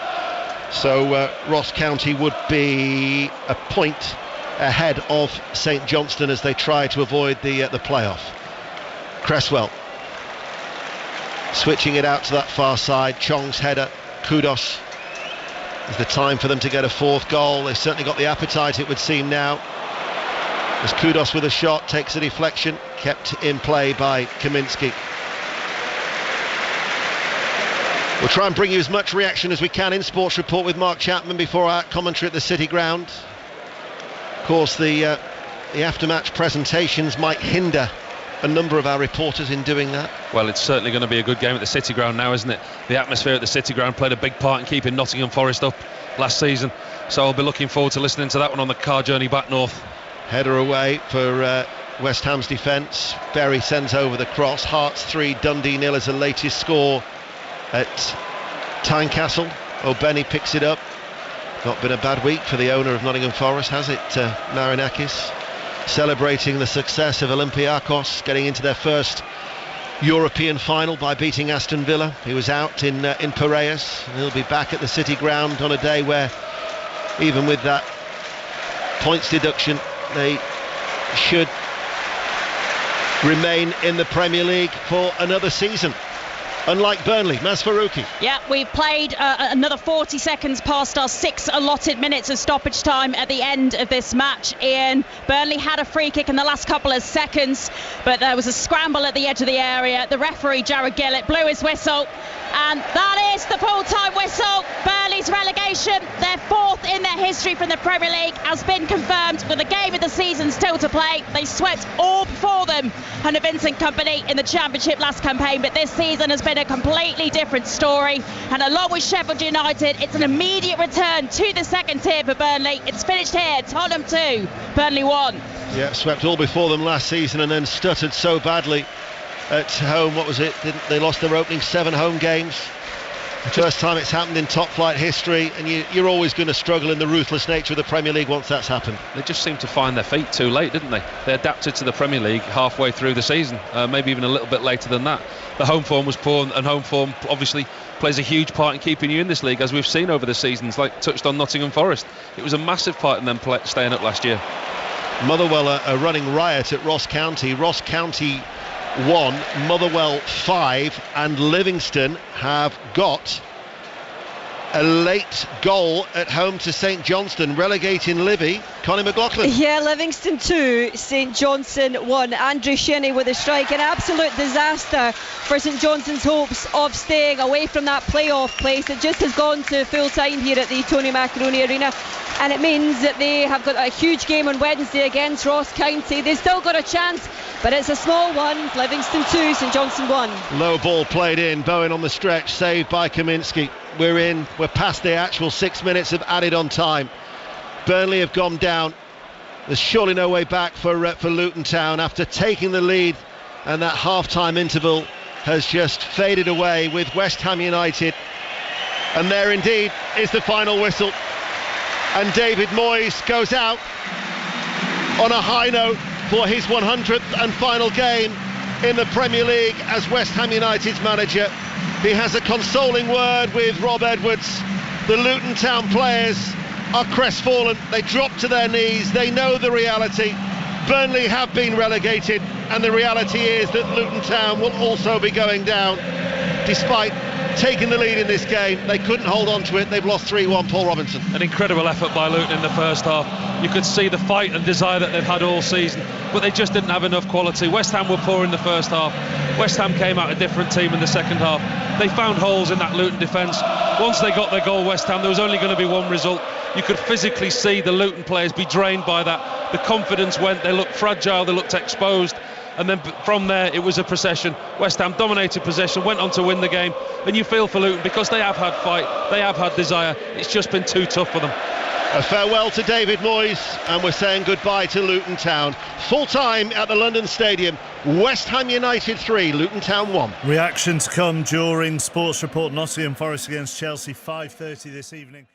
So Ross County would be a point ahead of St Johnstone as they try to avoid the playoff. Cresswell switching it out to that far side. Chong's header. Kudos. Is the time for them to get a 4th goal. They've certainly got the appetite, it would seem now. As Kudos with a shot takes a deflection, kept in play by Kaminski. We'll try and bring you as much reaction as we can in Sports Report with Mark Chapman before our commentary at the City Ground. Of course, the after-match presentations might hinder a number of our reporters in doing that. Well, it's certainly going to be a good game at the City Ground now, isn't it? The atmosphere at the City Ground played a big part in keeping Nottingham Forest up last season, so I'll be looking forward to listening to that one on the car journey back north. Header away for West Ham's defence. Berry sends over the cross. Hearts 3, Dundee 0 is the latest score at Tynecastle. O'Benny picks it up. Not been a bad week for the owner of Nottingham Forest, has it, Marinakis? Celebrating the success of Olympiacos, getting into their first European final by beating Aston Villa. He was out in Piraeus, and he'll be back at the City Ground on a day where, even with that points deduction, they should remain in the Premier League for another season. Unlike Burnley, Masfarouki. Yeah, we've played another 40 seconds past our 6 allotted minutes of stoppage time at the end of this match. Ian, Burnley had a free kick in the last couple of seconds, but there was a scramble at the edge of the area. The referee, Jared Gillett, blew his whistle, and that is the full-time whistle. Burnley's relegation, their 4th in their history from the Premier League, has been confirmed with a game of the season still to play. They swept all before them under Vincent Kompany in the Championship last campaign, but this season has been a completely different story, and along with Sheffield United, it's an immediate return to the second tier for Burnley. It's finished here, Tottenham 2, Burnley 1. Yeah, swept all before them last season and then stuttered so badly at home. What was it? They lost their opening 7 home games. First time it's happened in top flight history, and you're always going to struggle in the ruthless nature of the Premier League once that's happened. They just seemed to find their feet too late, didn't they? They adapted to the Premier League halfway through the season, maybe even a little bit later than that. The home form was poor, and home form obviously plays a huge part in keeping you in this league, as we've seen over the seasons, like touched on Nottingham Forest. It was a massive part in them staying up last year. Motherwell are running riot at Ross County. Ross County 1, Motherwell 5, and Livingston have got a late goal at home to St Johnstone, relegating Livy. Connie McLaughlin. Yeah, Livingston 2, St Johnstone 1. Andrew Shinnie with a strike. An absolute disaster for St Johnstone's hopes of staying away from that playoff place. It just has gone to full time here at the Tony Macaroni Arena, and it means that they have got a huge game on Wednesday against Ross County. They've still got a chance, but it's a small one. Livingston 2, St Johnstone 1. Low ball played in. Bowen on the stretch, saved by Kaminski. We're past the actual 6 minutes of added on time. Burnley have gone down There's surely no way back for Luton Town after taking the lead, and that half-time interval has just faded away with West Ham United. And there indeed is the final whistle, and David Moyes goes out on a high note for his 100th and final game in the Premier League as West Ham United's manager. He has a consoling word with Rob Edwards. The Luton Town players are crestfallen. They drop to their knees. They know the reality. Burnley have been relegated, and the reality is that Luton Town will also be going down. Despite taking the lead in this game, they couldn't hold on to it. They've lost 3-1. Paul Robinson. An incredible effort by Luton in the first half. You could see the fight and desire that they've had all season, but they just didn't have enough quality. West Ham were poor in the first half. West Ham came out a different team in the second half. They found holes in that Luton defence. Once they got their goal, West Ham, there was only going to be one result. You could physically see the Luton players be drained by that. The confidence went. They looked fragile, they looked exposed, and then from there it was a procession. West Ham dominated possession, went on to win the game, and you feel for Luton because they have had fight, they have had desire. It's just been too tough for them. A farewell to David Moyes, and we're saying goodbye to Luton Town. Full time at the London Stadium. West Ham United 3, Luton Town 1. Reaction to come during Sports Report. Nottingham Forest against Chelsea, 5:30 this evening.